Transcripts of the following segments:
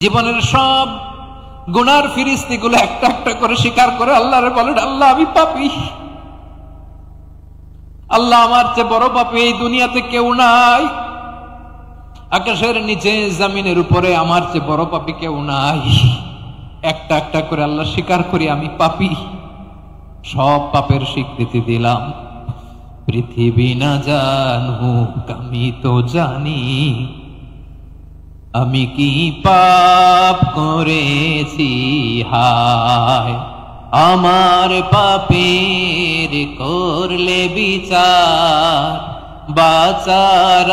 জীবনের সব গুনার ফিরিস্তিগুলো একটা একটা করে স্বীকার করে আল্লাহরে বলেন, আল্লাহ আমি পাপী, আল্লাহ আমার চেয়ে বড় পাপী এই দুনিয়াতে কেউ নাই, আকাশের নিচে জমিনের উপরে আমার চেয়ে বড় পাপী কেউ নাই। একটা একটা করে আল্লাহ স্বীকার করি আমি পাপী, সব পাপের স্বীকৃতি দিলাম। পৃথিবী না জানুক আমি তো জানি, আমি কি পাপ করেছি হায়, আমার পাপের করলে বিচার, বাঁচার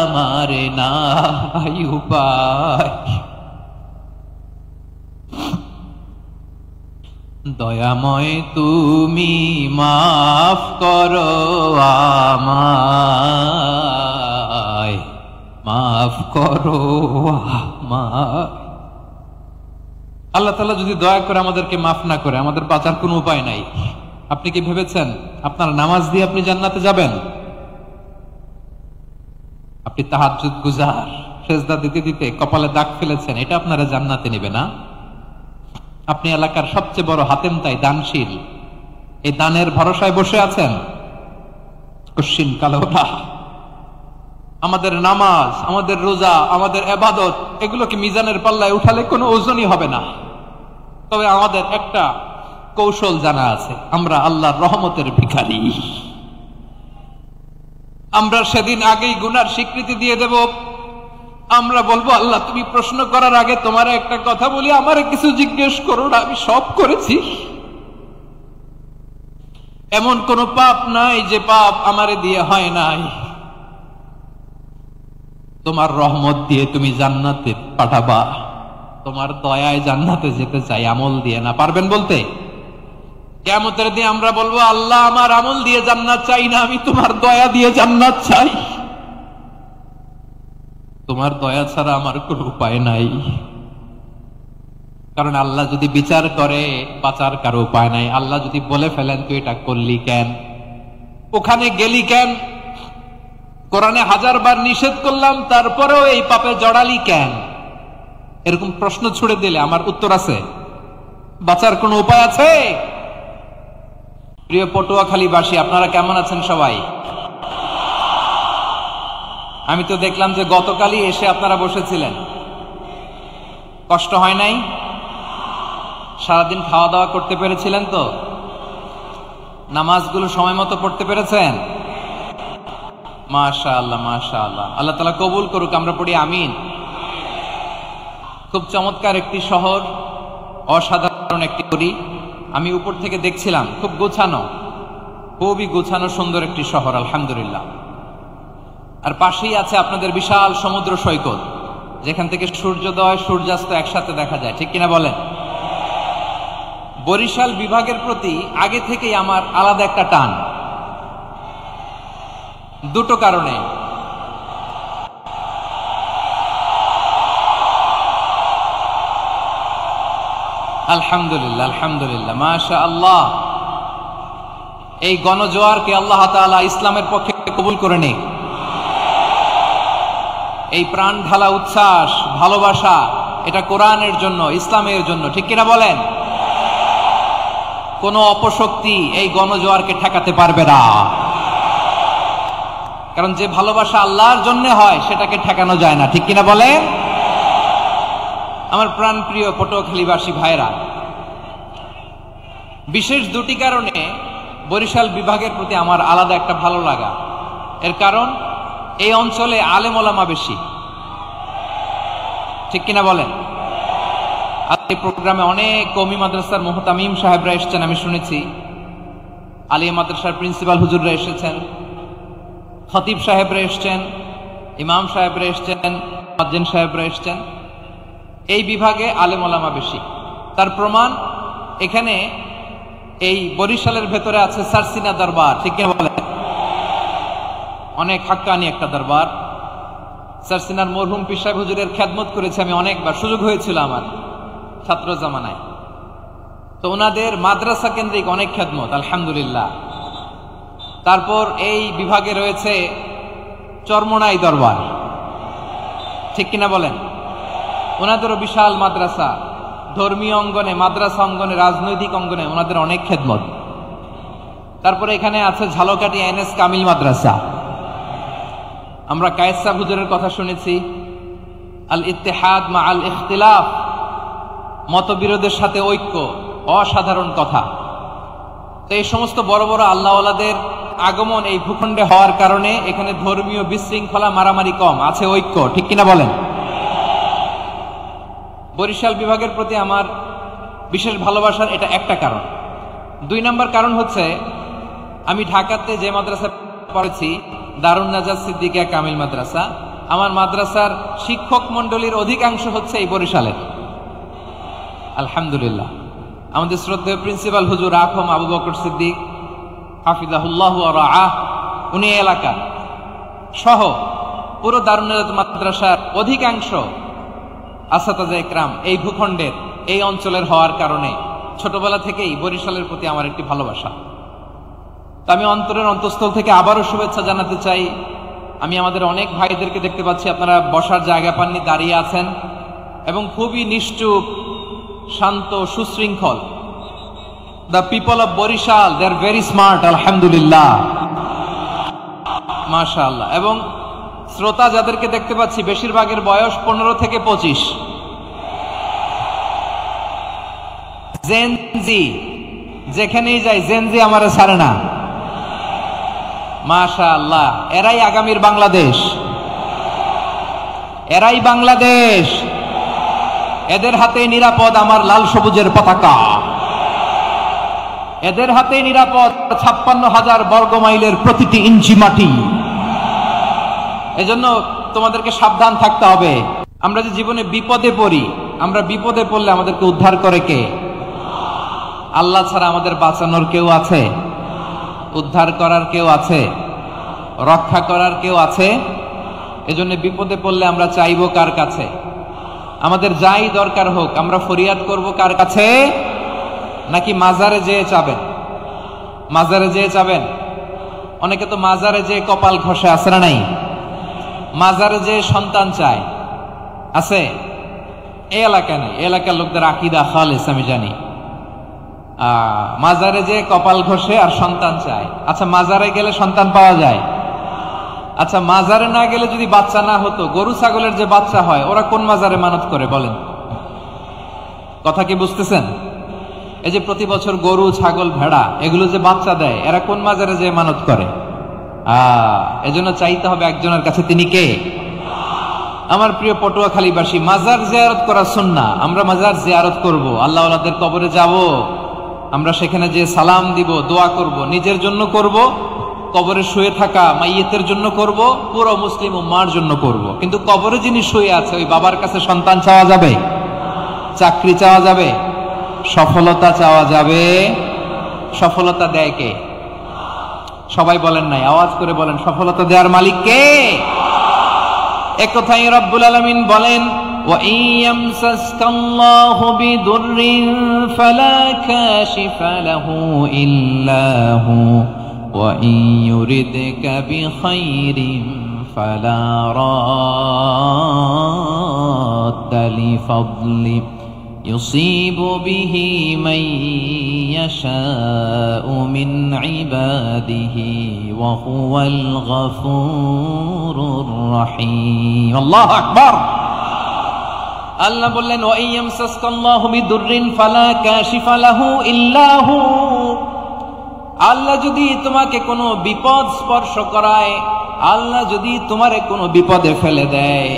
আমার নাই উপায়। দয়াময় তুমি মাফ করো আমায়, মাফ করো আমায়। আল্লাহ তাআলা যদি দয়া করে আমাদেরকে মাফ না করে, আমাদের বাঁচার কোনো উপায় নাই। আপনি কি ভেবেছেন আপনার নামাজ দিয়ে আপনি জান্নাতে যাবেন? আপনি তাহাজ্জুদ গুজার, সেজদা দিতে দিতে কপালে দাগ ফেলেছেন, এটা আপনারা জান্নাতে নেবে না? আপনি এলাকার সবচেয়ে বড় হাতেম তাই দানশীল, এই দানের ভরসায় বসে আছেন, কশিন কালোটা। আমাদের নামাজ, আমাদের রোজা, আমাদের ইবাদত, এগুলোকে মিজানের পাল্লায় উঠালে কোনো ওজনই হবে না। তবে আমাদের একটা কৌশল জানা আছে, আমরা আল্লাহর রহমতের ভিখারি। আমরা সেদিন আগেই গুনার স্বীকৃতি দিয়ে দেব। আমরা বলবো, আল্লাহ তুমি প্রশ্ন করার আগে তোমার একটা কথা বলি, আমারে কিছু জিজ্ঞেস করো না, আমি সব করেছি। এমন কোন পাপ নাই যে পাপ আমারে দিয়ে হয় নাই। তোমার রহমত দিয়ে তুমি জান্নাতে পাঠাবা, তোমার দয়ায় জান্নাতে যেতে চাই, আমল দিয়ে না। পারবেন বলতে? কিয়ামতের দিন আমরা বলবো, আল্লাহ আমার আমল দিয়ে জান্নাত চাই না, আমি তোমার দয়া দিয়ে জান্নাত চাই। তোমার দয়া ছাড়া আমার কোনো উপায় নাই। কারণ আল্লাহ যদি বিচার করে, বাঁচার কারো উপায় নাই। আল্লাহ যদি বলে ফেলেন তুই এটা করলি কেন, ওখানে গেলি কেন, কোরআনে 1000 বার নিষেধ করলাম তারপরেও এই পাপে জড়ালি কেন, এরকম প্রশ্ন ছুড়ে দিলে আমার উত্তর আছে? বাঁচার কোনো উপায় আছে? প্রিয় পটুয়াখালীবাসী, আপনারা কেমন আছেন সবাই? আমি তো দেখলাম যে গতকালই এসে আপনারা বসেছিলেন, কষ্ট হয় নাই? সারাদিন খাওয়া দাওয়া করতে পেরেছিলেন তো? নামাজগুলো সময় মতো পড়তে পেরেছেন? মাশাআল্লাহ, মাশাআল্লাহ। আল্লাহ তাআলা কবুল করুক, আমরা পড়ি আমিন। খুব চমৎকার একটি শহর, অসাধারণ একটি গড়ি। আমি উপর থেকে দেখছিলাম, খুব গোছানো, খুবই গোছানো সুন্দর একটি শহর, আলহামদুলিল্লাহ। আর পাশেই আছে আপনাদের বিশাল সমুদ্র সৈকত, যেখান থেকে সূর্যোদয় সূর্যাস্ত একসাথে দেখা যায়, ঠিক কিনা বলেন? বরিশাল বিভাগের প্রতি আগে থেকেই আমার আলাদা একটা টান, দুটো কারণে। আলহামদুলিল্লাহ, আলহামদুলিল্লাহ, মাশাআল্লাহ। এই গণজোয়ারকে আল্লাহ তাআলা ইসলামের পক্ষে কবুল করে নিক। এই প্রাণ ঢালা উচ্ছ্বাস, ভালোবাসা, এটা কোরআনের জন্য, ইসলামের জন্য, ঠিক কিনা বলেন? কোন অপশক্তি এই গণজোয়ারকে ঠেকাতে পারবে না। কারণ যে ভালোবাসা আল্লাহর জন্য হয় সেটাকে ঠেকানো যায় না, ঠিক কিনা বলেন? আমার প্রাণ প্রিয় পটুয়াখালীবাসী ভাইরা, বিশেষ দুটি কারণে বরিশাল বিভাগের প্রতি আমার আলাদা একটা ভালো লাগা। এর কারণ, এই অঞ্চলে আলেম ওলামা বেশি, ঠিক কিনা বলেন? এই প্রোগ্রামে অনেক কওমি মাদ্রাসার মুহতামিম সাহেবরা এসেছেন, আমি শুনেছি। আলিয়া মাদ্রাসার প্রিন্সিপাল হুজুররা এসেছেন, খতিব সাহেবরা এসেছেন, ইমাম সাহেবরা এসেছেন, মুয়াজ্জিন সাহেবরা এসেছেন। এই বিভাগে আলেম ওলামা বেশি। তার প্রমাণ, এখানে এই বরিশালের ভেতরে আছে সারসিনা দরবার, ঠিক কিনা বলেন? অনেক হাক্কানি একটা দরবার। সারসিনার মরহুম পীর সাহেব হুজুরের খেদমত করেছি আমি অনেকবার, সুযোগ হয়েছিল আমার ছাত্র জামানায়। তো ওনাদের মাদ্রাসা কেন্দ্রিক অনেক খেদমত, আলহামদুলিল্লাহ। তারপর এই বিভাগে রয়েছে চরমোনাই দরবার, ঠিক কিনা বলেন? ওনাদেরও বিশাল মাদ্রাসা, ধর্মীয় অঙ্গনে, মাদ্রাসা অঙ্গনে, রাজনৈতিক অঙ্গনে ওনাদের অনেক খেদমত। তারপরে এখানে আছে ঝালকাঠি এনএস কামিল মাদ্রাসা। আমরা কায়েসা হুজুরের কথা শুনেছি, আল ইত্তেহাদ মা আল ইখতিলাফ, মতবিরোধের সাথে ঐক্য, অসাধারণ কথা। তো এই সমস্ত বড় বড় আল্লাহওয়ালাদের আগমন এই ভূখণ্ডে হওয়ার কারণে এখানে ধর্মীয় বিশৃঙ্খলা, মারামারি কম, আছে ঐক্য। ঠিক কিনা বলেন? বরিশাল বিভাগের প্রতি আমার বিশেষ ভালোবাসার এটা একটা কারণ। 2 নম্বর কারণ হচ্ছে, আমি ঢাকাতে যে মাদ্রাসায় পড়েছি, দারুন নাজাত সিদ্দিকিয়া কামিল মাদ্রাসা, আমার মাদ্রাসার শিক্ষক মন্ডলীর অধিকাংশ হচ্ছে এই বরিশালের। আলহামদুলিল্লাহ। আমাদের শ্রদ্ধেয় প্রিন্সিপাল হুজুর আখম আবু বকর সিদ্দিক হাফিজাহুল্লাহ ওয়া রাআহ, উনি এলাকা সহ পুরো দারুন নাজাত মাদ্রাসার অধিকাংশ আসাতাজা ইকরাম এই ভূখণ্ডের, এই অঞ্চলের হওয়ার কারণে ছোটবেলা থেকেই বরিশালের প্রতি আমার একটি ভালোবাসা। তো আমি অন্তরের অন্তঃস্থল থেকে আবারও শুভেচ্ছা জানাতে চাই। আমি আমাদের অনেক ভাইদেরকে দেখতে পাচ্ছি, আপনারা বসার জায়গা পাননি, দাঁড়িয়ে আছেন এবং খুবই নিশ্চুপ, শান্ত, সুশৃঙ্খল। The people of Barishal, they are very smart, আলহামদুলিল্লাহ, মাশাআল্লাহ। এবং শ্রোতা যাদেরকে দেখতে পাচ্ছি, বেশিরভাগের বয়স 15 থেকে 25। জেনজি, যেখানেই যাই জেনজি আমারে ছাড়ে না, মাশাআল্লাহ। এরাই আগামীর বাংলাদেশ, এরাই বাংলাদেশ। এদের হাতে নিরাপদ আমার লাল সবুজের পতাকা, এদের হাতে নিরাপদ 56,000 বর্গ মাইলের প্রতিটি ইঞ্চি মাটি। এজন্য তোমাদেরকে সাবধান থাকতে হবে। আমরা যে জীবনে বিপদে পড়ি, আমরা বিপদে পড়লে আমাদেরকে উদ্ধার করে কে? আল্লাহ ছাড়া আমাদের বাঁচানোর কেউ আছে? উদ্ধার করার কেউ আছে? রক্ষা করার কেউ আছে? এজন্য বিপদে পড়লে আমরা চাইবো কার কাছে? আমাদের যাই দরকার হোক আমরা ফরিয়াদ করব কার কাছে? নাকি মাজারে যেয়ে চাবেন? মাজারে যেয়ে চাবেন? অনেকে তো মাজারে যেয়ে কপাল ঘষে, আছে না নাই? মাজারে যেয়ে সন্তান চায়, আছে? এই এলাকা নেই, এলাকার লোকদের আকীদা খালেস আমি জানি। মাজারে যেয়ে কপাল ঘষে আর সন্তান চায়। আচ্ছা, মাজারে গেলে সন্তান পাওয়া যায়? আচ্ছা, মাজারে না গেলে যদি বাচ্চা না হতো, গরু ছাগলের যে বাচ্চা হয় ওরা কোন মাজারে মানত করে বলেন? কথা কি বুঝতেছেন? এই যে প্রতি বছর গরু, ছাগল, ভেড়া এগুলো যে বাচ্চা দেয়, এরা কোন মাজারে যে মানত করে? এজন্য চাইতে হবে একজনের কাছে, তিনি কে? আমার প্রিয় পটুয়াখালীবাসী, মাজার জিয়ারত করা সুন্নাহ। আমরা মাজার জিয়ারত করব, আল্লাহওয়ালাদের কবরে যাব, আমরা সেখানে যে সালাম দিব, দোয়া করব, নিজের জন্য করব, কবরে শুয়ে থাকা মাইয়েতের জন্য করব, পুরো মুসলিম উম্মার জন্য করব। কিন্তু কবরে যিনি শুয়ে আছে ওই বাবার কাছে সন্তান চাওয়া যাবে? চাকরি চাওয়া যাবে? সফলতা চাওয়া যাবে? সফলতা দেয় কে? সবাই বলেন নাই, আওয়াজ করে বলেন, সফলতা দেওয়ার মালিক কে? একথাই রব্বুল আলামিন বলেন, ওয়া ইয়ামসাসকাল্লাহু বিদুররিন ফালা কাশিফা লাহু ইল্লা হু ওয়া ইয়ুরিদকা বিখাইরিন ফালা রাদ্দা লিফাদলি يصيب به من يشاء من عباده وهو الغفور الرحيم الله أكبر আল্লাহ বললেন ওয়া ইয়ামসাসকাল্লাহু বিদুররিন ফালা কাশিফা লাহু ইল্লা হু। আল্লাহ যদি তোমাকে কোনো বিপদ স্পর্শ করায়, আল্লাহ যদি তোমারে কোনো বিপদে ফেলে দেয়,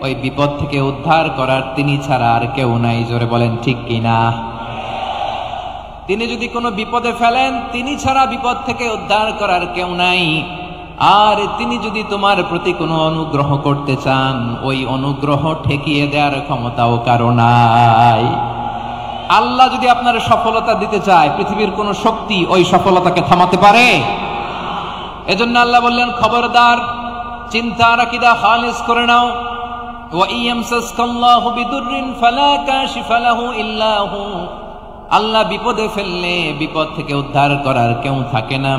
ওই বিপদ থেকে উদ্ধার করার তিনি ছাড়া আর কেউ নাই। জোরে বলেন ঠিক কিনা? তিনি যদি কোনো বিপদে ফেলেন, তিনি ছাড়া বিপদ থেকে উদ্ধার করার কেউ নাই। আর তিনি যদি তোমার প্রতি কোনো অনুগ্রহ করতে চান, ওই অনুগ্রহ ঠেকিয়ে দেওয়ার ক্ষমতাও কারো নাই। আল্লাহ যদি আপনার সফলতা দিতে চায়, পৃথিবীর কোন শক্তি ওই সফলতাকে থামাতে পারে? এজন্য আল্লাহ বললেন, খবরদার, চিন্তা আর আকীদা খালিস করে নাও। ওয়া ইয়ামসাসকাল্লাহু বিদুররিন ফালা কাশিফা লাহু ইল্লা হু। আল্লাহ বিপদে ফেললে বিপদ থেকে উদ্ধার করার কেউ থাকে না।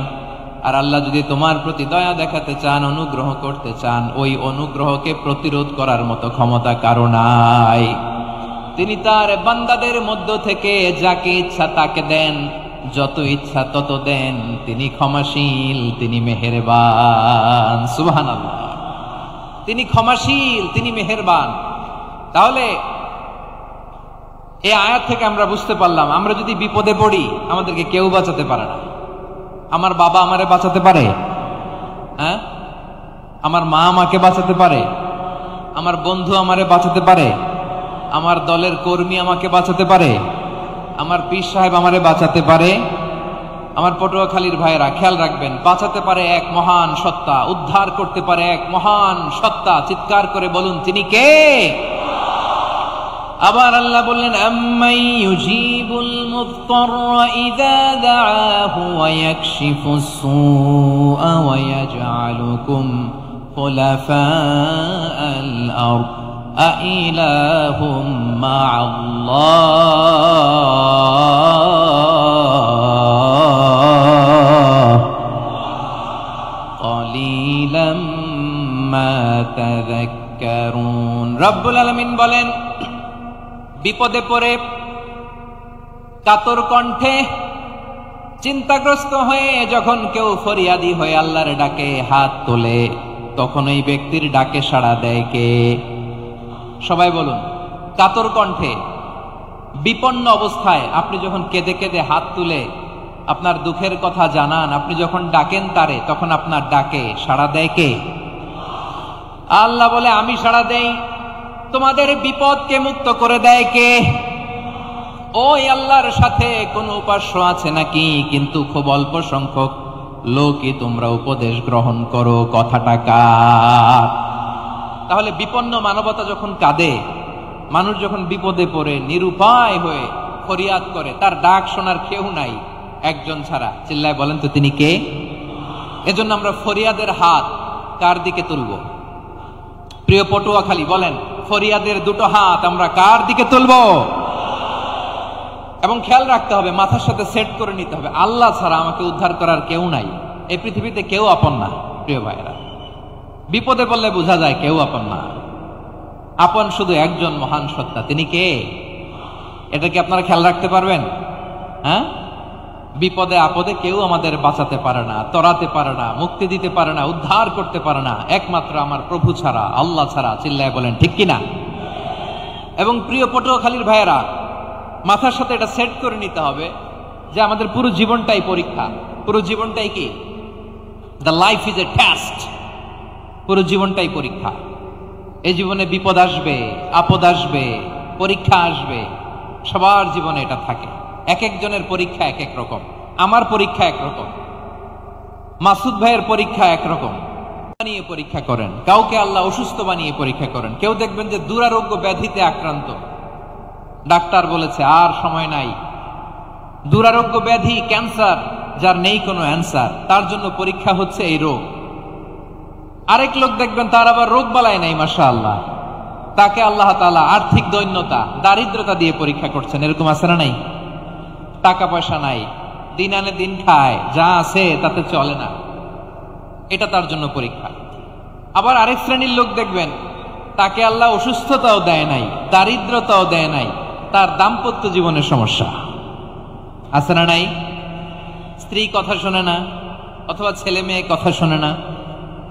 আর আল্লাহ যদি তোমার প্রতি দয়া দেখাতে চান, অনুগ্রহ করতে চান, ওই অনুগ্রহকে প্রতিরোধ করার মতো ক্ষমতা কারো নাই। তিনি তার বান্দাদের মধ্য থেকে যাকে ইচ্ছা তাকে দেন, যত ইচ্ছা তত দেন। তিনি ক্ষমাশীল, তিনি মেহেরবান। সুবহানাল্লাহ। তিনি ক্ষমাশীল, তিনি মেহেরবান। তাহলে এই আয়াত থেকে আমরা বুঝতে পারলাম, আমরা যদি বিপদে পড়ি আমাদেরকে কেউ বাঁচাতে পারে না। আমার বাবা আমারে বাঁচাতে পারে? হ্যাঁ? আমার মা আমাকে বাঁচাতে পারে? আমার বন্ধু আমারে বাঁচাতে পারে? আমার দলের কর্মী আমাকে বাঁচাতে পারে? আমার পীর সাহেব আমারে বাঁচাতে পারে? আমার পটুয়াখালীর ভাইয়েরা খেয়াল রাখবেন, বাঁচাতে পারে এক মহান সত্তা, উদ্ধার করতে পারে এক মহান সত্তা। চিৎকার করে বলুন, তিনি কে? আবার আল্লাহ বললেন, আম্মাই ইউজিবুল মুযতাররা ইযা দাআহু ওয়া ইয়াকশিফুস সুআ ওয়া ইয়াজআলুকুম খুলাফাআল আরদ আইলাহুম মা'আল্লাহ ক্বালিলাম মা তাযাক্কারুন। রব্বুল আলামিন বলেন, বিপদে পড়ে কাতর কণ্ঠে চিন্তাগ্রস্ত হয়ে যখন কেউ ফরিয়াদি হয়ে আল্লাহর ডাকে হাত তোলে, তখন ওই ব্যক্তির ডাকে সাড়া দেয় কে? সবাই বলুন। কাতর কণ্ঠে বিপন্ন অবস্থায় আপনি যখন কেঁদে কেঁদে হাত তুলে আপনার দুঃখের কথা জানান, আপনি যখন ডাকেন তারে, তখন আপনার ডাকে সাড়া দেয় কে? আল্লাহ বলে, আমি সাড়া দেই। তোমাদের বিপদকে মুক্ত করে দেয় কে? ওই আল্লাহর সাথে কোন উপাস্য আছে নাকি? কিন্তু খুব অল্প সংখ্যক লোকই তোমরা উপদেশ গ্রহণ করো। কথাটা কার? তাহলে বিপন্ন মানবতা যখন কাঁদে, মানুষ যখন বিপদে পড়ে নিরুপায় হয়ে ফরিয়াদ করে, তার ডাক শোনার কেউ নাই একজন ছাড়া। চিল্লায় বলেন তো, তিনি কে? এজন্য আমরা ফরিয়াদের হাত কার দিকে তুলব? প্রিয় পটুয়াখালী বলেন, ফরিয়াদের দুটো হাত আমরা কার দিকে তুলব? এবং খেয়াল রাখতে হবে, মাথার সাথে সেট করে নিতে হবে, আল্লাহ ছাড়া আমাকে উদ্ধার করার কেউ নাই। এই পৃথিবীতে কেউ আপন না। প্রিয় ভাইরা, বিপদে পড়লে বোঝা যায় কেউ আপন না। আপন শুধু একজন মহান সত্তা। তিনি কে? এটা কি আপনারা খেয়াল রাখতে পারবেন? হ্যাঁ, বিপদে আপদে কেউ আমাদের বাঁচাতে পারে না, তরাতে পারে না, মুক্তি দিতে পারে না, উদ্ধার করতে পারে না, একমাত্র আমার প্রভু ছাড়া, আল্লাহ ছাড়া। চিল্লায় বলেন ঠিক কিনা? এবং প্রিয় পটুয়াখালীর ভাইয়েরা, মাথার সাথে এটা সেট করে নিতে হবে যে আমাদের পুরো জীবনটাই পরীক্ষা। পুরো জীবনটাই কি? The life is a test. পুরো জীবনটাই পরীক্ষা। এই জীবনে বিপদ আসবে, আপদ আসবে, পরীক্ষা আসবে। সবার জীবনে এটা থাকে। এক একজনের পরীক্ষা এক এক রকম। আমার পরীক্ষা একরকম, মাসুদ ভাইয়ের পরীক্ষা একরকম। বানিয়ে পরীক্ষা করেন, কাউকে আল্লাহ অসুস্থ বানিয়ে পরীক্ষা করেন। কেউ দেখবেন যে দুরারোগ্য ব্যাধিতে আক্রান্ত, ডাক্তার বলেছে আর সময় নাই। দুরারোগ্য ব্যাধি, ক্যান্সার, যার নেই কোনো অ্যান্সার, তার জন্য পরীক্ষা হচ্ছে এই রোগ। আরেক লোক দেখবেন তার আবার রোগ বালাই নাই, মাশাআল্লাহ, তাকে আল্লাহ তাআলা আর্থিক দৈন্যতা, দারিদ্রতা দিয়ে পরীক্ষা করছেন। এরকম আছে না নাই? টাকা পয়সা নাই, দিন আনে দিন খায়, যা আছে তাতে চলে না, এটা তার জন্য পরীক্ষা। আবার আরেক শ্রেণীর লোক দেখবেন তাকে আল্লাহ অসুস্থতাও দেয় নাই, দারিদ্রতাও দেয় নাই, তার দাম্পত্য জীবনের সমস্যা। আছে না নাই? স্ত্রী কথা শোনে না, অথবা ছেলে মেয়ে কথা শোনে না।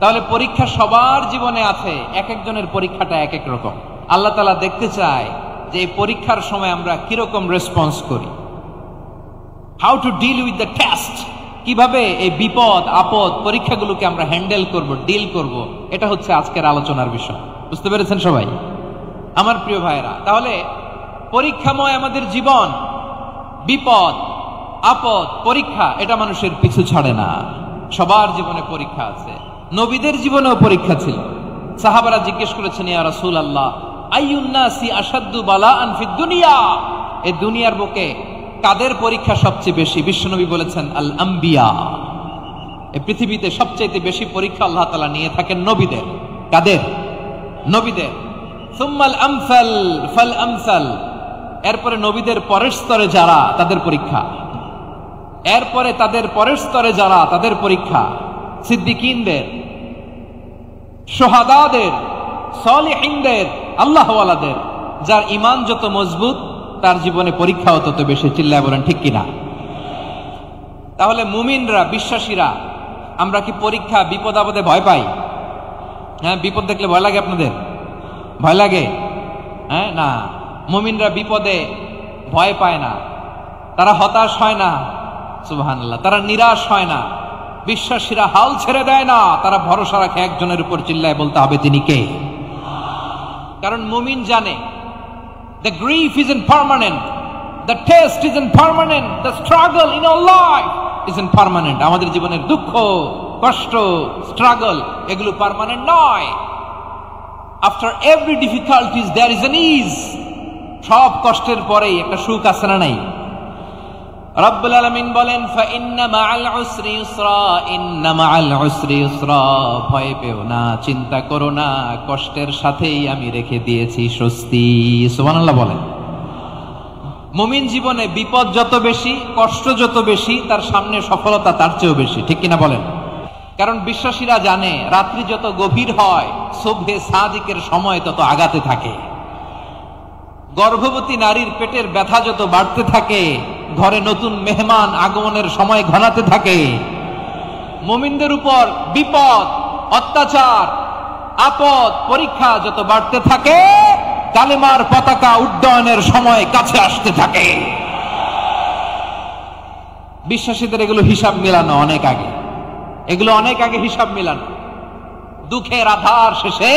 তাহলে পরীক্ষা সবার জীবনে আছে, এক একজনের পরীক্ষাটা এক এক রকম। আল্লাহ তাআলা দেখতে চায় যে এই পরীক্ষার সময় আমরা কিরকম রেসপন্স করি। How to deal with the test, কিভাবে এই বিপদ আপদ পরীক্ষাগুলোকে আমরা হ্যান্ডেল করব, ডিল করব, এটা হচ্ছে আজকের আলোচনার বিষয়। বুঝতে পেরেছেন সবাই আমার প্রিয় ভাইরা? তাহলে পরীক্ষাময় আমাদের জীবন, বিপদ আপদ পরীক্ষা, এটা মানুষের পিছু ছাড়ে না। সবার জীবনে পরীক্ষা আছে। নবীদের জীবনেও পরীক্ষা ছিল। সাহাবারা জিজ্ঞেস করেছেন, ইয়া রাসূলুল্লাহ, আইয়ুন নাসি আশাদ্দু বালাআন ফিদ দুনিয়া, এই দুনিয়ার বুকে কাদের পরীক্ষা সবচেয়ে বেশি? বিশ্বনবী বলেছেন, আল আম্বিয়া। এই পৃথিবীতে সবচেয়ে বেশি পরীক্ষা আল্লাহ তাআলা নিয়ে থাকেন নবীদের। কাদের? নবীদের। সুম্মাল আমসাল ফাল আমসাল, এরপরে নবীদের পরের স্তরে যারা, তাদের পরীক্ষা। এরপরে তাদের পরের স্তরে যারা, তাদের পরীক্ষা। সিদ্দিকিনদের, সোহাদাদের, সালিহিনদের, আল্লাহওয়ালাদের, যার ঈমান যত মজবুত তার জীবনে পরীক্ষাও তত বেশি। চিল্লায় বলেন ঠিক কিনা? তাহলে মুমিনরা, বিশ্বাসীরা, আমরা কি পরীক্ষা, বিপদ আপদে ভয় পাই? হ্যাঁ, বিপদ দেখলে ভয় লাগে আপনাদের? ভয় লাগে? হ্যাঁ, না, মুমিনরা বিপদে ভয় পায় না, তারা হতাশ হয় না, সুবহানাল্লাহ, তারা নিরাশ হয় না। বিশ্বাসীরা হাল ছেড়ে দেয় না, তারা ভরসা রাখে একজনের উপর। চিল্লায় বলতে হবে তিনি কে? কারণ মুমিন জানে the grief isn't permanent, the test isn't permanent, the struggle in our life isn't permanent. আমাদের জীবনের দুঃখ, কষ্ট, স্ট্রাগল এগুলো পার্মানেন্ট নয়। after every difficulties there is an ease. সব কষ্টের পরেই একটা সুখ আছে না নাই? রব্বুল আলামিন বলেন ফা ইন্না মাআল উসরি ইউসরা, ইন্না মাআল উসরি ইউসরা, ভয় পেও না, চিন্তা করো না, কষ্টের সাথেই আমি রেখে দিয়েছি স্বস্তি। সুবহানাল্লাহ বলেন। মুমিন জীবনে বিপদ যত বেশি, কষ্ট যত বেশি, তার সামনে সফলতা তার চেয়েও বেশি। ঠিক কিনা বলেন? কারণ বিশ্বাসীরা জানে রাত্রি যত গভীর হয় সুবহে সাদিকের সময় তত আগাতে থাকে। গর্ভবতী নারীর পেটের ব্যথা যত বাড়তে থাকে, ঘরে নতুন মেহমান আগমনের সময় ঘনাতে থাকে। মুমিনদের উপর বিপদ, অত্যাচার, আপদ, পরীক্ষা যত বাড়তে থাকে, কালেমার পতাকা উড্ডয়নের সময় কাছে আসতে থাকে। বিশ্বাসীদের এগুলো হিসাব মেলানো অনেক আগে, এগুলো অনেক আগে হিসাব মেলানো। দুঃখের আধার শেষে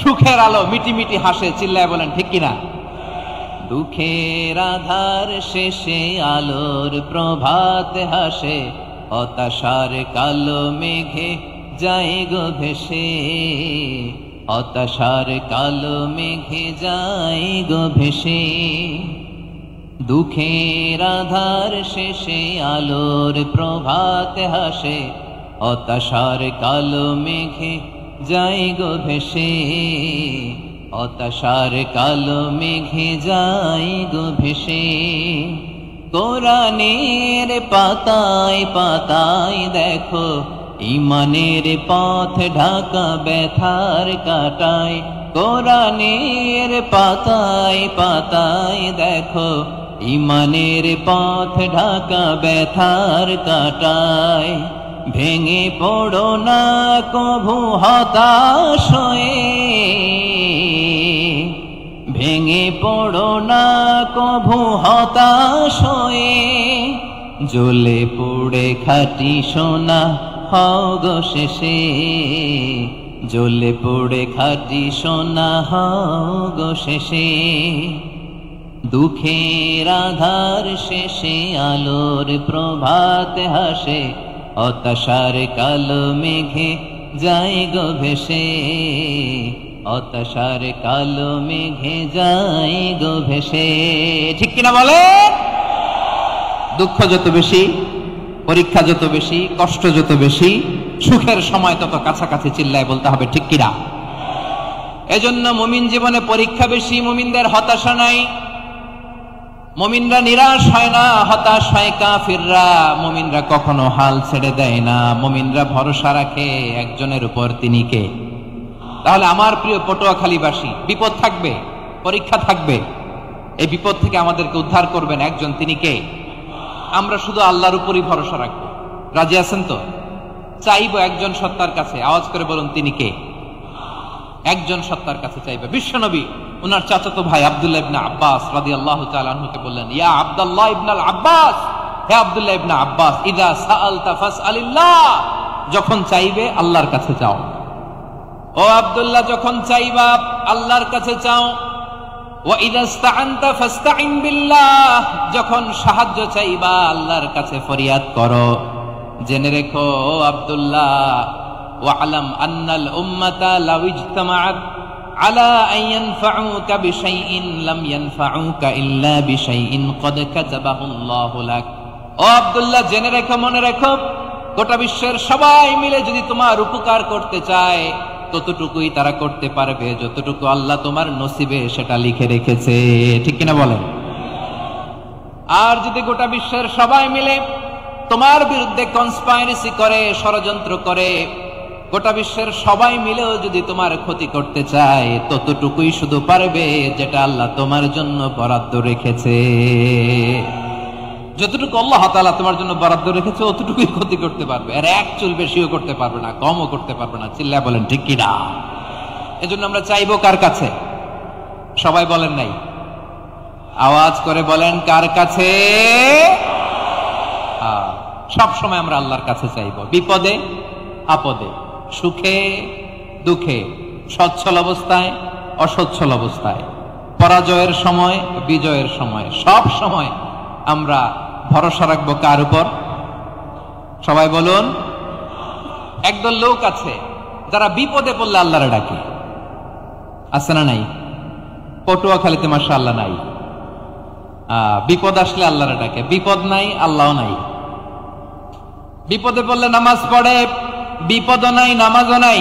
সুখের আলো মিটি মিটি হাসে। চিল্লায় বলেন ঠিক কিনা? দুঃখের আধার শেষে আলোর প্রভাত হাসে, হতাশার কালো মেঘে যায় গো ভেসে, হতাশার কালো মেঘে যায় গো ভেসে। দুঃখের আধার শেষে আলোর প্রভাত হাসে, হতাশার কালো মেঘে যায় গো ভেসে, হতাশার কালো মেঘে যায় গো ভেসে। কোরআনের পাতায় পাতায় দেখো ঈমানের পথ ঢাকা ব্যথার কাটায়। কোরআনের পাতায় পাতায় দেখো ঈমানের পথ ঢাকা ব্যথার কাটায়। ভেঙে পড়ো না কভু হতাশ হয়ে, ভেঙে পড়ো না কভু হতাশ হয়ে, জ্বলে পুড়ে খাঁটি সোনা হও গো শেষে, জ্বলে পুড়ে খাঁটি সোনা হও গো শেষে। দুঃখের আধার শেষে আলোর প্রভাত হাসে, হতাশার কালো মেঘে যায় গো ভেসে, হতাশার কালো মেঘে যায় গো ভেসে। ঠিক কিনা বলে? দুঃখ যত বেশি, পরীক্ষা যত বেশি, কষ্ট যত বেশি, সুখের সময় তত কাছাকাছি। চিল্লায় বলতে হবে ঠিক কিনা? এজন্য মুমিন জীবনে পরীক্ষা বেশি, মুমিনদের হতাশা নাই। মুমিনরা নিরাশ হয় না, হতাশ হয় কাফিররা। মুমিনরা কখনো হাল ছেড়ে দেয় না, মুমিনরা ভরসা রাখে একজনের উপর, তিনি কে? তাহলে আমার প্রিয় পটুয়াখালীবাসী, বিপদ থাকবে, পরীক্ষা থাকবে, এই বিপদ থেকে আমাদেরকে উদ্ধার করবেন একজন, তিনি কে? আমরা শুধু আল্লাহর উপরই ভরসা রাখবো। রাজি আছেন তো? চাইবো একজন সত্তার কাছে। আওয়াজ করে বলুন তিনি কে? একজন সত্তার কাছে চাইবে। বিশ্বনবী উনার চাচাতো ভাই আব্দুল্লাহ ইবনে আব্বাস রাদিয়াল্লাহু তাআলা আনহুকে বললেন, ইয়া আব্দুল্লাহ ইবনুল আব্বাস, হে আব্দুল্লাহ ইবনে আব্বাস, ইযা সাআলতা ফাসআলিল্লাহ, যখন চাইবে আল্লাহর কাছে চাও। ও আব্দুল্লাহ, যখন চাইবা আল্লাহর কাছে চাও। ওয়া ইযা ইসতাআনতা ফাসতাইন বিল্লাহ, যখন সাহায্য চাইবা আল্লাহর কাছে ফরিয়াদ করো। জেনে রেখো ও আব্দুল্লাহ, ওয়া'লাম আন্নাল উম্মাতা লাউ ইজতামাআত আলা আন ইয়ানফাউকা বিশাইইন লাম ইয়ানফাউকা ইল্লা বিশাইইন ক্বাদ কাতাবাহু আল্লাহু লাক। ও আব্দুল্লাহ, জেনে রেখো, মনে রেখো, গোটা বিশ্বের সবাই মিলে যদি তোমার উপকার করতে চায় ততটুকুই তারা করতে পারবে যতটুকু আল্লাহ তোমার নসিবে সেটা লিখে রেখেছে। ঠিক কিনা বলেন? আর যদি গোটা বিশ্বের সবাই মিলে তোমার বিরুদ্ধে কনস্পাইরেসি করে, ষড়যন্ত্র করে, গোটা বিশ্বের সবাই মিলেও যদি তোমার ক্ষতি করতে চায়, ততটুকুই শুধু পারবে যেটা আল্লাহ তোমার জন্য বরাদ্দ রেখেছে। যতটুকু আল্লাহ তাআলা তোমার জন্য বরাদ্দ রেখেছে অতটুকুই ক্ষতি করতে পারবে, আর এক চুল বেশিও করতে পারবে না, কমও করতে পারবে না। চিল্লায় বলেন ঠিক কি না? এজন্য আমরা চাইবো কার কাছে? সবাই বলেন নাই, আওয়াজ করে বলেন কার কাছে? সব সময় আমরা আল্লাহর কাছে চাইবো, বিপদে আপদে, সুখে দুঃখে, সচ্ছল অবস্থায় অসচ্ছল অবস্থায়, পরাজয়ের সময় বিজয়ের সময়, সব সময় আমরা ভরসা রাখবো কার উপর? সবাই বলুন। একদল লোক আছে যারা বিপদে পড়লে আল্লাহরে ডাকে, আছে না নাই? পটুয়াখালীতে মাশাআল্লাহ নাই, বিপদ আসলে আল্লাহরে ডাকে, বিপদ নাই আল্লাহ নাই। বিপদে পড়লে নামাজ পড়ে, বিপদও নাই নামাজও নাই।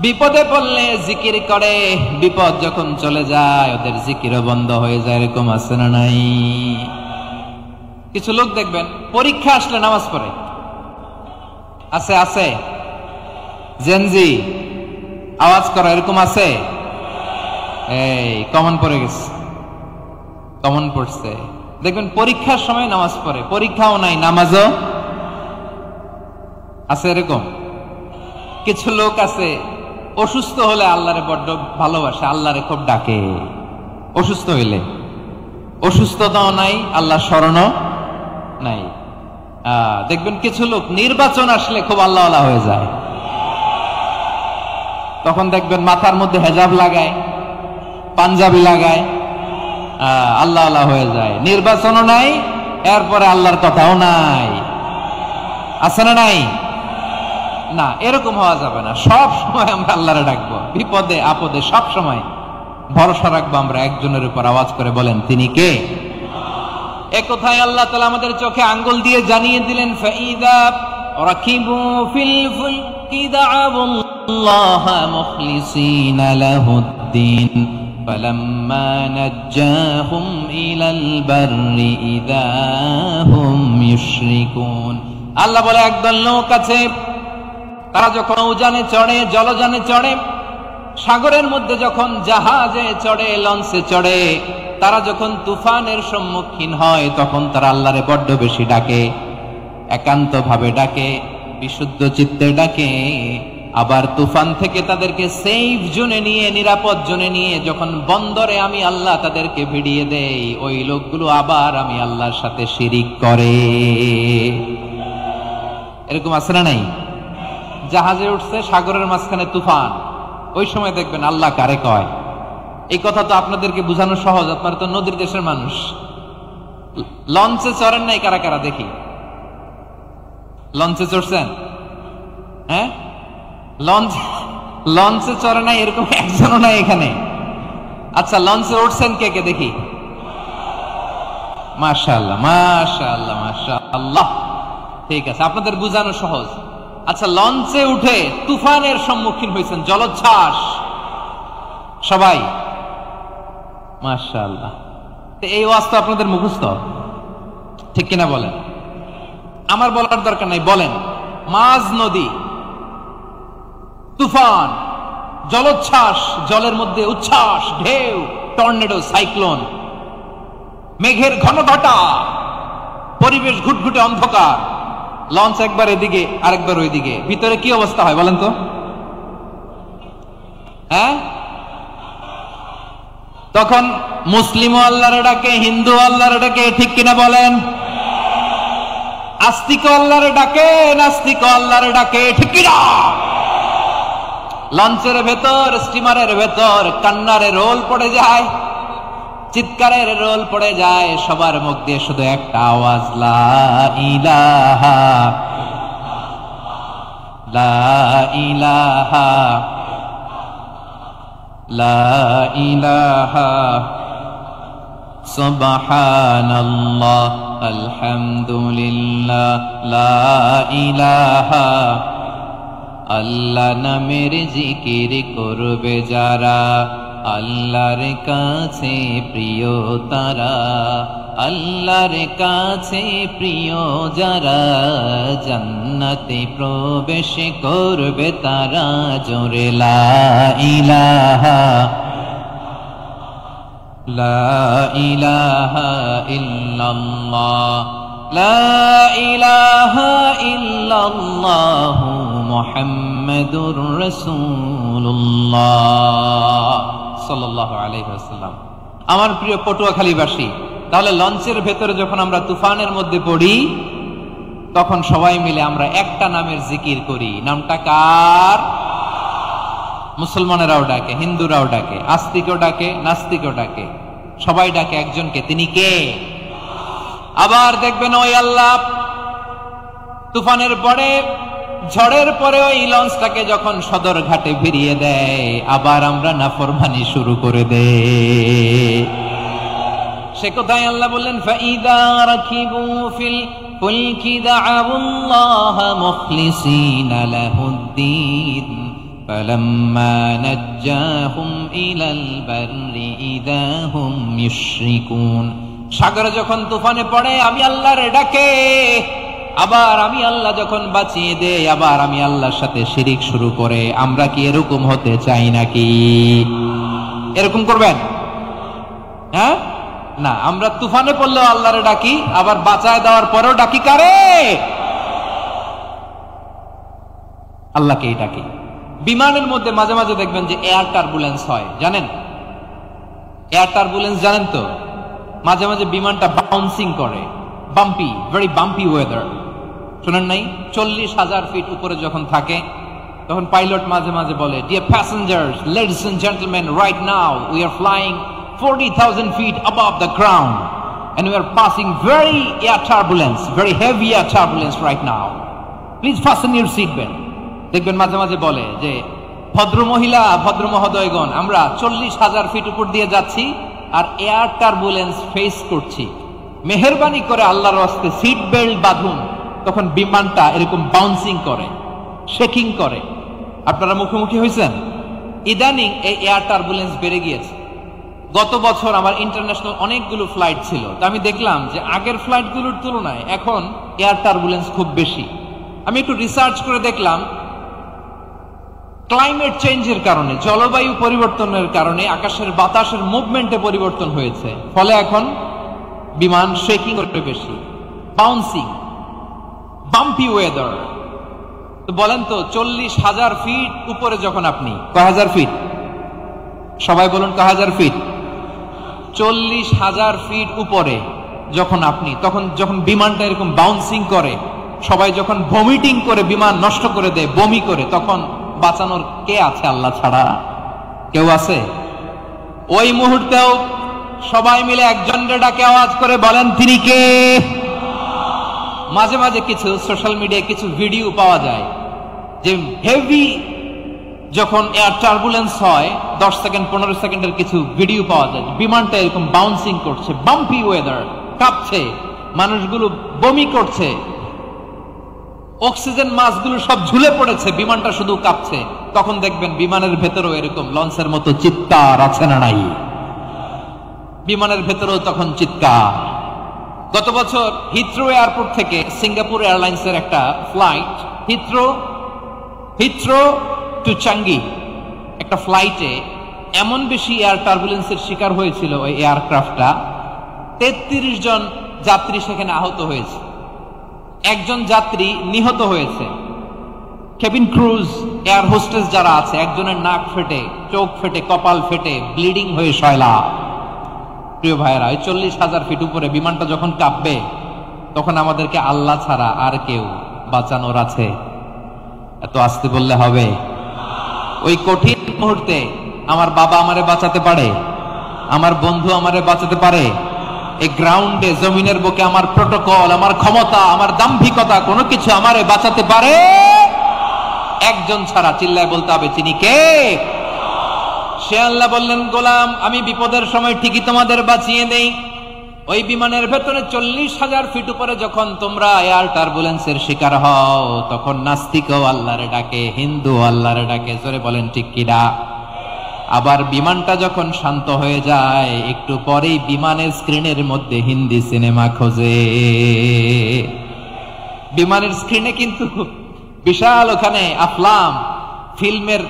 বিপদে পড়লে জিকির করে, বিপদ যখন চলে যায় ওদের জিকিরও বন্ধ হয়ে যায়। এরকম আছে না নাই? কিছু লোক দেখবেন পরীক্ষা আসলে নামাজ পড়ে, আছে আছে। জেনজি আওয়াজ করো, এরকম আছে? এই কমন পড়ে গেছে, কমন পড়ছে। দেখবেন পরীক্ষার সময় নামাজ পড়ে, পরীক্ষাও নাই নামাজও আছে। এরকম কিছু লোক আছে অসুস্থ হলে আল্লাহরে বড্ড ভালোবাসে, আল্লাহরে খুব ডাকে। অসুস্থ হইলে অসুস্থতাও নাই, আল্লাহ স্মরণও নাই। দেখবেন কিছু লোক নির্বাচন আসলে খুব আল্লাহওয়ালা হয়ে যায়, তখন দেখবেন মাথার মধ্যে হেজাব লাগায়, পাঞ্জাবি লাগায়, আল্লাহওয়ালা হয়ে যায়। নির্বাচনও নাই, এরপরে আল্লাহর কথাও নাই। আছে না নাই? না, এরকম হওয়া যাবে না। সব সময় আমরা আল্লাহরে ডাকবো, বিপদে আপদে সব সময় ভরসা রাখবো আমরা একজনের উপর। আওয়াজ করে বলেন তিনি কে? এ কথায় আল্লাহ তাআলা আমাদের চোখে আঙ্গুল দিয়ে জানিয়ে দিলেন, ফাইদা রাকিবু ফিল ফুলকি দা'আবুল্লাহ মুখলিসিনা লাহুদ্দিন ফালাম্মা নাজ্জাহুম ইলাল বাররি ইযা হুম ইউশরিকুন। আল্লাহ বলে একদল লোক আছে, তারা যখন নৌযানে চড়ে, জলযানে চড়ে, সাগরের মধ্যে যখন জাহাজে চড়ে, লঞ্চে চড়ে, তারা যখন তুফানের সম্মুখীন হয় তখন তারা আল্লাহরে বড্ড বেশি ডাকে, একান্ত ভাবে ডাকে, বিশুদ্ধ চিত্তে ডাকে। আবার তুফান থেকে তাদেরকে সেফ জোনে নিয়ে, নিরাপদ জোনে নিয়ে যখন বন্দরে আমি আল্লাহ তাদেরকে ভিড়িয়ে দেই, ওই লোকগুলো আবার আমি আল্লাহর সাথে শিরিক করে। এরকম আছে না নাই? জাহাজে উঠছে, সাগরের মাঝখানে তুফান, ওই সময় দেখবেন আল্লাহ কারে কয়। এই কথা তো আপনাদেরকে বোঝানো সহজ, আপনারা তো নদীর দেশের মানুষ। লঞ্চে চড়েন নাই কারা কারা? দেখি, লঞ্চে চড়ছেন? হ্যাঁ, লঞ্চে চড়ে নাই এরকম একজনও নাই এখানে। আচ্ছা, লঞ্চে উঠছেন কে কে? দেখি। মাশাআল্লাহ মাশাআল্লাহ মাশাআল্লাহ, ঠিক আছে, আপনাদের বোঝানো সহজ। আচ্ছা, লঞ্চে উঠে তুফানের সম্মুখীন হয়েছেন, জলোচ্ছ্বাস, সবাই? মাশাআল্লাহ। এই ওয়াজ তো আপনাদের মুখস্থ, ঠিক কিনা বলেন? আমার বলার দরকার নাই, বলেন। মাঝ নদী, তুফান, জলোচ্ছ্বাস, জলের মধ্যে উচ্ছ্বাস, ঢেউ, টর্নেডো, সাইক্লোন, মেঘের ঘনঘটা, পরিবেশ ঘুটঘুটে অন্ধকার, লঞ্চ একবার এদিকে আরেকবার ওইদিকে, ভিতরে কি অবস্থা হয় বলেন তো? হ্যাঁ, তখন মুসলিম আল্লাহর ডাকে, হিন্দু আল্লাহর ডাকে, ঠিক কিনা বলেন? আস্তিক আল্লাহর ডাকে, নাস্তিক আল্লাহর ডাকে, ঠিক কিনা? লঞ্চের ভেতর, স্টিমারের ভেতর কান্নারে রোল পড়ে যায়, চিৎকারের রোল পড়ে যায়, সবার মুখ দিয়ে শুধু একটা আওয়াজ, লা ইলাহা লা ইলাহা লা ইলাহা সুবহানাল্লাহ আলহামদুলিল্লাহ লা ইলাহা। আল্লাহ নামের জিকির করবে যারা, আল্লাহর কাছে প্রিয় তারা, আল্লাহর কাছে প্রিয় যারা, জান্নাতে প্রবেশ করবে তারা, জোরে লা ইলাহা লা ইলাহা ইল্লাল্লাহ, লা ইলাহা ইল্লাল্লাহ মুহাম্মাদুর রাসূলুল্লাহ সাল্লাল্লাহু আলাইহি ওয়াসাল্লাম। আমার প্রিয় পটুয়াখালীবাসী, তাহলে লঞ্চের ভেতরে যখন আমরা তুফানের মধ্যে পড়ি তখন সবাই মিলে আমরা একটা নামের জিকির করি। নামটা কার? মুসলমানেরাও ডাকে, হিন্দুরাও ডাকে, আস্তিকও ডাকে, নাস্তিকও ডাকে, সবাই ডাকে একজনকে। তিনি কে? আবার দেখবেন ওই আল্লাহ তুফানের পরে, ঝড়ের পরে ওই লঞ্চটাকে যখন সদর ঘাটে ফিরিয়ে দেয়, আবার আমরা নাফরমানি শুরু করে দেই। সে কোথায়? আল্লাহ বললেন ফাইদা রাকিবু ফিল ফুলকি দাআউল্লাহ মুখলিসিনা লাহুদ্দিন ফালাম্মা নাজ্জাহুম ইলাল বাররি ইযা হুম ইউশরিকুন। সাগরে যখন তুফানে পড়ে আমি আল্লাহরে ডাকে, আবার আমি আল্লাহ যখন বাঁচিয়ে দেই, আবার আমি আল্লাহর সাথে শিরিক শুরু করে। আমরা কি এরকম হতে চাই নাকি? এরকম করবেন? হ্যাঁ না, আমরা তুফানে পড়লেও আল্লাহরে ডাকি, আবার বাঁচায় দেওয়ার পরেও ডাকি কারে? আল্লাহকেই ডাকি। বিমানের মধ্যে মাঝে মাঝে দেখবেন যে এয়ার টার্বুলেন্স হয়, জানেন? এয়ার টার্বুলেন্স জানেন তো? মাঝে মাঝে বিমানটা বাউন্সিং করে, বাম্পি, ভেরি বাম্পি ওয়েদার। শুনেন নাই? 40,000 ফিট উপরে যখন থাকে তখন পাইলট মাঝে মাঝে বলে, dear passengers, ladies and gentleman, right now we are flying 40,000 feet above the ground and we are passing very air turbulence, very heavy air turbulence right now. Please fasten your seat belt. দেখবেন মাঝে মাঝে বলে যে ভদ্র মহিলা, ভদ্র মহোদয়গণ, আমরা 40,000 ফিট উপর দিয়ে যাচ্ছি আর এয়ার টার্বুলেন্স ফেস করছি, মেহেরবানি করে আল্লাহর রাস্তে সিট বেল্ট বাঁধুন। তখন বিমানটা এরকম বাউন্সিং করে, শেকিং করে। আপনারা মুখোমুখি হয়েছেন? ইদানিং এই এয়ার টার্বুলেন্স বেড়ে গিয়েছে। গত বছর আমার ইন্টারন্যাশনাল অনেকগুলো ফ্লাইট ছিল, তা আমি দেখলাম যে আগের ফ্লাইটগুলোর তুলনায় এখন এয়ার টার্বুলেন্স খুব বেশি। আমি একটু রিসার্চ করে দেখলাম ক্লাইমেট চেঞ্জের কারণে, জলবায়ু পরিবর্তনের কারণে আকাশের বাতাসের মুভমেন্টে পরিবর্তন হয়েছে, ফলে এখন বিমান শেকিং করতে বেশি, বাউন্সিং, বাম্পি ওয়েদার। তো বলেন তো 40,000 ফিট উপরে যখন আপনি, কয় হাজার ফিট? সবাই বলুন কয় হাজার ফিট? 40,000 ফিট উপরে যখন আপনি, তখন যখন বিমানটা এরকম বাউন্সিং করে, সবাই যখন ভমিটিং করে বিমান নষ্ট করে দেয়, বমি করে, তখন বাঁচানোর কে আছে আল্লাহ ছাড়া? কেউ আছে? ওই মুহূর্তেও সবাই মিলে একজনের ডাকে আওয়াজ করে বলেন তিনি কে? মাঝে মাঝে কিছু সোশ্যাল মিডিয়ায় কিছু ভিডিও পাওয়া যায় যে হেভি যখন এয়ার টার্বুলেন্স হয়, 10 সেকেন্ড 15 সেকেন্ডের কিছু ভিডিও পাওয়া যায়, বিমানটা এরকম বাউন্সিং করছে, বাম্পি ওয়েদার, কাঁপছে, মানুষগুলো বমি করছে, অক্সিজেন মাস্কগুলো সব ঝুলে পড়েছে, বিমানটা শুধু কাঁপছে। তখন দেখবেন বিমানের ভেতরেও এরকম লঞ্চের মতো চিৎকার আছে না নাই? বিমানের ভেতরেও তখন চিৎকার। গত বছর হিথ্রো এয়ারপোর্ট থেকে সিঙ্গাপুর এয়ারলাইন্সের একটা ফ্লাইট, হিথ্রো টু চাঙ্গি, একটা ফ্লাইটে এমন বেশি এয়ার টার্বুলেন্সের শিকার হয়েছিল ওই এয়ারক্রাফটটা, 33 জন যাত্রী সেখানে আহত হয়েছে, একজন যাত্রী নিহত হয়েছে। কেবিন ক্রুজ, এয়ার হোস্টেস যারা আছে, একজনের নাক ফেটে, চোখ ফেটে, কপাল ফেটে, ব্লিডিং হয়ে শয়লা। প্রিয় ভাইয়েরা, 40,000 ফিট উপরে বিমানটা যখন কাঁপবে, তখন আমাদেরকে আল্লাহ ছাড়া আর কেউ বাঁচানোর আছে? এত আসতে বললে হবে? ওই কঠিন মুহূর্তে আমার বাবা আমারে বাঁচাতে পারে, আমার বন্ধু আমারে বাঁচাতে পারে। এই গ্রাউন্ডে, জমিনের বুকে আমার প্রোটোকল, আমার ক্ষমতা, আমার দাম্ভিকতা কোনো কিছু আমারে বাঁচাতে পারে? একজন ছাড়া, চিল্লায় বলতে হবে তিনি কে? সে আল্লাহ বললেন, গোলাম আমি বিপদের সময় ঠিকই তোমাদের বাঁচিয়ে দেই। ওই বিমানের ভেতরে 40,000 ফিট উপরে যখন তোমরা এয়ার টার্বুলেন্সের শিকার হও, তখন নাস্তিকও আল্লাহরে ডাকে, হিন্দু আল্লাহরে ডাকে। জোরে বলেন ঠিক কিনা? আবার বিমানটা যখন শান্ত হয়ে যায় একটু পরেই বিমানের স্ক্রিনের মধ্যে হিন্দি সিনেমা খোঁজে। বিমানের স্ক্রিনে কিন্তু বিশাল ওখানে আফলাম ফিল্মের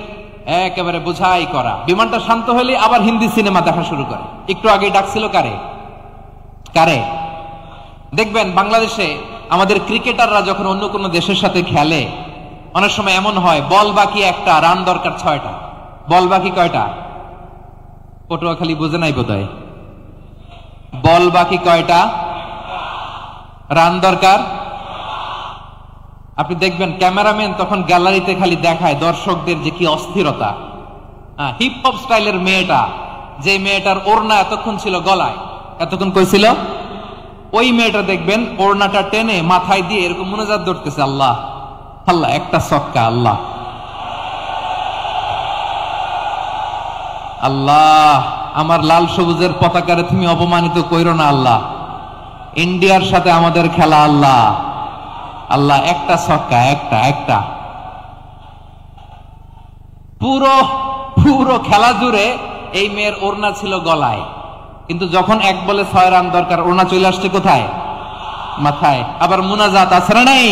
একেবারে বোঝাই করা। বিমানটা শান্ত হলে আবার হিন্দি সিনেমা দেখা শুরু করে। একটু আগে ডাকছিল কারে কারে? দেখবেন বাংলাদেশে আমাদের ক্রিকেটাররা যখন অন্য কোনো দেশের সাথে খেলে অনেক সময় এমন হয় বল বাকি একটা, রান দরকার 6টা। বল বাকি কয়টা? পটুয়াখালী বুঝে নাই বোধহয়। বল বাকি কয়টা, রান দরকার। আপনি দেখবেন ক্যামেরাম্যান তখন গ্যালারিতে খালি দেখায় দর্শকদের যে কি অস্থিরতা। হিপ হপ স্টাইলের মেয়েটা, যে মেয়েটার ওড়না এতক্ষণ ছিল গলায়, এতক্ষণ কই ছিল, ওই মেয়েটা দেখবেন ওড়নাটা টেনে মাথায় দিয়ে এরকম মুনাজাত ধরতেছে, আল্লাহ আল্লাহ, একটা ছক্কা, আল্লাহ আল্লাহ, আমার লাল সবুজের পতাকারে তুমি অপমানিত কইরো না আল্লাহ, ইন্ডিয়ার সাথে আমাদের খেলা আল্লাহ আল্লাহ, একটা ছক্কা, একটা একটা। পুরো পুরো খেলা জুড়ে এই মেয়ের ওড়না ছিল গলায়, কিন্তু যখন এক বলে 6 রান দরকার ওড়না চলে আসছে কোথায়? মাথায়। আবার মুনাজাত আছে না নাই?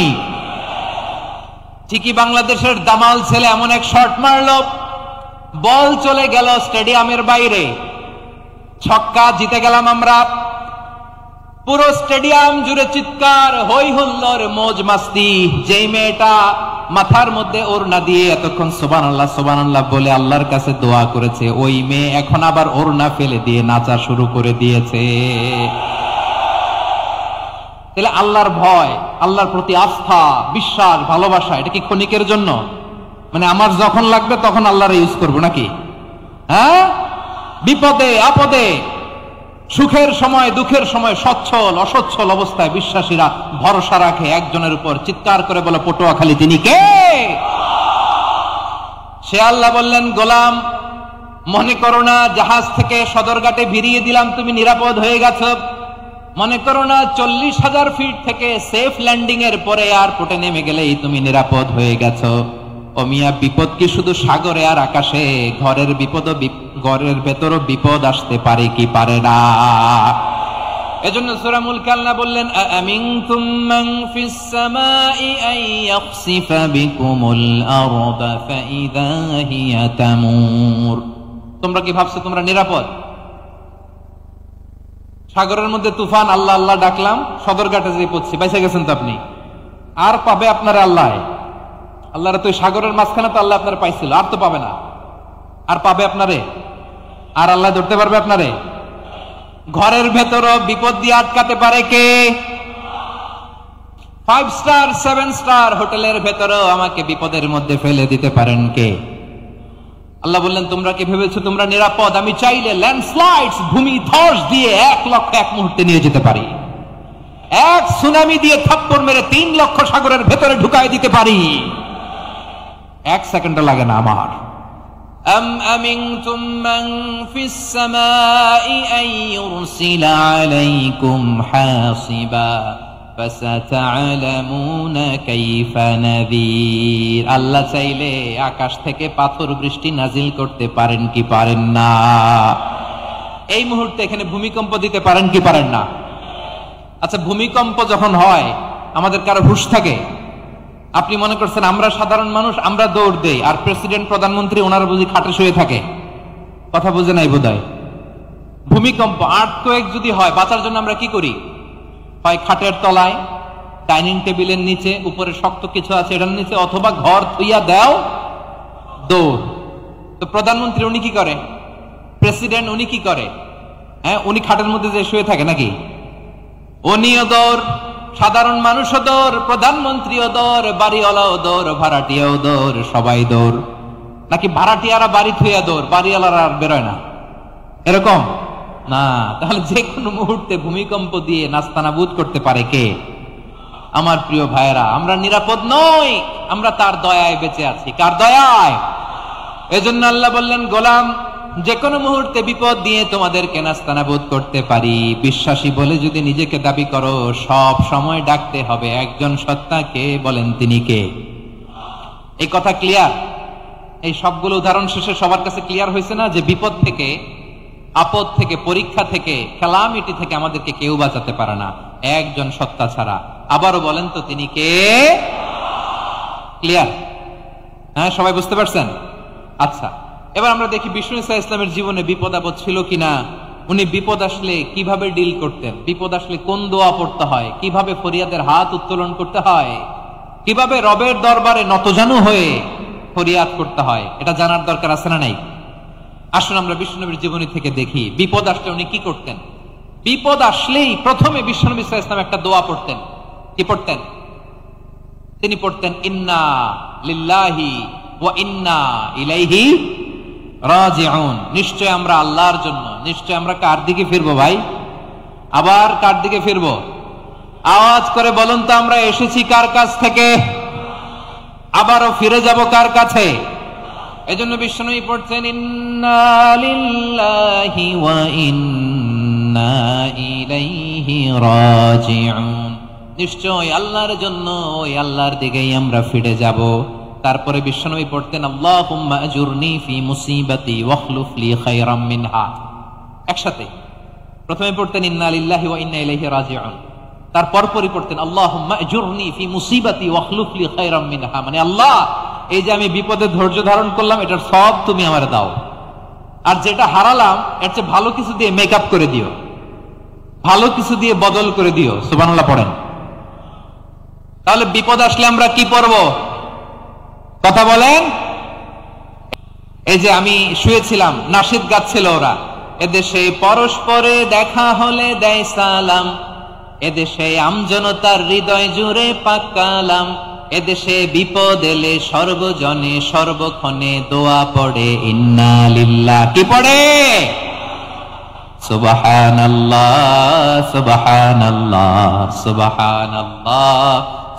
ঠিকই বাংলাদেশের দামাল ছেলে এমন এক শট মারলো, বল চলে গেল স্টেডিয়ামের বাইরে, ছক্কা, জিতে গেলাম আমরা। পুরো স্টেডিয়াম জুড়ে চিৎকার, হই হুল্লোড়, মৌজ মাস্তি। যেই মেয়েটা মাথার মধ্যে ওড়না দিয়ে এতক্ষণ সুবহানাল্লাহ সুবহানাল্লাহ বলে আল্লাহর কাছে দোয়া করেছে, ওই মেয়ে এখন আবার ওড়না ফেলে দিয়ে নাচা শুরু করে দিয়েছে। তাহলে আল্লাহর ভয়, আল্লাহর প্রতি আস্থা, বিশ্বাস, ভালোবাসা, এটা কি ক্ষণিকের জন্য? মানে আমার যখন লাগবে তখন আল্লাহর ইউজ করবো নাকি? হ্যাঁ, বিপদে আপদে, সুখের সময় দুঃখের সময়, সচ্ছল অসচ্ছল অবস্থায় বিশ্বাসীরা ভরসা রাখে একজনের উপর। চিৎকার করে বলে পটুয়াখালী তিনি কে? সে আল্লাহ বললেন, গোলাম মনে করো না জাহাজ থেকে সদরঘাটে ভিড়িয়ে দিলাম তুমি নিরাপদ হয়ে গেছ, মনে করো না 40,000 ফিট থেকে সেফ ল্যান্ডিং এর পরে এয়ারপোর্টে নেমে গেলেই তুমি নিরাপদ হয়ে গেছো। ও মিয়া, বিপদ কি শুধু সাগরে আর আকাশে? ঘরের বিপদও, ঘরের ভেতরও বিপদ আসতে পারে কি পারে না? এজন্য সূরা মুলকে আল্লাহ বললেন, আমিনতুম মান ফিস সামাই আন ইয়াখসিফা বিকুমুল আরদা ফাইযা হিয়া তামুর। তোমরা কি ভাবছো তোমরা নিরাপদ? সাগরের মধ্যে তুফান, আল্লাহ আল্লাহ ডাকলাম, সদরঘাটে যে পড়ছি, বাইসে গেছেন তো আপনি। আর পাবে আপনারা আল্লাহ? আল্লাহর তো সাগরের মাঝখানে তো আল্লাহ আপনারা পাইছিল, আর তো পাবে না। আর পাবে আপনারে? আর আল্লাহ ধরতে পারবে আপনারে? ঘরের ভেতরও বিপদ দিয়ে আটকাতে পারে কে? 5 স্টার 7 স্টার হোটেলের ভেতরও আমাকে বিপদের মধ্যে ফেলে দিতে পারেন কে? আল্লাহ বললেন, তোমরা কি ভেবেছো তোমরা নিরাপদ? আমি চাইলে ল্যান্ডস্লাইডস, ভূমি ধস দিয়ে 1 লক্ষ এক মুহূর্তে নিয়ে যেতে পারি। এক সুনামি দিয়ে থাপ্পড় মেরে 3 লক্ষ সাগরের ভেতরে ঢুকাই দিতে পারি। 1 সেকেন্ডও লাগে না আমার। আম আমিনতুম মান ফিস সামাই আন ইউরসিলা আলাইকুম হাসিবা ফাসাতা'লামুনা কাইফা নাযীর। আল্লাহ চাইলে আকাশ থেকে পাথর বৃষ্টি নাজিল করতে পারেন কি পারেন না? এই মুহূর্তে এখানে ভূমিকম্প দিতে পারেন কি পারেন না? আচ্ছা, ভূমিকম্প যখন হয় আমাদের কারো হুঁশ থাকে? আপনি মনে করছেন আমরা সাধারণ মানুষ, আমরা দৌড় দেই, আর প্রেসিডেন্ট প্রধানমন্ত্রী ওনারা বুঝি খাটে শুয়ে থাকে? কথা বুঝে নাই বোধহয়। ভূমিকম্প, আর্থকোয়েক যদি হয়, বাঁচার জন্য আমরা কি করি? হয় খাটের তলায়, ডাইনিং টেবিলের নিচে, উপরে শক্ত কিছু আছে এটার নিচে, অথবা ঘর থুইয়া দাও, দৌড়। তো প্রধানমন্ত্রী উনি কি করে? প্রেসিডেন্ট উনি কি করে? হ্যাঁ, উনি খাটের মধ্যে যে শুয়ে থাকে নাকি? উনিও দৌড়, সাধারণ মানুষও দৌড়, প্রধানমন্ত্রীও দৌড়, বাড়িওয়ালাও দৌড়, ভাড়াটিয়াও দৌড়, সবাই দৌড়। নাকি ভাড়াটিয়ারা বাড়ি থুইয়া দৌড়, বাড়িওয়ালারা আর বেরোয় না? এরকম না। তাহলে যে কোনো মুহূর্তে ভূমিকম্প দিয়ে নাস্তানাবুদ করতে পারে কে? আমার প্রিয় ভাইয়েরা, আমরা নিরাপদ নই, আমরা তার দয়ায় বেঁচে আছি। কার দয়ায়? এজন্য আল্লাহ বললেন, গোলাম যে কোনো মুহূর্তে বিপদ দিয়ে তোমাদেরকে নাস্তানাবুদ করতে পারি। বিশ্বাসী বলে যদি নিজেকে দাবি করো, সব সময় ডাকতে হবে একজন সত্তাকে। বলেন তিনি কে? এই কথা ক্লিয়ার? এই সবগুলো উদাহরণ শেষে সবার কাছে ক্লিয়ার হয়েছে না যে বিপদ থেকে, আপদ থেকে, পরীক্ষা থেকে, ক্যালামিটি থেকে আমাদেরকে কেউ বাঁচাতে পারে না একজন সত্তা ছাড়া। আবারও বলেন তো তিনি কে? ক্লিয়ার? হ্যাঁ, সবাই বুঝতে পারছেন? আচ্ছা, এবার আমরা দেখি বিষ্ণু ইসা ইসলামের জীবনে বিপদ আপদ ছিল কিনা। উনি বিপদ আসলে কিভাবে ডিল করতেন, বিপদ আসলে কোন দোয়া পড়তে হয়, কিভাবে ফরিয়াদের হাত উত্তোলন করতে হয়, কিভাবে রবের দরবারে নতজানু হয়ে ফরিয়াদ করতে হয়, এটা জানার দরকার আছে না নাই? আসুন আমরা বিষ্ণুনবীর জীবনী থেকে দেখি বিপদ আসলে উনি কি করতেন। বিপদ আসলেই প্রথমে বিষ্ণুনবী সাল্লাল্লাহু আলাইহি ওয়াসাল্লাম একটা দোয়া পড়তেন। কি পড়তেন? তিনি পড়তেন ইন্না লিল্লাহি ওয়া ইন্না ইলাইহি রাজিউন। নিশ্চয় আমরা আল্লাহর জন্য, নিশ্চয় আমরা কার দিকে ফিরবো ভাই? আবার কার দিকে ফিরবো? আওয়াজ করে বলুন তো, আমরা এসেছি কার কাছ থেকে, আবারও ফিরে যাব কার কাছে? এজন্য বিষ্ণুই পড়ছেন ইন্না লিল্লাহি ওয়া ইন্না ইলাইহি রাজিউন। নিশ্চয় আল্লাহর জন্য, ওই আল্লাহর দিকেই আমরা ফিরে যাব। তারপরে বিষ্ণুই পড়তেন আল্লাহুম্মা আজুরনি ফি মুসিবাতি ওয়াখলুফ লি খায়রাম মিনহা। একসাথে প্রথমে পড়তেন ইন্না লিল্লাহি ওয়া ইন্না ইলাইহি রাজিউন, তারপর পড়তেন আল্লাহুম্মা আজুরনি ফি মুসিবাতি ওয়াখলুফ লি খায়রাম মিনহা। মানে আল্লাহ, এই যে আমি বিপদে ধৈর্য ধারণ করলাম এটার সব তুমি আমারে দাও, আর যেটা হারালাম এর চেয়ে ভালো কিছু দিয়ে মেকআপ করে দিও, ভালো কিছু দিয়ে বদল করে দিও। সুবহানাল্লাহ পড়েন। তাহলে বিপদ আসলে আমরা কি পড়ব? কথা বলেন। এই যে আমি শুয়েছিলাম, নাশিদ গাচ্ছিল ওরা, এদেশে পরস্পরে দেখা হলে দেয় সালাম, এদেশে আমজনতার হৃদয় জুড়ে পাক কালাম, এদেশে বিপদ এলে সর্বজনে সর্বক্ষণে দোয়া পড়ে ইন্না লিল্লাহ। কি পড়ে? সুবহানাল্লাহ সুবহানাল্লাহ সুবহানাল্লাহ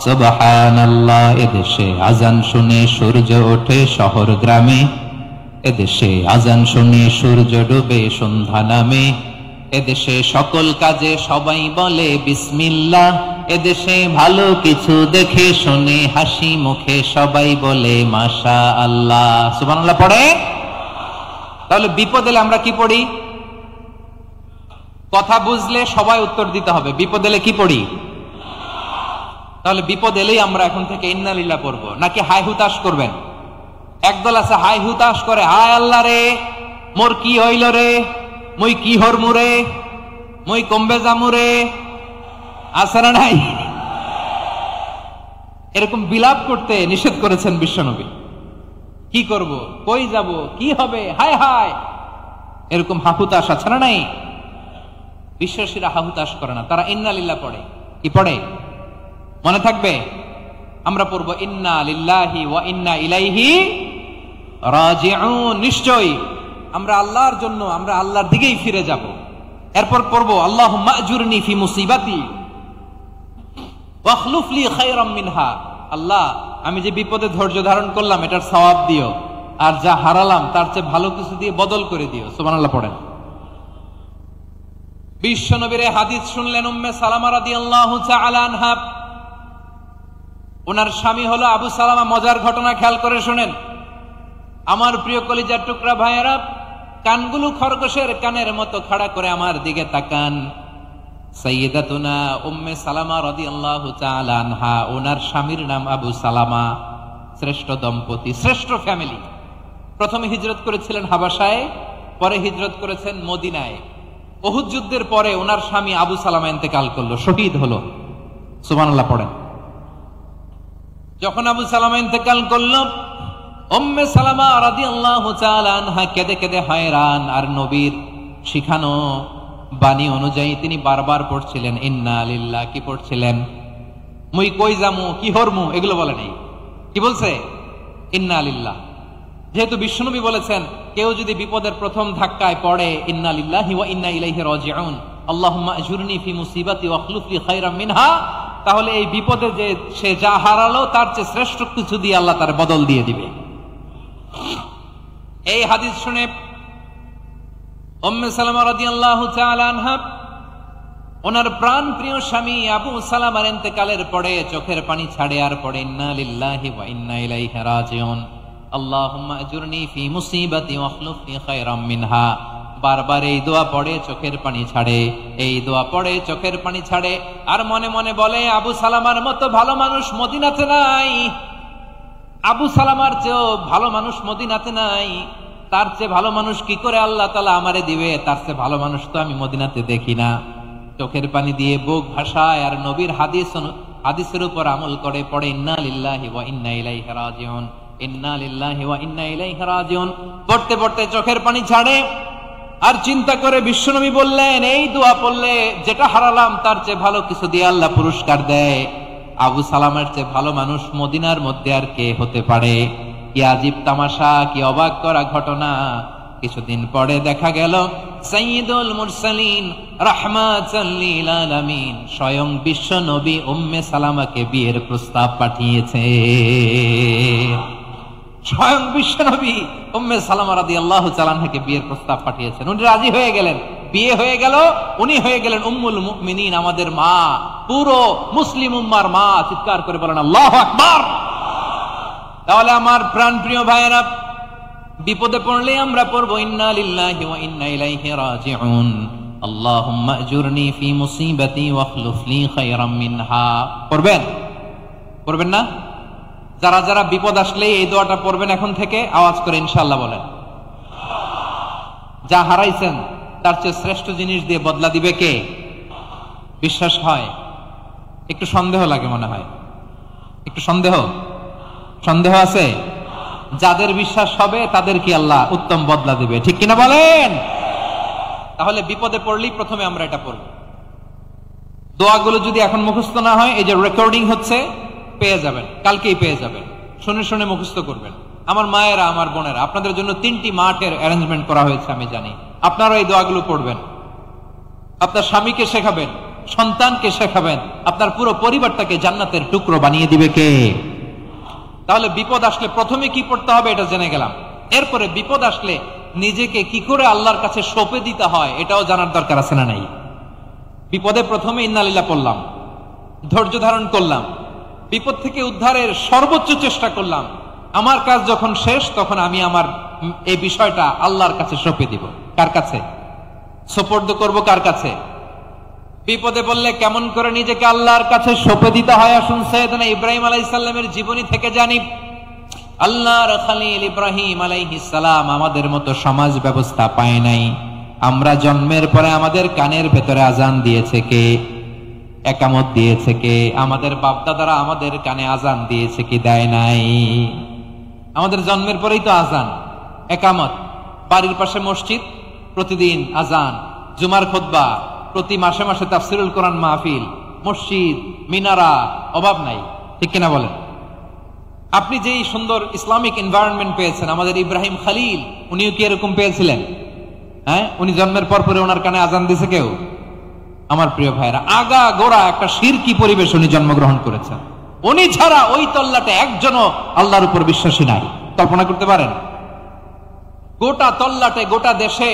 সুবহানাল্লাহ। এদেশে আজান শুনে সূর্য ওঠে শহর গ্রামে, এদেশে আজান শুনে সূর্য ডুবে সন্ধ্যা নামে, এদেশে সকল কাজে সবাই বলে বিসমিল্লাহ, এদেশে ভালো কিছু দেখে শুনে হাসি মুখে সবাই বলে মাশা আল্লাহ। সুবহানাল্লাহ পড়ে। তাহলে বিপদ এলে আমরা কি পড়ি? কথা বুঝলে সবাই উত্তর দিতে হবে, বিপদ এলে কি পড়ি? তাহলে বিপদ এলেই আমরা এখন থেকে ইন্না লিল্লাহ পড়বো, নাকি হাই হুতাশ করবেন? একদল আছে হাই হুতাশ করে, হায় আল্লাহ রে মোর কি হইল রে, মুই কি হরমু রে, মুই কমবে জামু রে, আছে না নাই? এরকম বিলাপ করতে নিষেধ করেছেন বিশ্বনবী। কি করব, কই যাব, কি হবে, হায় হায়, এরকম হাহুতাশ আছে না নাই? বিশ্বাসীরা হাহুতাশ করে না, তারা ইন্না লিল্লাহ পড়ে। কি পড়ে মনে থাকবে? আমরা পড়বো ইন্না লিল্লাহি ওয়া ইন্না ইলাইহি রাজিউন। নিশ্চয় আমরা আল্লাহর জন্য, আমরা আল্লাহর দিকেই ফিরে যাব। এরপর পড়বো আল্লাহুম্মা আজুরনি ফি মুসিবাতি ওয়াখলুফ লি খায়রাম মিনহা। আল্লাহ, আমি যে বিপদে ধৈর্য ধারণ করলাম এটার সওয়াব দিও, আর যা হারালাম তার চেয়ে ভালো কিছু দিয়ে বদল করে দিও। সুবহানাল্লাহ পড়েন। বিশ্বনবীর হাদিস শুনলেন উম্মে সালামা রাদিয়াল্লাহু তাআলা আনহা। ওনার স্বামী হলো আবু সালামা। মজার ঘটনা খেয়াল করে শুনেন আমার প্রিয় কলিজার টুকরা ভাইয়েরা। কানগুলো খরগোশের কানের মতো খাড়া করে আমার দিকে তাকান। সাইয়্যিদাতুনা উম্মে সালামা রাদিয়াল্লাহু তাআলা আনহা, ওনার স্বামীর নাম আবু সালামা। শ্রেষ্ঠ দম্পতি, শ্রেষ্ঠ ফ্যামিলি। প্রথমে হিজরত করেছিলেন হাবাসায়, পরে হিজরত করেছেন মদিনায়। উহুদ যুদ্ধের পরে ওনার স্বামী আবু সালামা ইন্তেকাল করলো, শহীদ হলো। সুবহানাল্লাহ পড়েন। যখন আবু সালামা ইন্তেকাল করলো, উম্মে সালামা রাদিয়াল্লাহু তাআলা আনহা কেঁদে কেঁদে হয়রান। আর নবীর শিখানো বাণী অনুযায়ী তিনি বারবার পড়ছিলেন ইন্না লিল্লাহ। কি পড়ছিলেন? মুই কই যামু, কি হরমু, এগুলো বলে নাই। কি বলছে? ইন্না লিল্লাহ। যেহেতু বিশ্বনবী বলেছেন কেউ যদি বিপদের প্রথম ধাক্কায় পড়ে ইন্না লিল্লাহি ওয়া ইন্না ইলাইহি রাজিউন, আল্লাহুম্মা আজুরনি ফি মুসিবাতি ওয়াখলুফ লি খায়রাম মিনহা, তাহলে এই বিপদে যে সে যা হারালো তার চেয়ে শ্রেষ্ঠ কিছু দিয়ে আল্লাহ তার বদল দিয়ে দিবে। এই হাদিস শুনে উম্মে সালামা রাদিয়াল্লাহু তাআলা আনহা ওনার প্রাণ প্রিয় স্বামী আবু সালামার ইন্তেকালের পরে চোখের পানি ছাড়ে আর পড়ে ইন্না লিল্লাহি ওয়া ইন্না ইলাইহি রাজিউন। আল্লাহুম্মা আজুরনি ফি মুসিবাতি ওয়াখলুফনি খায়রাম মিনহা। বারবার এই দোয়া পড়ে চোখের পানি ছাড়ে, এই দোয়া পড়ে চোখের পানি ছাড়ে, আর মনে মনে বলে আবু সালামার মতো ভালো মানুষ মদিনাতে নাই, আবু সালামার চেয়েও ভালো মানুষ মদিনাতে নাই, তার চেয়ে ভালো মানুষ কি করে আল্লাহ তাআলা আমারে দিবে, তার চেয়ে ভালো মানুষ তো আমি মদিনাতে দেখি না। চোখের পানি দিয়ে বুক ভাসায় আর নবীর হাদিসের উপর আমল করে পড়ে ইন্না লিল্লাহি ওয়া ইন্না ইলাইহি রাজিউন, ইন্না লিল্লাহি ওয়া ইন্না ইলাইহি রাজিউন। পড়তে পড়তে চোখের পানি ছাড়ে আর চিন্তা করে বিশ্বনবী বললেন এই দোয়া পড়লে যেটা হারালাম তার চেয়ে ভালো কিছু দিয়ে আল্লাহ পুরস্কার দেয়। আবু সালামের চেয়ে ভালো মানুষ মদিনার মধ্যে আর কে হতে পারে? কি আজীব তামাশা, কি অবাক করা ঘটনা। কিছুদিন পরে দেখা গেল সাইয়্যিদুল মুরসালিন রাহমাতাল লিল আলামিন স্বয়ং বিশ্ব নবী উম্মে সালামাকে বিয়ের প্রস্তাব পাঠিয়েছে। স্বয়ং বিশ্ব নবী উম্মে সালামা রাদিয়াল্লাহু তাআলা আনহাকে বিয়ের প্রস্তাব পাঠিয়েছেন। উনি রাজি হয়ে গেলেন, বিয়ে হয়ে গেল, উনি হয়ে গেলেন উম্মুল মুমিনিন, আমাদের মা, পুরো মুসলিম উম্মার মা। চিৎকার করে বলেন আল্লাহু আকবার। তাহলে আমার প্রাণ প্রিয় ভাইয়েরা, বিপদে পড়লে আমরা পড়বো ইন্না লিল্লাহি ওয়া ইন্না ইলাইহি রাজিউন, আল্লাহুম্মা আজুরনি ফি মুসিবাতি ওয়াখলুফনি খায়রাম মিনহা। পড়বেন? পড়বেন না? যারা যারা বিপদ আসলে এই দোয়াটা পড়বেন এখন থেকে আওয়াজ করে ইনশাআল্লাহ বলেন। যা হারাইছেন তার চেয়ে শ্রেষ্ঠ জিনিস দিয়ে বদলা দিবে কে? বিশ্বাস হয়? একটু সন্দেহ লাগে মনে হয়, একটু সন্দেহ আছে? যাদের বিশ্বাস হবে তাদের কি আল্লাহ উত্তম বদলা দিবে, ঠিক কিনা বলেন? তাহলে বিপদে পড়লেই প্রথমে আমরা এটা পড়ব। দোয়াগুলো যদি এখন মুখস্থ না হয়, এই যে রেকর্ডিং হচ্ছে পেয়ে যাবেন, কালকেই পেয়ে যাবেন, শুনে শুনে মুখস্থ করবেন। আমার মায়েরা, আমার বোনেরা, আপনাদের জন্য 3টি মাঠের অ্যারেঞ্জমেন্ট করা হয়েছে, আমি জানি। আপনারা এই দোয়াগুলো পড়বেন, আপনার স্বামীকে শেখাবেন, সন্তানকে শেখাবেন, আপনার পুরো পরিবারটাকে জান্নাতের টুকরো বানিয়ে দিবে কে? তাহলে বিপদ আসলে প্রথমে কি পড়তে হবে এটা জেনে গেলাম। এরপরে বিপদ আসলে নিজেকে কি করে আল্লাহর কাছে সঁপে দিতে হয় এটাও জানার দরকার আছে না নাই? বিপদে প্রথমে ইন্না লিল্লাহ পড়লাম, ধৈর্য ধারণ করলাম, বিপদ থেকে উদ্ধারের সর্বোচ্চ চেষ্টা করলাম। আমার কাজ যখন শেষ তখন আমি আমার এই বিষয়টা আল্লাহর কাছে সঁপে দিব। কার কাছে সোপর্দ করব? কার কাছে? বিপদে বললে কেমন করে নিজেকে আল্লাহর কাছে সঁপে দিতে হয় আসুন সাইয়েদনা ইব্রাহিম আলাইহিস সালামের জীবনী থেকে জানি। আল্লাহর খলিল ইব্রাহিম আলাইহিস সালাম আমাদের মতো সমাজ ব্যবস্থা পায় নাই। আমরা জন্মের পরে আমাদের কানের ভেতরে আজান দিয়েছে কে? একামত দিয়েছে কে? আমাদের বাপ দাদারা আমাদের কানে আজান দিয়েছে কি? দেয় নাই। আমাদের জন্মের পরেই তো আজান, একামত, বাড়ির পাশে মসজিদ, প্রতিদিন আজান, জুমার খুতবা, প্রতি মাসে মাসে তাফসিরুল কোরআন মাহফিল, মসজিদ, মিনারা, অভাব নাই, ঠিক কিনা বলেন? আপনি যেই সুন্দর ইসলামিক এনভায়রনমেন্ট পেয়েছেন, আমাদের ইব্রাহিম খলিল উনিও কি এরকম পেয়েছিলেন? হ্যাঁ, উনি জন্মের পর পরে ওনার কানে আজান দিছে কেউ? আমার প্রিয় ভাইরা, আগা গোড়া একটা শিরকি পরিবেশ উনি জন্মগ্রহণ করেছেন। উনি ছাড়া ওই তল্লাটে একজনও আল্লাহর উপর বিশ্বাসী নাই। কল্পনা করতে পারেন? গোটা তল্লাটে, গোটা দেশে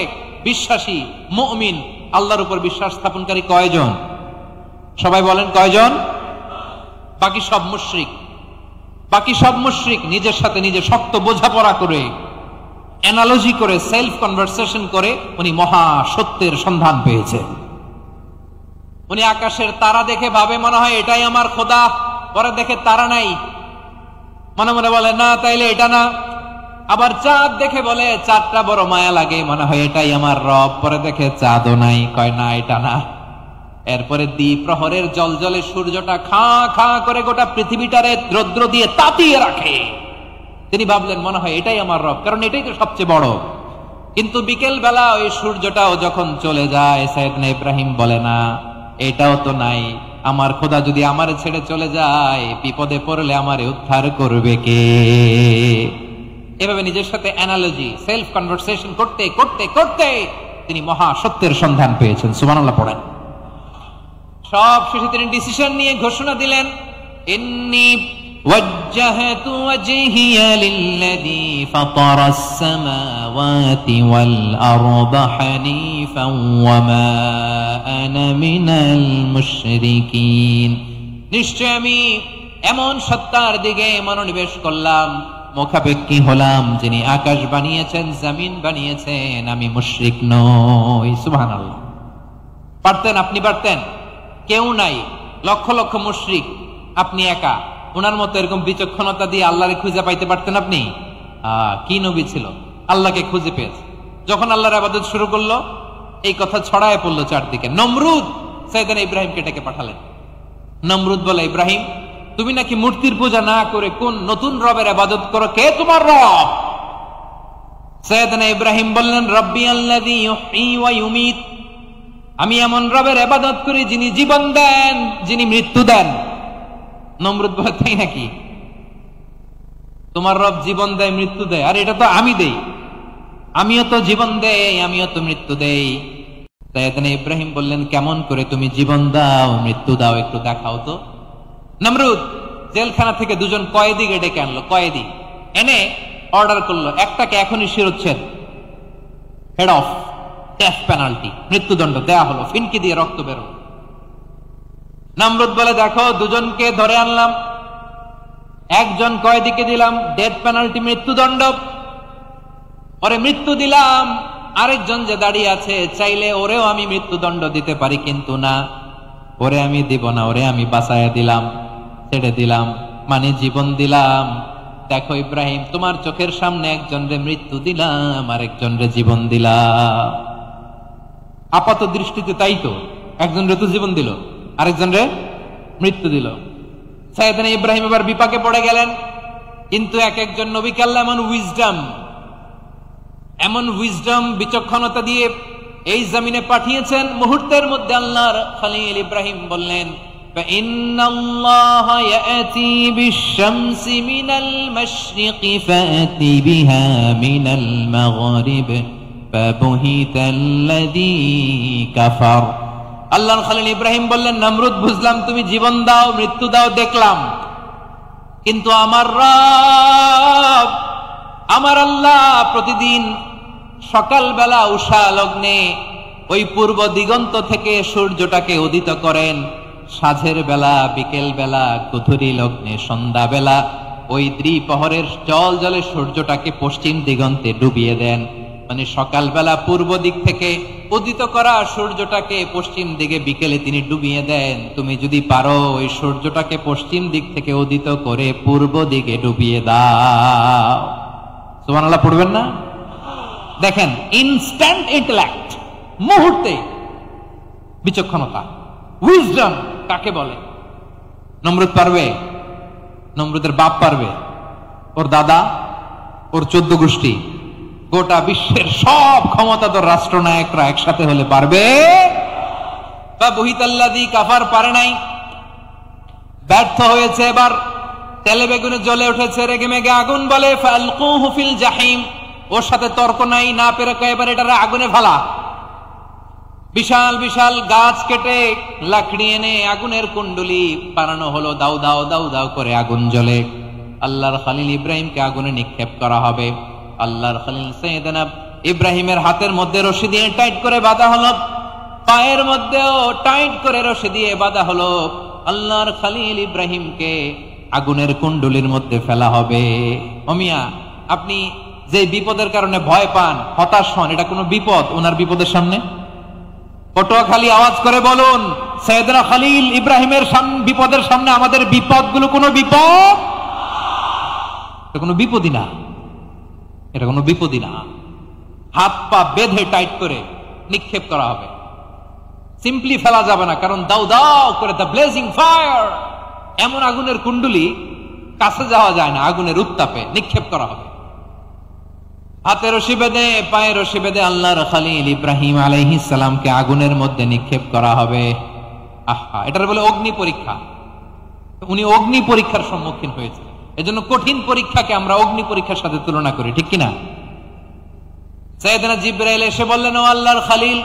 বিশ্বাসী মুমিন, আল্লাহর উপর বিশ্বাস স্থাপনকারী কয়জন? সবাই বলেন কয়জন? বাকি সব মুশরিক। বাকি সব মুশরিক নিজের সাথে নিজে শক্ত বোঝাপড়া করে, অ্যানালজি করে, সেলফ কনভারসেশন করে উনি মহা সত্যের সন্ধান পেয়েছে। উনি আকাশের তারা দেখে ভাবে মনে হয় এটাই আমার খোদা, পরে দেখে তারা নাই, মনে মনে বলে না তাইলে এটা না। আবার চাঁদ দেখে বলে চাঁদটা বড় মায়া লাগে, মনে হয় এটাই আমার রব, পরে দেখে চাঁদও নাই, কয় না এটা না। এরপরে দ্বীপ প্রহরের জলজলে সূর্যটা খা খা করে গোটা পৃথিবীটারে রৌদ্র দিয়ে তাতিয়ে রাখে। তিনি ভাবলেন মনে হয় এটাই আমার রব, কারণ এটাই তো সবচেয়ে বড়। কিন্তু বিকেল বেলা ওই সূর্যটাও যখন চলে যায়, সাইয়েদনা ইব্রাহিম বলে না এটাও তো নাই, আমার খোদা যদি আমারে ছেড়ে চলে যায়, বিপদে পড়লে আমারে উদ্ধার করবে কে? এভাবে নিজের সাথে অ্যানালজি, সেলফ কনভারসেশন করতে করতে করতে তিনি মহা সত্যের সন্ধান পেয়েছেন। সুবহানাল্লাহ পড়েন। সব শেষে তিনি ডিসিশন নিয়ে ঘোষণা দিলেন, ইন্নী ওয়াজ্জাহতু ওয়াজহিয়া লিল্লাযী ফাতারাস সামাওয়াতি ওয়াল আরদা হানিফান ওয়া মা আনা মিনাল মুশরিকিন। নিশ্চয় আমি এমন সত্তার দিকে মনোনিবেশ করলাম মুখাপেক্ষী হলাম যিনি আকাশ বানিয়েছেন, জমিন বানিয়েছেন, আমি মুশরিক নই। সুবহানাল্লাহ। পারতেন, আপনি পারতেন? কেউ নাই, লক্ষ লক্ষ মুশরিক, আপনি একা। ওনার মতো এরকম বিচক্ষণতা দিয়ে আল্লাহরে খুঁজে পাইতে পারতেন আপনি? কি নবী ছিল, আল্লাহকে খুঁজে পেয়েছে। যখন আল্লাহর ইবাদত শুরু করলো, এই কথা ছড়ায় পড়লো চারদিকে। নমরুদ সাইয়েদনা ইব্রাহিমকে ডেকে পাঠালেন। নমরুদ বলে, ইব্রাহিম, তুমি নাকি মূর্তির পূজা না করে কোন নতুন রবের ইবাদত করো, কে তোমার রব? সাইয়েদনা ইব্রাহিম বললেন, রব্বি আল্লাযী ইউহয়ী ওয়া ইউমীত, আমি এমন রবের ইবাদত করি যিনি জীবন দেন, যিনি মৃত্যু দেন। নমরুদ বলে, তাই নাকি? তোমার রব জীবন দেয়, মৃত্যু দেয়, আর এটা তো আমি দেই। আমিও তো জীবন দেই, আমিও তো মৃত্যু দেই। সাইয়েদনা ইব্রাহিম বললেন, কেমন করে তুমি জীবন দাও, মৃত্যু দাও, একটু দেখাও তো। নমরুদ জেলখানা থেকে দুজন কয়েদিকে ডেকে আনলো। কয়েদি এনে অর্ডার করলো, একটাকে এখনই শিরোচ্ছেদ, হেড অফ, ডেথ পেনাল্টি, মৃত্যুদণ্ড দেয়া হলো, ফিনকি দিয়ে রক্ত বেরো। নমরুদ বলে, দেখো, দুজনকে ধরে আনলাম, একজন কয়েদিকে দিলাম ডেথ পেনাল্টি, মৃত্যুদণ্ড, পরে মৃত্যু দিলাম। আরেকজন যে দাঁড়িয়ে আছে, চাইলে ওরেও আমি মৃত্যুদণ্ড দিতে পারি, কিন্তু না, ওরে আমি দিব না, ওরে আমি বাঁচাইয়া দিলাম, ছেড়ে দিলাম, মানে জীবন দিলাম। দেখো ইব্রাহিম, তোমার চোখের সামনে একজন রে মৃত্যু দিলাম, আরেকজন রে জীবন দিলাম। আপাত দৃষ্টিতে তাই তো, একজন রে তো জীবন দিল, আরেকজন রে মৃত্যু দিল। সাইয়েদনা ইব্রাহিম এবার বিপাকে পড়ে গেলেন। কিন্তু এক একজন নবীকে আল্লাহ এমন উইজডম বিচক্ষণতা দিয়ে এই জমিনে পাঠিয়েছেন, মুহূর্তের মধ্যে আল্লাহর খলিল ইব্রাহিম বললেন, ইন্নাল্লাহা ইয়াতি বিশ-শামসি মিনাল মাশরিকি ফাতি বিহা মিনাল মাগরিব ফাবুহিতাল্লাযী কাফার। আল্লাহর খলিল ইব্রাহিম বললেন, নমরুদ, বুঝলাম তুমি জীবন দাও, মৃত্যু দাও, দেখলাম, কিন্তু আমার রব, আমার আল্লাহ প্রতিদিন সকালবেলা উষা লগ্নে ওই পূর্ব দিগন্ত থেকে সূর্যটাকে উদিত করেন, সাঁঝের বেলা, বিকেল বেলা, গধূলি লগ্নে, সন্ধ্যা বেলা ওই দ্বিপ্রহরের জল জলে সূর্যটাকে পশ্চিম দিগন্তে ডুবিয়ে দেন। মানে সকালবেলা পূর্ব দিক থেকে উদিত করা সূর্যটাকে পশ্চিম দিকে বিকেলে তিনি ডুবিয়ে দেন। তুমি যদি পারো ওই সূর্যটাকে পশ্চিম দিক থেকে উদিত করে পূর্ব দিকে ডুবিয়ে দাও। সুবহানাল্লাহ পড়বেন না? দেখেন, ইনস্ট্যান্ট ইন্টেলেক্ট, মুহূর্তে বিচক্ষণতা, উইজডম কাকে বলে? নমরুদ পারবে? নমরুদের বাপ পারবে? ওর দাদা, ওর 14 গোষ্ঠী, গোটা বিশ্বের সব ক্ষমতাধর রাষ্ট্রনায়করা একসাথে হলে পারবে? ফাবুহিতাল্লাযী কাফার পারে নাই, ব্যর্থ হয়েছে। এবার তেলে বেগুনে জ্বলে উঠেছে, রেগে মেগে আগুন বলে, ফালকুহু ফিল জাহিম। ওর সাথে তর্ক নাই, না পেরে এবার এটা আগুনে ফেলা। বিশাল বিশাল গাছ কেটে লাকড়ি এনে আগুনের কুণ্ডলি বানানো হলো, দাও দাও দাও দাও করে আগুন জ্বলে। আল্লাহর খলিল ইব্রাহিমকে আগুনে নিক্ষেপ করা হবে। আল্লাহর খলিল সাইয়েদনা ইব্রাহিমের হাতের মধ্যে রশি দিয়ে টাইট করে বাঁধা হলো, পায়ের মধ্যেও টাইট করে রশি দিয়ে বাঁধা হলো। আল্লাহর খলিল ইব্রাহিমকে আগুনের কুণ্ডলির মধ্যে ফেলা হবে। ওমিয়া, আপনি যে বিপদের কারণে ভয় পান, হতাশ হন, এটা কোনো বিপদ ওনার বিপদের সামনে? পটুয়াখালী আওয়াজ করে বলুন, সাইয়েদনা খলিল ইব্রাহিমের বিপদের সামনে আমাদের বিপদগুলো কোনো বিপদ? এটা কোনো বিপদই না, এটা কোনো বিপদই না। হাত পা বেঁধে টাইট করে নিক্ষেপ করা হবে, সিম্পলি ফেলা যাবে না, কারণ দাও দাও করে দ্য ব্লেজিং ফায়ার, এমন আগুনের কুণ্ডলি, কাছে যাওয়া যায় না, আগুনের উত্তাপে নিক্ষেপ করা হবে। হাতে রশি বেঁধে, পায়ে রশি বেঁধে আল্লাহর খলিল ইব্রাহিম আলাইহিস সালামকে আগুনের মধ্যে নিক্ষেপ করা হবে। আহা, এটার বলে অগ্নি পরীক্ষা। উনি অগ্নি পরীক্ষার সম্মুখীন হয়েছে, এজন্য কঠিন পরীক্ষাকে আমরা অগ্নি পরীক্ষার সাথে তুলনা করি, ঠিক কিনা? সাইয়েদনা জিবরাইল এসে বললেন, ও আল্লাহর খলিল,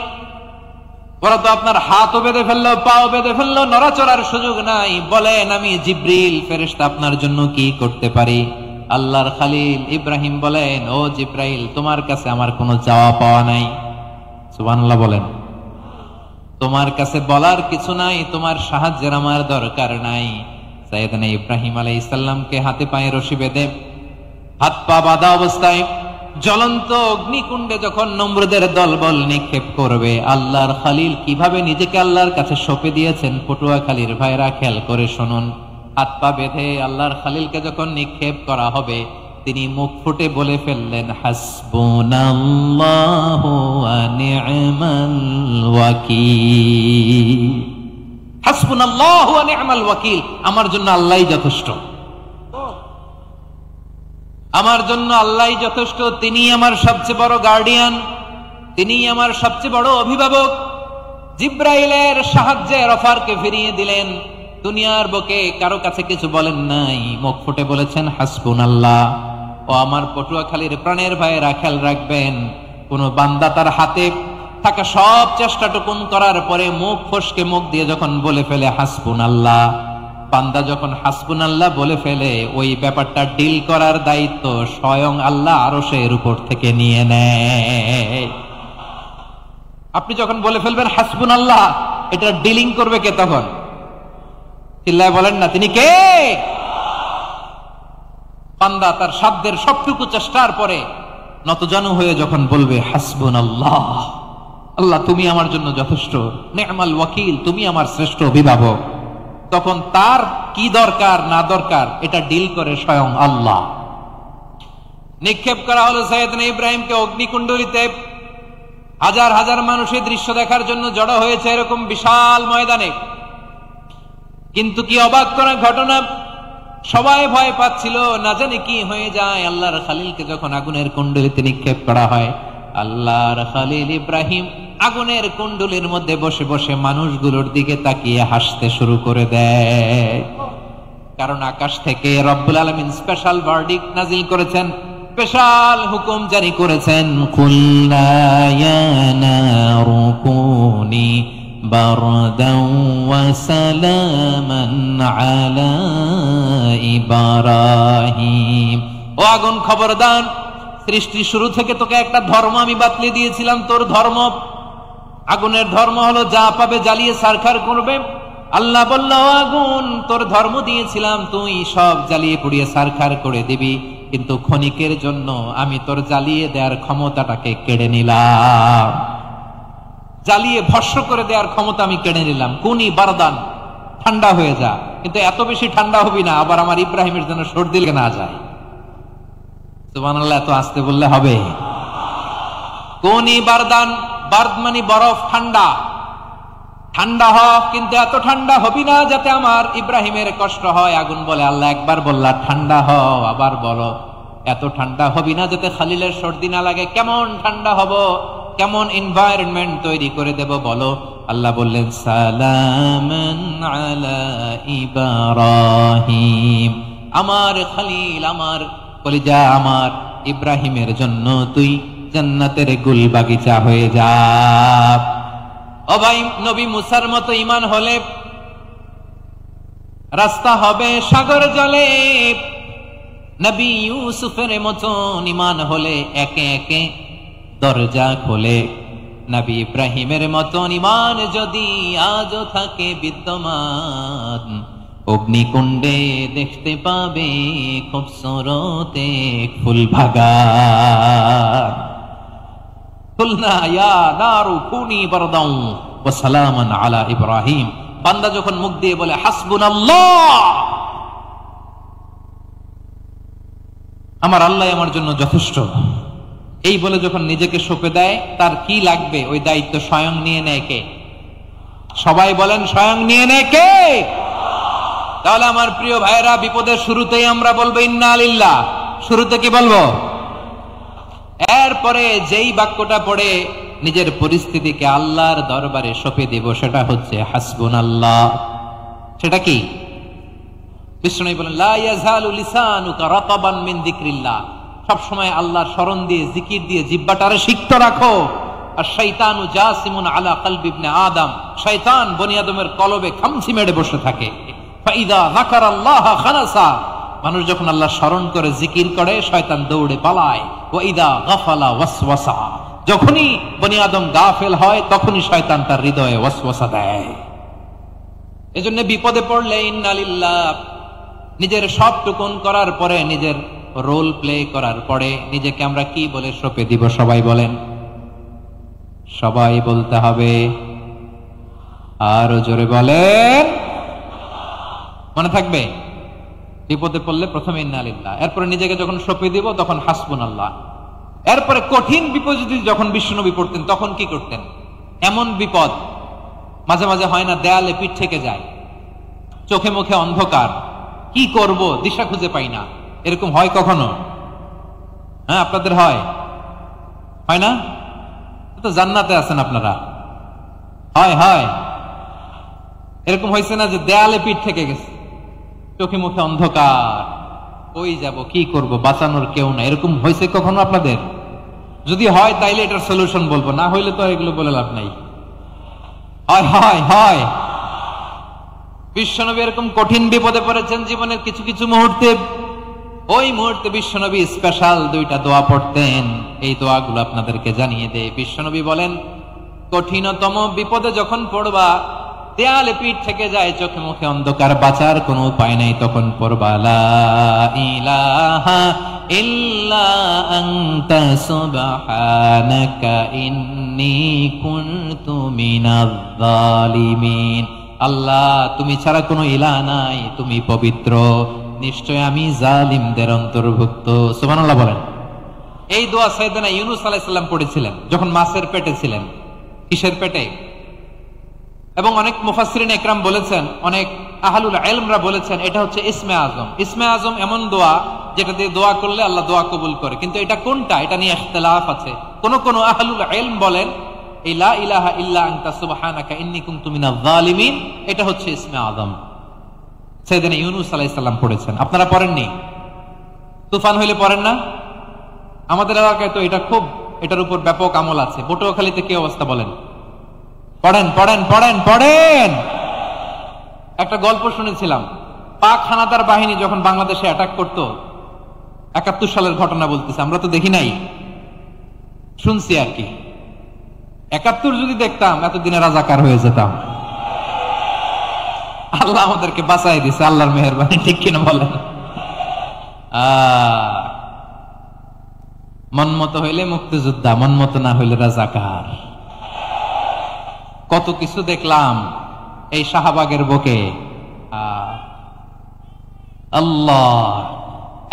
ওরা তো আপনার হাতও বেঁধে ফেললো, পাও বেঁধে ফেললো, নড়াচড়ার সুযোগ নাই, বলেন আমি জিবরিল ফেরেশতা আপনার জন্য কি করতে পারি? আল্লাহর খলিল ইব্রাহিম বলেন, ও জিবরাইল, তোমার কাছে আমার কোনো চাওয়া পাওয়া নাই। সুবহানাল্লাহ বলেন। তোমার কাছে বলার কিছু নাই, তোমার সাহায্যের আমার দরকার নাই। সাইয়েদনা ইব্রাহিম আলাইহিস সালামকে হাতে পায়ে রশি বেঁধে হাত পা বাঁধা অবস্থায় জ্বলন্ত অগ্নিকুণ্ডে যখন নমরুদের দলবল নিক্ষেপ করবে, আল্লাহর খলিল কিভাবে নিজেকে আল্লাহর কাছে সঁপে দিয়েছেন পটুয়াখালীর ভাইরা খেয়াল করে শুনুন। হাত পা বেঁধে আল্লাহর খলিলকে যখন নিক্ষেপ করা হবে, তিনি মুখ ফুটে বলে ফেললেন, হাসবুনাল্লাহু ওয়া নি'মাল ওয়াকিল। হাসবুনাল্লাহু ওয়া নি'মাল ওয়াকিল, আমার জন্য আল্লাহই যথেষ্ট, আমার জন্য আল্লাহই যথেষ্ট। তিনি আমার সবচেয়ে বড় গার্ডিয়ান, তিনি আমার সবচেয়ে বড় অভিভাবক। জিব্রাইলের সাহায্যে রফারকে ফিরিয়ে দিলেন, দুনিয়ার বুকে কারো কাছে কিছু বলেন নাই, মুখ ফুটে বলেছেন হাসবুনাল্লাহ। ও আমার পটুয়াখালীর প্রাণের ভাইয়েরা খেয়াল রাখবেন, কোন বান্দা তার হাতে থাকা সব চেষ্টাটুকুন করার পরে মুখ ফসকে মুখ দিয়ে যখন বলে ফেলে হাসবুনাল্লাহ, বান্দা যখন হাসবুনাল্লাহ বলে ফেলে, ওই ব্যাপারটা ডিল করার দায়িত্ব স্বয়ং আল্লাহ আরশের উপর থেকে নিয়ে নেয়। আপনি যখন বলে ফেলবেন হাসবুনাল্লাহ, এটা ডিলিং করবে কে তখন? চিল্লায় বলেন না, তিনি কে? বান্দা তার সাধ্যের সবটুকু চেষ্টার পরে নতজানু হয়ে যখন বলবে হাসবুনাল্লাহ, আল্লাহ তুমি আমার জন্য যথেষ্ট, নি'মাল ওয়াকিল তুমি আমার শ্রেষ্ঠ অভিভাবক, তখন তার কি দরকার না দরকার এটা ডিল করে স্বয়ং আল্লাহ। নিক্ষেপ করা হলো সাইয়েদনা ইব্রাহিমকে অগ্নিকুণ্ডলিতে। হাজার হাজার মানুষের দৃশ্য দেখার জন্য জড়ো হয়েছে এরকম বিশাল ময়দানে। কিন্তু কি অবাক করা ঘটনা, সবাই ভয় পাচ্ছিল, না জানি কি হয়ে যায়। আল্লাহর খলিলকে যখন আগুনের কুণ্ডলিতে নিক্ষেপ করা হয়, আল্লাহর খলিল ইব্রাহিম আগুনের কুণ্ডলীর মধ্যে বসে বসে মানুষগুলোর দিকে তাকিয়ে হাসতে শুরু করে দেয়। কারণ আকাশ থেকে রব্বুল আলামিন স্পেশাল ভার্ডিক্ট নাজিল করেছেন, স্পেশাল হুকুম জারি করেছেন, কুল্লা ইয়া নারু কুনি বারদান ওয়া সালামান আলা ইব্রাহিম। ও আগুন খবরদার, সৃষ্টির শুরু থেকে তোকে একটা ধর্ম আমি বাতলে দিয়েছিলাম, তোর ধর্ম, আগুনের ধর্ম হলো যা পাবে জ্বালিয়ে সারখার করবে। আল্লাহ বলল, আগুন তোর ধর্ম দিয়েছিলাম, তুই সব জ্বালিয়ে পুড়িয়ে সারখার করে দিবি, কিন্তু ক্ষণিকের জন্য আমি তোর জ্বালিয়ে দেওয়ার ক্ষমতাটাকে কেড়ে নিলাম, জ্বালিয়ে ভস্ম করে দেওয়ার ক্ষমতা আমি কেড়ে নিলাম। কুনি বারদান, ঠান্ডা হয়ে যা, কিন্তু এত বেশি ঠান্ডা হবি না আবার আমার ইব্রাহিমের জন্য সর্দি লেগে না যায়। সুবহানাল্লাহ, এত আসতে বললে হবে? কুনি বারদান, বার্দ মানে বরফ, ঠান্ডা, ঠান্ডা হ, কিন্তু এত ঠান্ডা হবি না যাতে আমার ইব্রাহিমের কষ্ট হয়। আগুন বলে, আল্লাহ একবার বললা ঠান্ডা হ, আবার বলো এত ঠান্ডা হবি না যাতে খলিলের সর্দি না লাগে। কেমন ঠান্ডা হব, কেমন এনভায়রনমেন্ট তৈরি করে দেব বলো? আল্লাহ বললেন, সালামান আলা ইব্রাহিম, আমার খলিল, আমার কলিজা, আমার ইব্রাহিমের জন্য তুই জান্নাতের গুল বাগিচা হয়ে যা। ও ভাই, নবী মুসার মতো ঈমান হলে রাস্তা হবে সাগর জলে, নবী ইউসুফের মতন ঈমান হলে একে একে দরজা খোলে, নবী ইব্রাহিমের মতন ঈমান যদি আজও থাকে বিদ্যমান, অগ্নিকুণ্ডে দেখতে পাবে খুবসুরত এক ফুল বাগান। কুলনা ইয়া নারু কুনি বারদান ওয়া সালামান আলা ইব্রাহিম। বান্দা যখন মুখ দিয়ে বলে হাসবুনাল্লাহ, আমার আল্লাহ আমার জন্য যথেষ্ট, এই বলে যখন নিজেকে সঁপে দেয়, তার কি লাগবে ওই দায়িত্ব স্বয়ং নিয়ে নেয় কে? সবাই বলেন, স্বয়ং নিয়ে নেয় কে? তাহলে আমার প্রিয় ভাইরা, বিপদের শুরুতেই আমরা বলবো ইন্না লিল্লাহ। শুরুতে কি বলবো? এরপরে যেই বাক্যটা পড়ে নিজের পরিস্থিতিকে আল্লাহর দরবারে সঁপে দিব, সেটা হচ্ছে হাসবুনাল্লাহ। সেটা কি? বিষ্ণু বলেন, লা ইয়াজালু লিসানুকা রাতাবান মিন যিকরিল্লাহ, সব সময় আল্লাহর স্মরণ দিয়ে, জিকির দিয়ে জিহ্বাটারে সিক্ত রাখো। আর শয়তানু জাসিমুন আলা কলবি ইবনে আদম, শয়তান বনি আদমের কলবে খামচি মেরে বসে থাকে। ফাইদা যাকারাল্লাহ খানাসা, মানুষ যখন আল্লাহ স্মরণ করে জিকির করে, শয়তান দৌড়ে পালায়। ওয়াইদা গাফালা ওয়াসওয়াসা, যখনই বনি আদম গাফেল হয় তখনই শয়তান তার হৃদয়ে ওয়াসওয়াসা দেয়। এজন্য বিপদে পড়লে ইন্না লিল্লাহ, নিজের সবটুকুন করার পরে নিজের রোল প্লে করার পরে নিজেকে আমরা কি বলে সঁপে দিব? সবাই বলেন, সবাই বলতে হবে, আরো জোরে বলেন। মনে থাকবে? বিপদে পড়লে প্রথমে ইন্না লিল্লাহ, এরপরে নিজেকে যখন সঁপে দিব তখন হাসবুনাল্লাহ। এরপরে কঠিন বিপদ যদি যখন বিশ্বনবী পড়তেন তখন কি করতেন? এমন বিপদ মাঝে মাঝে হয় না, দেয়ালে পিঠ থেকে যায়, চোখে মুখে অন্ধকার, কি করব দিশা খুঁজে পাই না, এরকম হয় কখনো? হ্যাঁ, আপনাদের হয়? হয় না? তো জান্নাতে আছেন আপনারা। হয় হয় এরকম হয়েছে না যে দেয়ালে পিঠ থেকে গেছে, চোখে মুখে অন্ধকার, কই যাব, কি করব, বাঁচানোর কেউ না, এরকম হয়েছে কখনো আপনাদের? যদি হয় তাইলে এটার সলিউশন বলবো, না হইলে তো এগুলো বলে লাভ নাই। হয় হয় হয় বিশ্বনবী এরকম কঠিন বিপদে পড়েছেন জীবনের কিছু কিছু মুহূর্তে। ওই মুহূর্তে বিশ্বনবী স্পেশাল দুইটা দোয়া পড়তেন। এই দোয়াগুলো আপনাদেরকে জানিয়ে দেয়। বিশ্বনবী বলেন, কঠিনতম বিপদে যখন পড়বা, দেয়ালে পিঠ থেকে যায়, চোখে মুখে অন্ধকার, বাঁচার কোনো উপায় নাই, তখন পড়বা লা ইলাহা ইল্লা আনতা সুবহানাকা ইন্নী কুনতু মিনাজ জালিমিন। আল্লাহ, তুমি ছাড়া কোনো ইলাহ নাই, তুমি পবিত্র, নিশ্চয় আমি জালিমদের অন্তর্ভুক্ত। সুবহানাল্লাহ বলেন। এই দোয়া সাইয়েদনা ইউনূস আলাইহিস সালাম পড়েছিলেন যখন মাছের পেটে ছিলেন। কিসের পেটে? এবং অনেক মুফাসসিরিন ইকরাম বলেছেন, অনেক আহলুল ইলমরা বলেছেন এটা হচ্ছে ইসমে আজম। ইসমে আজম এমন দোয়া যেটা দিয়ে দোয়া করলে আল্লাহ দোয়া কবুল করে, কিন্তু এটা কোনটা এটা নিয়ে ইখতিলাফ আছে। কোন কোন আহলুল ইলম বলেন এই লা ইলাহা ইল্লা আনতা সুবহানাকা ইন্নী কুনতু মিনাজ জালিমিন এটা হচ্ছে ইসমে আজম। সাইয়েদনা ইউনূস আলাইহিস সালাম পড়েছেন। আপনারা পড়েননি? তুফান হইলে পড়েন না? আমাদের এলাকায় তো এটা খুব, এটার উপর ব্যাপক আমল আছে। পটুয়াখালীতে কি অবস্থা বলেন? পড়েন পড়েন পড়েন পড়েন। একটা গল্প শুনেছিলাম, পাক হানাদার বাহিনী যখন বাংলাদেশে অ্যাটাক করত, ৭১ সালের ঘটনা বলতেছে, আমরা তো দেখি নাই, শুনছি আর কি। ৭১ যদি দেখতাম এতদিনে রাজাকার হয়ে যেতাম। আল্লাহ আমাদেরকে বাঁচাই দিছে, আল্লাহর মেহেরবানি, ঠিক কিনা বলেন? মন মতো হইলে মুক্তিযোদ্ধা, মন মতো না হইলে রাজাকার। কত কিছু দেখলাম এই শাহবাগের বুকে। আল্লাহ,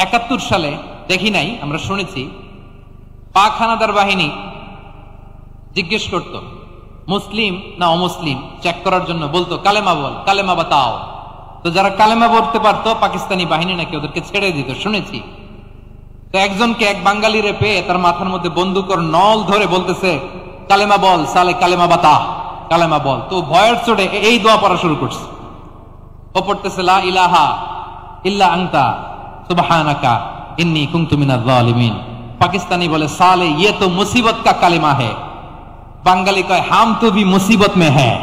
৭১ সালে দেখি নাই, আমরা শুনেছি পাক হানাদার বাহিনী জিজ্ঞেস করত মুসলিম না অমুসলিম চেক করার জন্য, বলতো কালেমা বল, কালেমা বাতাও। তো যারা কালেমা বলতে পারতো পাকিস্তানি বাহিনী নাকি ওদেরকে ছেড়ে দিত, শুনেছি। তো একজনকে, এক বাঙালিরে পেয়ে তার মাথার মধ্যে বন্দুকর নল ধরে বলতেছে কালেমা বল সালে, কালেমা বাতা, কালেমা বল। তো ভয়ের চোটে এই দোয়া পড়া শুরু করছে। ও পড়তেছে লা ইলাহা ইল্লা আনতা সুবহানাকা ইন্নী কুনতু মিনাজ জালিমিন। পাকিস্তানি বলে সালে ये तो मुसीबत का কালেমা है। বাঙালি কয় হাম তো ভি মুসিবত মে হ্যায়।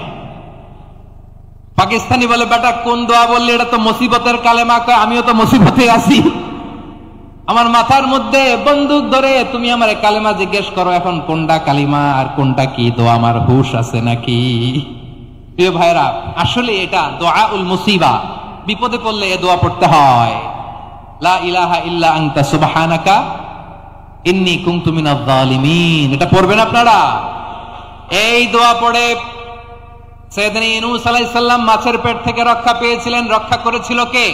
পাকিস্তানি বলে বেটা কোন দোয়া বললি, এটা তো মুসিবতের কালেমা। কয় আমিও তো মুসিবতে আছি, আমার মাথার মধ্যে বন্দুক ধরে তুমি আমার কালেমা জিজ্ঞেস করো, এখন কোনটা কালিমা আর কোনটা কি দোয়া, আমার হুশ আছে নাকি? প্রিয় ভাইরা, আসলে এটা দুআউল মুসিবা, বিপদে পড়লে এ দোয়া পড়তে হয়। লা ইলাহা ইল্লা আনতা সুবহানাকা ইন্নী কুনতু মিনাজ জালিমিন, এটা পড়বেন আপনারা। এই দোয়া পড়ে সাইয়েদনা ইউনূস আলাইহিস সালাম মাছের পেট থেকে রক্ষা পেয়েছিলেন। রক্ষা করেছিল কে?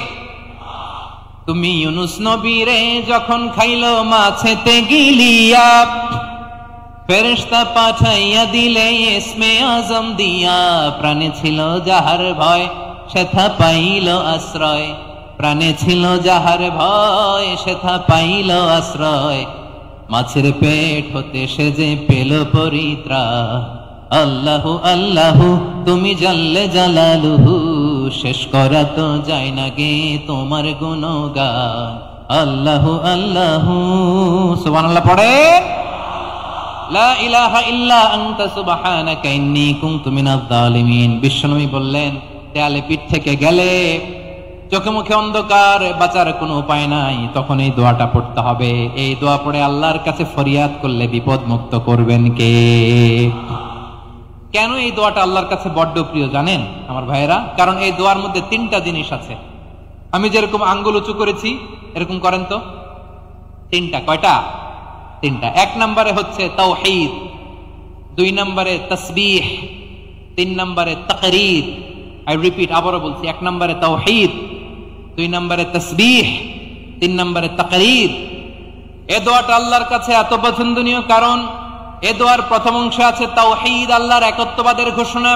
তুমি ইউনূস নবী রে যখন খাইলো মাছেতে গিলিয়া, ফেরেশতা পাঠাইয়া দিলে ইসমে আজম দিয়া। প্রাণে ছিল যাহার ভয় সেথা পাইল আশ্রয়, প্রাণে ছিল যাহার ভয় সেথা পাইল আশ্রয়। মাছের পেট হতে সে যে পেল পরিত্রাণ। আল্লাহু আল্লাহু তুমি জাল্লে জালালুহু, শেষ করা তো যায় না গে তোমার গুণগান। আল্লাহু আল্লাহু, সুবহানাল্লাহ পড়েন। লা ইলাহা ইল্লা আনতা সুবহানাকা ইন্নী কুনতু মিনাজ জালিমিন। বিশ্বনবী বললেন দেয়ালে পিঠ থেকে গেলে, চোখে মুখে অন্ধকার, বাঁচার কোনো উপায় নাই, তখন এই দোয়াটা পড়তে হবে। এই দোয়া পড়ে আল্লাহর কাছে ফরিয়াদ করলে বিপদ মুক্ত করবেন কে? কেন এই দোয়াটা আল্লাহর কাছে বড্ড প্রিয় জানেন আমার ভাইয়েরা? কারণ এই দোয়ার মধ্যে 3টা জিনিস আছে। আমি যেরকম আঙ্গুল উঁচু করেছি এরকম করেন তো, তিনটা। কয়টা? তিনটা। এক নম্বরে হচ্ছে তাওহীদ, দুই নম্বরে তাসবিহ, তিন নম্বরে তাকরীর। আই রিপিট, আবারও বলছি, এক নম্বরে তাওহীদ, দুই নম্বরে তাসবিহ, তিন নম্বরে তাকরীর। এ দোয়াটা আল্লাহর কাছে এত পছন্দনীয় কারণ এ দোয়ার প্রথম অংশে আছে তাওহীদ, আল্লাহর একত্ববাদের ঘোষণা।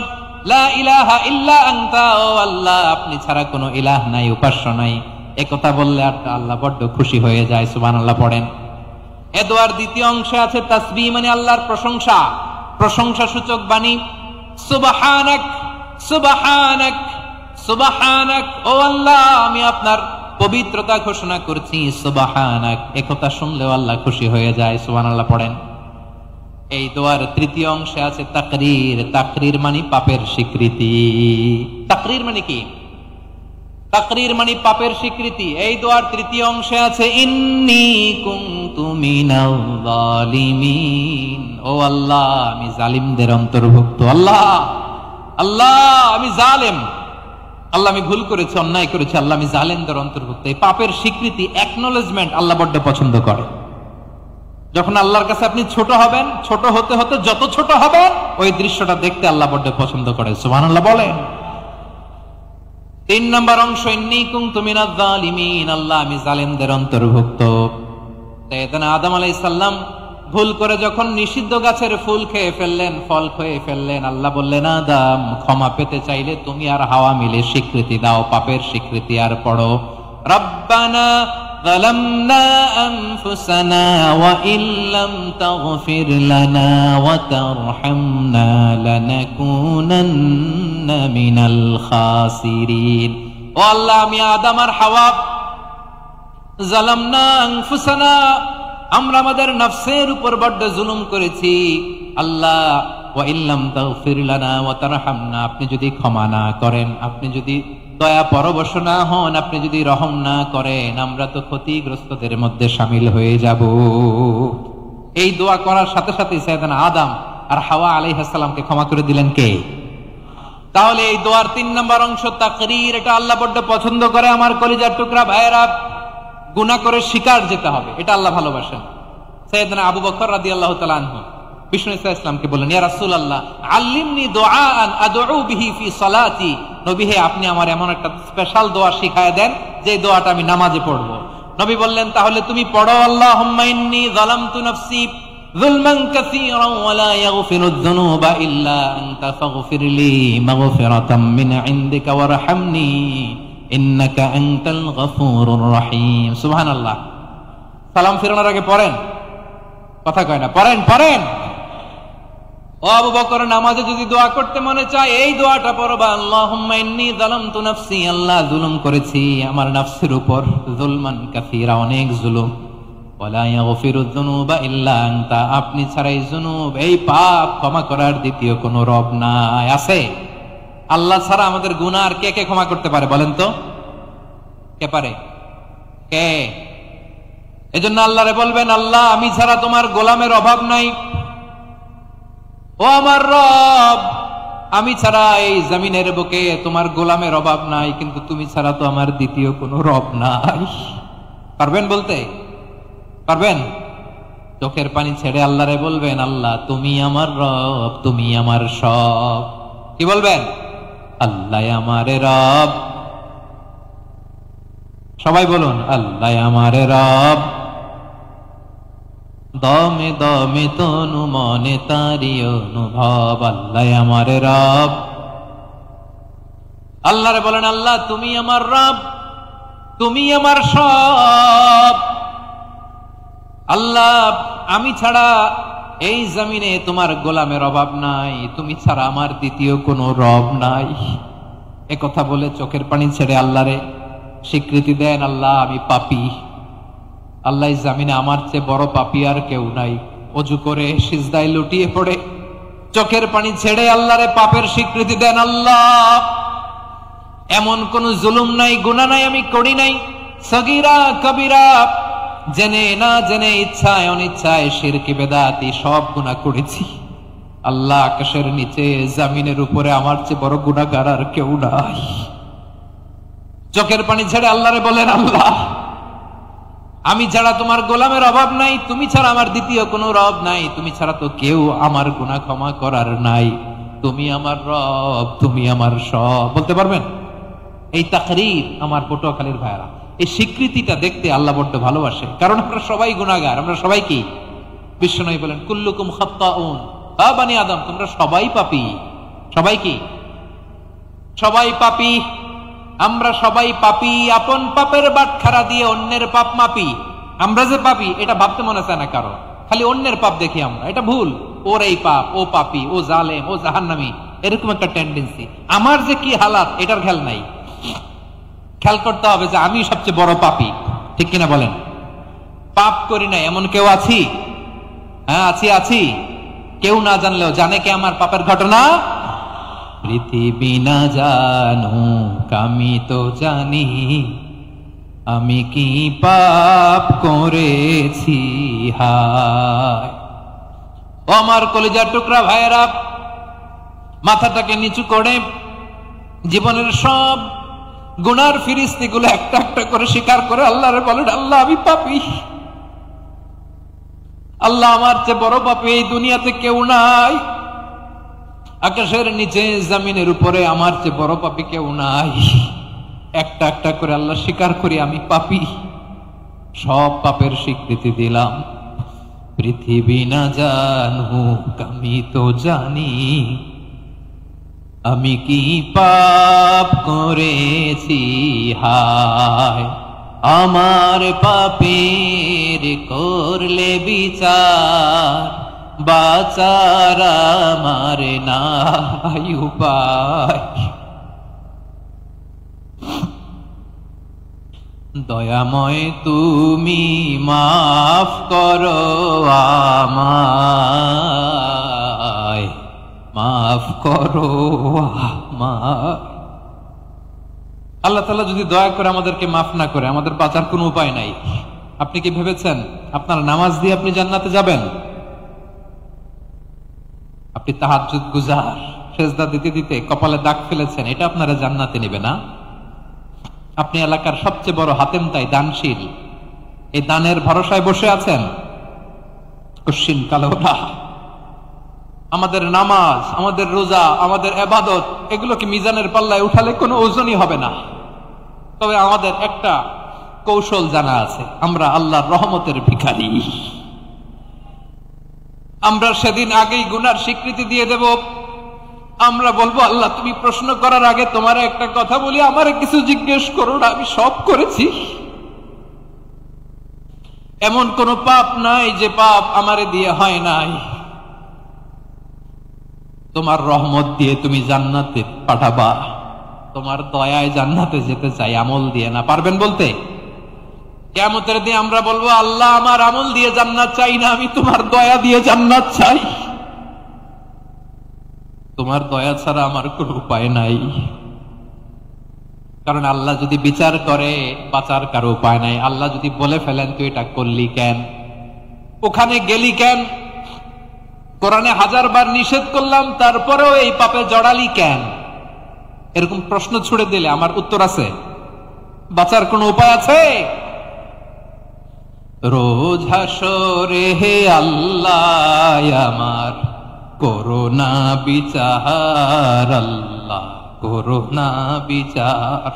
লা ইলাহা ইল্লা আনতা, ও আল্লাহ আপনি ছাড়া কোনো ইলাহ নাই, উপাস্য নাই। একথা বললে আর আল্লাহ বড্ড খুশি হয়ে যায়, সুবহানাল্লাহ পড়েন। এ দোয়ার দ্বিতীয় অংশে আছে তাসবিহ, মানে আল্লাহর প্রশংসা, প্রশংসা সূচক বাণী। সুবহানাক সুবহানাক সুবহানাক, ও আল্লাহ আমি আপনার পবিত্রতা ঘোষণা করছি, সুবহানাক। একথা শুনলেও আল্লাহ খুশি হয়ে যায়, সুবহানাল্লাহ পড়েন। এই দোয়ার তৃতীয় অংশে আছে তাকরীর, তাকরীর মানে পাপের স্বীকৃতি। তাকরীর মানে কি? তাকরীর মানে পাপের স্বীকৃতি। এই দোয়ার তৃতীয় অংশে আছে ইন্নী কুনতু মিনাল যালিমিন, ও আল্লাহ আমি জালিমদের অন্তর্ভুক্ত। আল্লাহ আল্লাহ আমি জালেম, আল্লাহ আমি ভুল করেছি, অন্যায় করেছি, আল্লাহ আমি জালেমদের অন্তর্ভুক্ত। এই পাপের স্বীকৃতি, অ্যাকনোলেজমেন্ট আল্লাহ বড্ড পছন্দ করে। যখন আল্লাহর কাছে আপনি ছোট হবেন, ছোট হতে হতে যত ছোট হবেন, ওই দৃশ্যটা দেখতে আল্লাহ বড্ড পছন্দ করে, সুবহানাল্লাহ বলেন। তিন নম্বর অংশ ইন্নী কুনতু মিনাজ জালিমিন, আল্লাহ আমি জালেমদের অন্তর্ভুক্ত। সাইয়েদনা আদম আলাইহিস সালাম ভুল করে যখন নিষিদ্ধ গাছের ফুল খেয়ে ফেললেন, ফল খেয়ে ফেললেন, আল্লাহ বললেন আদম ক্ষমা পেতে চাইলে তুমি আর হাওয়া মিলে স্বীকৃতি দাও, পাপের স্বীকৃতি। আর পড়ো রব্বানা যালামনা আনফুসানা ওয়া ইল্লাম তাগফির লানা ওয়া তারহামনা লানাকুনান্না মিনাল খাসিরিন। ও আল্লাহ আমি আদম আর হাওয়া যালামনা আনফুসানা, আমরা আমাদের নফসের উপর বড্ড জুলুম করেছি। আল্লাহ ওয়া ইল্লাম তাগফির লানা ওয়া তারহামনা, আপনি যদি ক্ষমা না করেন, আপনি যদি দয়া পরবশ না হন, আপনি যদি রহম না করেন, আমরা তো ক্ষতিগ্রস্তদের মধ্যে শামিল হয়ে যাব। এই দোয়া করার সাথে সাথে সাইয়েদনা আদম আর হাওয়া আলাইহিস সালামকে ক্ষমা করে দিলেন কে? তাহলে এই দোয়ার তিন নম্বর অংশ তাকরীর, এটা আল্লাহ বড্ড পছন্দ করে। আমার কলিজার টুকরা ভাইয়েরা, গুনাহ করে শিকার যেতে হবে, এটা আল্লাহ ভালোবাসেন। সাইয়েদনা আবু বকর রাদিয়াল্লাহু তাআলা আনহু বিষ্ণু ইসলামকে বললেন, ইয়া রাসূলুল্লাহ আল্লিমনি দুআআন আদউ বিহি ফি সালাতি, নবী হে আপনি আমার এমন একটা স্পেশাল দোয়া শিখায় দেন যে দোয়াটা আমি নামাজে পড়ব। নবী বললেন, তাহলে তুমি পড়ো আল্লাহুম্মা ইন্নী যালামতু নাফসি যুলমান কাসীরান ওয়া লা ইয়াগফিরুয যুনুবা ইল্লা আনতা ফাগফিরলি মাগফিরাতাম মিন ইনদিকা ওয়ারহামনি ইন্নাকা আনতাল গফুরুর রহিম। সুবহানাল্লাহ। সালাম ফিরানোর আগে পড়েন, কথা কয় না, পড়েন পড়েন। ও আবু বকর, নামাজে যদি দোয়া করতে মনে চায় এই দোয়াটা পড়বা, আল্লাহুম্মা ইন্নী যালামতু নাফসি, আল্লাহ জুলুম করেছি আমার নফসের উপর, যুলমান কাসীরা, অনেক জুলুম, ওয়া লা ইয়াগফিরুয যুনুবা ইল্লা আনতা, আপনি ছাড়া এই জুনুব, এই পাপ ক্ষমা করার দ্বিতীয় কোনো রব নাই। আছে? আল্লাহ ছাড়া আমাদের গুনাহ আর কে কে ক্ষমা করতে পারে বলেন তো? কে পারে? কে? এজন্য আল্লাহরে বলবেন, আল্লাহ আমি ছাড়া তোমার গোলামের অভাব নাই, ও আমার রব আমি ছাড়া এই জমিনের বুকে তোমার গোলামের অভাব নাই, কিন্তু তুমি ছাড়া তো আমার দ্বিতীয় কোনো রব নাই। পারবেন বলতে? পারবেন? চোখের পানি ছেড়ে আল্লাহরে বলবেন, আল্লাহ তুমি আমার রব, তুমি আমার সব। কি বলবেন? আল্লাহ আমারে রব। সবাই বলুন, আল্লাহ আমারে রব, দমে দমে তনু মনে তারি অনুভব, আল্লাহ আমারে রব। আল্লাহরে বলেন, আল্লাহ তুমি আমার রব, তুমি আমার সব। আল্লাহ আমি ছাড়া এই জমিনে তোমার গোলামের অভাব নাই, তুমি ছাড়া আমার দ্বিতীয় কোনো রব নাই। একথা বলে চোখের পানি ছেড়ে আল্লাহরে স্বীকৃতি দেন, আল্লাহ আমি পাপী, আল্লাহ জামিনে আমার চেয়ে বড় পাপী আর কেউ নাই। অজু করে সিজদায় লুটিয়ে পড়ে চোখের পানি ছেড়ে আল্লাহরে পাপের স্বীকৃতি দেন, আল্লাহ এমন কোন জুলুম নাই, গুনাহ নাই আমি করি নাই, সগীরা কবিরা, জেনে না জেনে, ইচ্ছায় অনিচ্ছায়, শিরকি বেদাতি সব গুনাহ করেছি। আল্লাহ আকাশের নিচে জমিনের উপরে আমার চেয়ে বড় গুনাহগার আর কেউ নাই। চোখের পানি ছেড়ে আল্লাহরে বলেন, আল্লাহ আমি ছাড়া তোমার গোলামের অভাব নাই, তুমি ছাড়া আমার দ্বিতীয় কোনো রব নাই, তুমি ছাড়া তো কেউ আমার গুনাহ ক্ষমা করার নাই, তুমি আমার রব, তুমি আমার সব। বলতে পারবেন? এই তাকরীর আমার পটুয়াখালীর ভাইরা, এই স্বীকৃতিটা দেখতে আল্লাহ বড্ড ভালোবাসে, কারণ আমরা সবাই গুনাহগার, আমরা সবাই কি? বিশ্বনবী বলেন কুল্লুকুম খাত্তাউন, বানি আদম তোমরা সবাই পাপী। সবাই কি? সবাই পাপী। আমরা সবাই পাপী, আপন পাপের বাটখারা দিয়ে অন্যের পাপ মাপি। আমরা যে পাপী এটা ভাবতে মনে চায় না কারো, খালি অন্যের পাপ দেখি আমরা, এটা ভুল। ওর এই পাপ, ও পাপী, ও জালেম, ও জাহান্নামী, এরকম একটা টেন্ডেন্সি। আমার যে কি হালাত এটার খেয়াল নাই। খেয়াল করতে হবে যে আমি সবচেয়ে বড় পাপী, ঠিক কিনা বলেন? পাপ করি না এমন কেউ আছি? হ্যাঁ আছি। কেউ না জানলেও জানে কে আমার পাপের ঘটনা? পৃথিবী না জানুক আমি তো জানি আমি কি পাপ করেছি। হায় ও আমার কলিজার টুকরা ভাইয়েরা, মাথাটাকে নিচু করে জীবনের সব গুনার ফিরিস্তিগুলো একটা একটা করে স্বীকার করে আল্লাহরে বলেন, আল্লাহ আমি পাপী, আল্লাহ আমার চেয়ে বড় পাপী এই দুনিয়াতে কেউ নাই, আকাশের নিচে জমিনের উপরে আমার চেয়ে বড় পাপী কেউ নাই। একটা একটা করে আল্লাহ স্বীকার করি আমি পাপী, সব পাপের স্বীকৃতি দিলাম। পৃথিবী না জানুক আমি তো জানি আমি কি পাপ করেছি। হায় আমার পাপের করলে বিচার, বাঁচার আমার নাই উপায়। দয়াময় তুমি মাফ করো আমায়, মাফ করো আমায়। আল্লাহ তাআলা যদি দয়া করে আমাদেরকে মাফ না করে, আমাদের বাঁচার কোনো উপায় নাই। আপনি কি ভেবেছেন আপনার নামাজ দিয়ে আপনি জান্নাতে যাবেন? আপনি তাহাজ্জুদ গুজার, সেজদা দিতে দিতে কপালে দাগ ফেলেছেন, এটা আপনারা জান্নাতে নেবে না? আপনি এলাকার সবচেয়ে বড় হাতেম তাই, দানশীল, এই দানের ভরসায় বসে আছেন, কশিন কালো না। আমাদের নামাজ, আমাদের রোজা, আমাদের ইবাদত, এগুলোকে মিজানের পাল্লায় উঠালে কোনো ওজনই হবে না। তবে আমাদের একটা কৌশল জানা আছে, আমরা আল্লাহর রহমতের ভিখারি। আমরা সেদিন আগেই গুনার স্বীকৃতি দিয়ে দেব। আমরা বলবো, আল্লাহ তুমি প্রশ্ন করার আগে তোমার একটা কথা বলি, আমারে কিছু জিজ্ঞেস করো না, আমি সব করেছি। এমন কোন পাপ নাই যে পাপ আমারে দিয়ে হয় নাই। তোমার রহমত দিয়ে তুমি জান্নাতে পাঠাবা, তোমার দয়ায় জান্নাতে যেতে চাই, আমল দিয়ে না। পারবেন বলতে? কিয়ামতের দিন আমরা বলবো, আল্লাহ আমার আমল দিয়ে জান্নাত চাই না, আমি তোমার দয়া দিয়ে জান্নাত চাই। তোমার দয়া ছাড়া আমার কোনো উপায় নাই। কারণ আল্লাহ যদি বিচার করে, বাঁচার কারো উপায় নাই। আল্লাহ যদি বলে ফেলেন তুই এটা করলি কেন, ওখানে গেলি কেন, কোরআনে 1000 বার নিষেধ করলাম তারপরেও এই পাপে জড়ালি কেন, এরকম প্রশ্ন ছুড়ে দিলে আমার উত্তর আছে? বাঁচার কোনো উপায় আছে? রোজ হাসরে হে আল্লাহ আমার করোনা বিচার, আল্লাহ করোনা বিচার।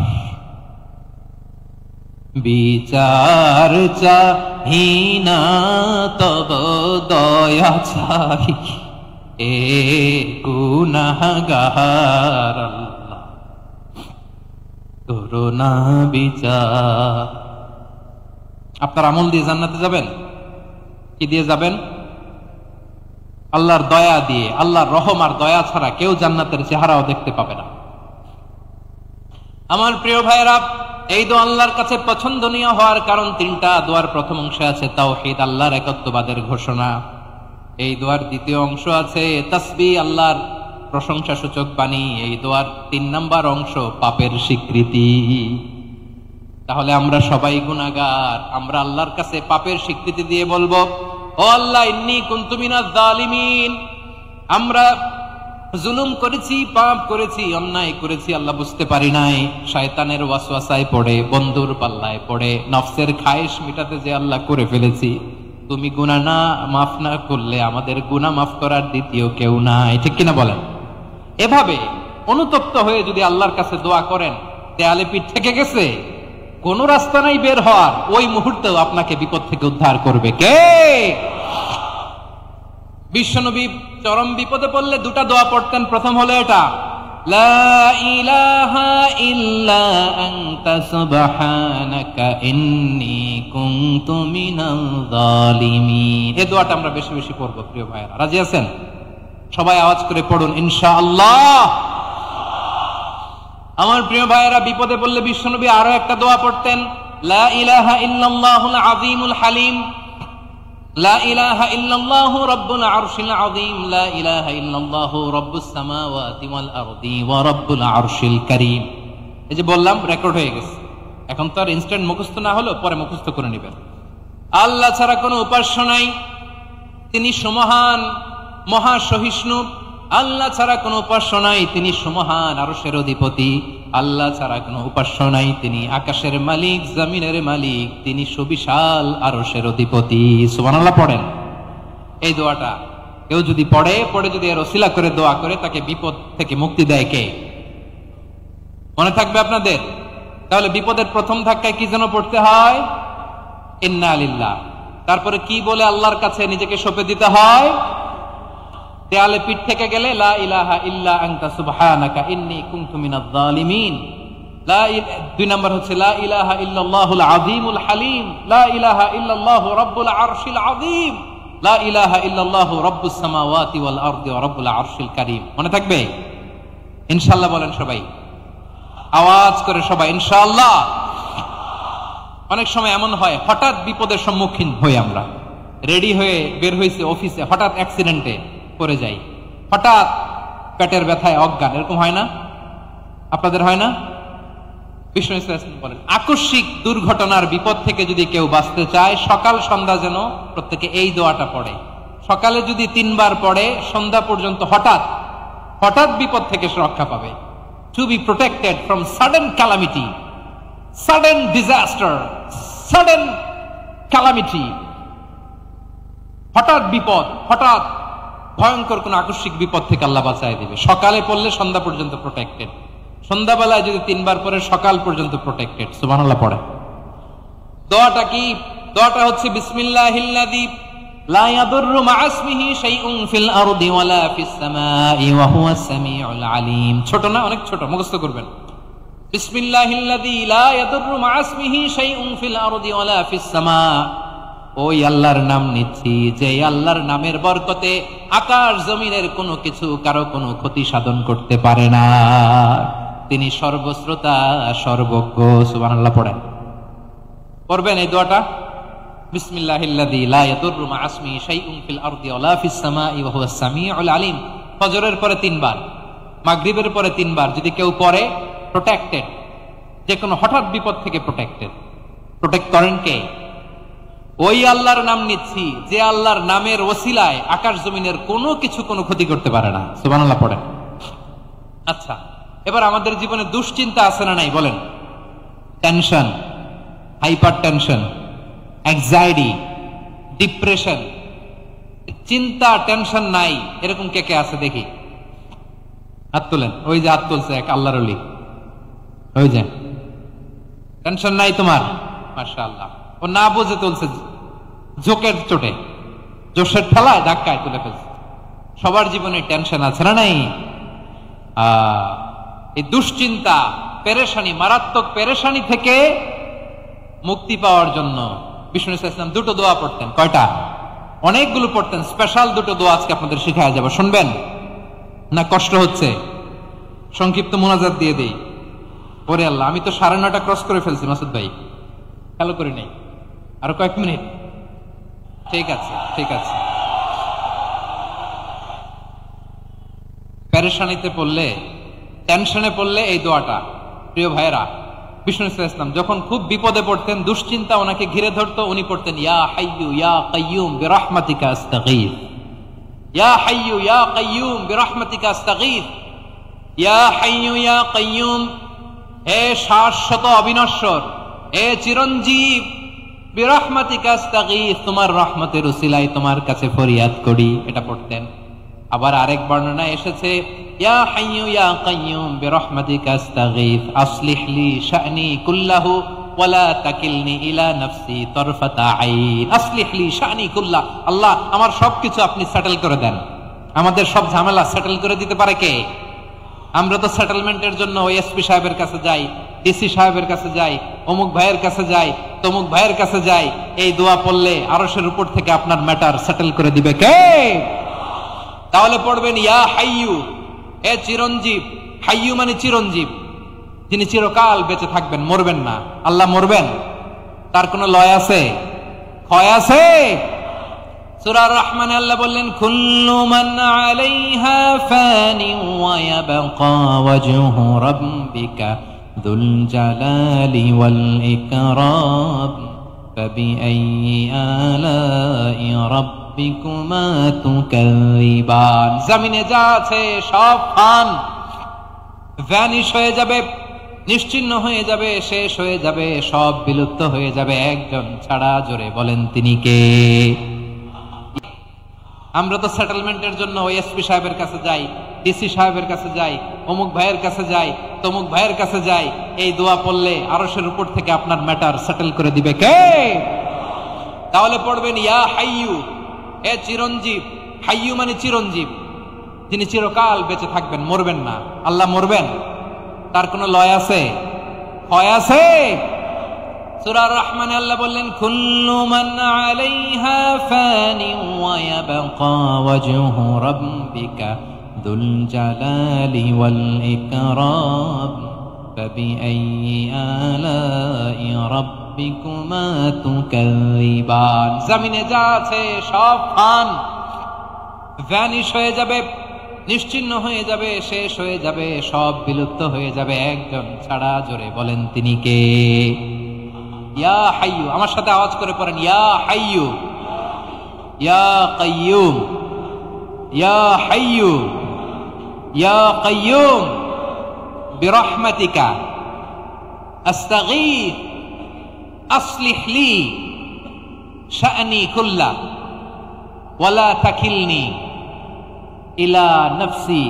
বিচার চাহি না তব দয়া চাই, এ গুনাহগার, আল্লাহ করোনা বিচার। আপনার আমল দিয়ে জান্নাতে যাবেন? কি দিয়ে যাবেন? আল্লাহর দয়া দিয়ে। আল্লাহর রহম আর দয়া ছাড়া কেউ জান্নাতের চেহারাও দেখতে পাবে না। আমার প্রিয় ভাইরা, এই দোয়া আল্লাহর কাছে পছন্দনীয় হওয়ার কারণ 3টা। দোয়ার প্রথম অংশে আছে তাওহীদ, আল্লাহর একত্ববাদের ঘোষণা। এই দোয়ার দ্বিতীয় অংশ আছে তাসবিহ, আল্লাহর প্রশংসা সূচক বাণী। এই দোয়ার 3 নাম্বার অংশ পাপের স্বীকৃতি। তাহলে আমরা সবাই গুনাহগার। আমরা আল্লাহর কাছে পাপের স্বীকৃতি দিয়ে বলবো, ও আল্লাহ ইন্নী কুনতু মিনাজ জালিমিন, আমরা জুলুম করেছি, পাপ করেছি, অন্যায় করেছি, আল্লাহ বুঝতে পারি নাই, শয়তানের ওয়াসওয়াসায় পড়ে, বন্ধুর পাল্লায় পড়ে, নফসের খায়েশ মিটাতে যে আল্লাহ করে ফেলেছি, তুমি গুনাহ না মাফ না করলে আমাদের গুনাহ মাফ করার দ্বিতীয় কেউ নাই। ঠিক কিনা বলেন? এভাবে অনুতপ্ত হয়ে যদি আল্লাহর কাছে দোয়া করেন, দেয়ালে পিঠ থেকে গেছে, কোন রাস্তা নাই বের হওয়ার, ওই মুহূর্তেও আপনাকে বিপদ থেকে উদ্ধার করবে কে? বিশ্বনবী চরম বিপদে পড়লে দুটা দোয়া পড়তেন। প্রথম হলো এটা, লা ইলাহা ইল্লা আনতা সুবহানাকা ইন্নী কুনতু মিনাল জালিমিন। এই দোয়াটা আমরা বেশি বেশি পড়ব প্রিয় ভাইরা। রাজি আছেন? সবাই আওয়াজ করে পড়ুন ইনশাআল্লাহ। আমার প্রিয় ভাইরা, বিপদে পড়লে বিশ্বনবী আরো একটা দোয়া পড়তেন, লা ইলাহা ইল্লাল্লাহুল আযীমুল হালিম, লা ইলাহা ইল্লাল্লাহু রাব্বুল আরশিল আযীম, লা ইলাহা ইল্লাল্লাহু রাব্বুস সামাওয়াতি ওয়াল আরদি ওয়া রাব্বুল আরশিল কারীম। এই যে বললাম, রেকর্ড হয়ে গেছে, এখন তো আর ইনস্ট্যান্ট মুখস্থ না হলো, পরে মুখস্থ করে নেবেন। আল্লাহ ছাড়া কোনো উপাস্য নাই, তিনি সমহান, মহা সহিষ্ণু। আল্লাহ ছাড়া কোনো উপাস্য নাই, তিনি সমহান, আরশের অধিপতি। আল্লাহ ছাড়া কোনো উপাস্য নাই, তিনি আকাশের মালিক, জমিনের মালিক, তিনি সুবিশাল আরশের অধিপতি। সুবহানাল্লাহ পড়েন। এই দোয়াটা কেউ যদি পড়ে যদি এর ওসিলা করে দোয়া করে, তাকে বিপদ থেকে মুক্তি দেয় কে? মনে থাকবে আপনাদের? তাহলে বিপদের প্রথম ধাক্কায় কি যেন পড়তে হয়? ইন্না লিল্লাহ। তারপরে কি বলে আল্লাহর কাছে নিজেকে সঁপে দিতে হয়? দেয়ালে পিঠ থেকে গেলে লা ইলাহা ইল্লা আনতা সুবহানাকা ইন্নী কুনতু মিনাজ জালিমিন। দুই নাম্বার হচ্ছে লা ইলাহা ইল্লাল্লাহুল আযীমুল হালিম, লা ইলাহা ইল্লাল্লাহু রাব্বুল আরশিল আযীম, লা ইলাহা ইল্লাল্লাহু রাব্বুস সামাওয়াতি ওয়াল আরদি ওয়া রাব্বুল আরশিল কারীম। মনে থাকবে? ইনশাআল্লাহ বলেন সবাই, আওয়াজ করে সবাই ইনশাআল্লাহ। অনেক সময় এমন হয়, হঠাৎ বিপদের সম্মুখীন হই আমরা, রেডি হয়ে বের হয়েছে অফিসে, হঠাৎ অ্যাক্সিডেন্টে পড়ে যাই, হঠাৎ পেটের ব্যথায় অজ্ঞান, এরকম হয় না? আপনাদের হয় না? বিষ্ণু ইসলাম বলেন, আকস্মিক দুর্ঘটনার বিপদ থেকে যদি কেউ বাঁচতে চায়, সকাল সন্ধ্যা যেন প্রত্যেকে এই দোয়াটা পড়ে। সকালে যদি 3 বার পড়ে, সন্ধ্যা পর্যন্ত হঠাৎ হঠাৎ বিপদ থেকে সে রক্ষা পাবে। To be protected from sudden calamity, sudden disaster, sudden calamity. হঠাৎ বিপদ, হঠাৎ ভয়ঙ্কর কোন আকস্মিক বিপদ থেকে আল্লাহ বাঁচায় দিবে। সকালে পড়লে সন্ধ্যা পর্যন্ত প্রোটেক্টেড, সন্ধ্যাবেলায় যদি 3 বার পরে সকাল পর্যন্ত প্রোটেক্টেড। সুবহানাল্লাহ পড়ে। দোয়াটা কি? দোয়াটা হচ্ছে বিসমিল্লাহিল্লাযী লা ইয়াদুররু মা'a ইসমিহি শাইউন ফিল আরদি ওয়ালা ফিস সামাই ওয়া হুয়াস সামিউল আলীম। ছোট না? অনেক ছোট, মুখস্থ করবেন। বিসমিল্লাহিল্লাযী লা ইয়াদুররু মা'a ইসমিহি শাইউন ফিল আরদি ওয়ালা ফিস সামা। ওই আল্লাহর নাম নিচ্ছি, যে আল্লাহর নামের বরকতে আকাশ জমিনের কোনো কিছু কারো কোনো ক্ষতি সাধন করতে পারে না। তিনি সর্বশ্রোতা, সর্বজ্ঞ। সুবহানাল্লাহ পড়েন। পড়বেন এই দোয়াটা, বিসমিল্লাহিল্লাযী লা ইয়াদুররু মা'a ইসমিহি শাইউন ফিল আরদি ওয়ালা ফিস সামাই ওয়া হুয়াস সামিউল আলীম। ফজরের পরে 3 বার, মাগরিবের পরে 3 বার যদি কেউ পড়ে, প্রোটেক্টেড, যে কোনো হঠাৎ বিপদ থেকে প্রোটেক্টেড। প্রোটেক্ট করেন কে? ওই আল্লাহর নাম নিচ্ছি, যে আল্লাহর নামের ওসিলায় আকাশ জমিনের কোনো কিছু কোনো ক্ষতি করতে পারে না। সুবহানাল্লাহ পড়েন। আচ্ছা, এবার আমাদের জীবনে দুশ্চিন্তা আছে না নাই বলেন? Tension, hyper tension, anxiety, depression, চিন্তা, টেনশন নাই, এরকম কে কে আছে দেখি? হাত তোলেন। ওই যে হাত তুলছে এক আল্লাহর ওলি, ওই যে। টেনশন নাই তোমার? মাশাআল্লাহ। ও না বুঝে তুলছে, জোকের চোটে, জোশের ঠেলায় ধাক্কায় তুলে ফেলছে। সবার জীবনে টেনশন আছে না নাই? এই দুশ্চিন্তা, পেরেশানি, মারাত্মক পেরেশানি থেকে মুক্তি পাওয়ার জন্য বিষ্ণু ইসলাম 2টো দোয়া পড়তেন। কয়টা? অনেকগুলো পড়তেন। স্পেশাল 2টো দোয়া আজকে আপনাদের শিখায়া যাব, শুনবেন না? কষ্ট হচ্ছে? সংক্ষিপ্ত মোনাজাত দিয়ে দেই। ওরে আল্লাহ, আমি তো 9:30 ক্রস করে ফেলছি মাসুদ ভাই, খেয়াল করি নাই। আরো কয়েক মিনিট? ঠিক আছে, ঠিক আছে। পেরেশানিতে পড়লে, টেনশনে পড়লে এই দোয়াটা, প্রিয় ভাইরা, বিষ্ণু ইসলাম যখন খুব বিপদে পড়তেন, দুশ্চিন্তা ওনাকে ঘিরে ধরতো, উনি পড়তেন ইয়া হাইয়ু ইয়া কাইয়ুম বিরহমাতিকা আস্তাগীথ। ইয়া হাইয়ু ইয়া কাইয়ুম বিরহমাতিকা আস্তাগীথ, ইয়া হাইয়ু ইয়া কাইয়ুম, হে শাশ্বত অবিনশ্বর, হে চিরঞ্জীব, বিরহমাতিকা আস্তাগীথ, তোমার রহমতের উসিলায় তোমার কাছে ফরিয়াদ করি। এটা পড়তেন। আবার আরেক বর্ণনা এসেছে, ইয়া হাইয়ু ইয়া কাইয়ুম বিরহমাতিকা আস্তাগীথ আসলিহ লি শা'নি কুল্লাহু ওয়ালা তাকিলনি ইলা নাফসি তরফাতা আইন। আসলিহ লি শা'নি কুল্লাহ, আল্লাহ আমার সবকিছু আপনি সেটেল করে দেন। আমাদের সব ঝামেলা সেটেল করে দিতে পারে কে? আমরা তো সেটেলমেন্টের জন্য ওই এসপি সাহেবের কাছে যাই, ডিসি সাহেবের কাছে যাই, অমুক ভাইয়ের কাছে যাই, তমুক ভাইয়ের কাছে যাই। এই দোয়া পড়লে আরশের উপর থেকে আপনার ম্যাটার সেটেল করে দিবে কে? তাহলে পড়বেন ইয়া হাইয়ু, হে চিরঞ্জীব। হাইয়ু মানে চিরঞ্জীব, যিনি চিরকাল বেঁচে থাকবেন, মরবেন না। আল্লাহ মরবেন? তার কোনো লয় আছে? ক্ষয় আছে? সূরা রহমানে আল্লাহ বললেন, কুল্লু মান আলাইহা ফানি ওয়া ইয়াবকা ওয়াজহু রাব্বিকা যুল জালালি ওয়াল ইকরাম ফাবিআইয়ি আলাই রাব্বিকুমা তুকাযিবান। জমিনে যা আছে সব ফান, ভ্যানিশ হয়ে যাবে, নিশ্চিহ্ন হয়ে যাবে, শেষ হয়ে যাবে, সব বিলুপ্ত হয়ে যাবে, একজন ছাড়া। জোরে বলেন তিনি কে? আমরা তো সেটেলমেন্টের জন্য ওই এসপি সাহেবের কাছে যাই, ডিসি সাহেবের কাছে যাই, অমুক ভাইয়ের কাছে যাই, তমুক ভাইয়ের কাছে যাই। এই দোয়া পড়লে আরশের উপর থেকে আপনার ম্যাটার সেটেল করে দিবে কে? তাহলে পড়বেন ইয়া হাইয়ু, হে চিরঞ্জীব। হাইয়ু মানে চিরঞ্জীব, যিনি চিরকাল বেঁচে থাকবেন, মরবেন না। আল্লাহ মরবেন? তার কোনো লয় আছে? ক্ষয় আছে? সূরা রহমানে আল্লাহ বললেন, কুল্লু মান আলাইহা ফানি ওয়া ইয়াবকা ওয়াজহু রাব্বিকা যুল জালালি ওয়াল ইকরাম ফাবিআইয়ি আলাই রাব্বিকুমা তুকাযিবান। জমিনে যা আছে সব ফান, ভ্যানিশ হয়ে যাবে, নিশ্চিহ্ন হয়ে যাবে, শেষ হয়ে যাবে, সব বিলুপ্ত হয়ে যাবে, একজন ছাড়া। জোরে বলেন তিনি কে? ইয়া হাইয়ু। আমার সাথে আওয়াজ করে পড়েন, ইয়া হাইয়ু ইয়া কাইয়ুম, ইয়া হাইয়ু ইয়া কাইয়ুম বিরহমাতিকা আস্তাগীথ আসলিহ লি শা'নি কুল্লাহ ওয়ালা তাকিলনি ইলা নাফসি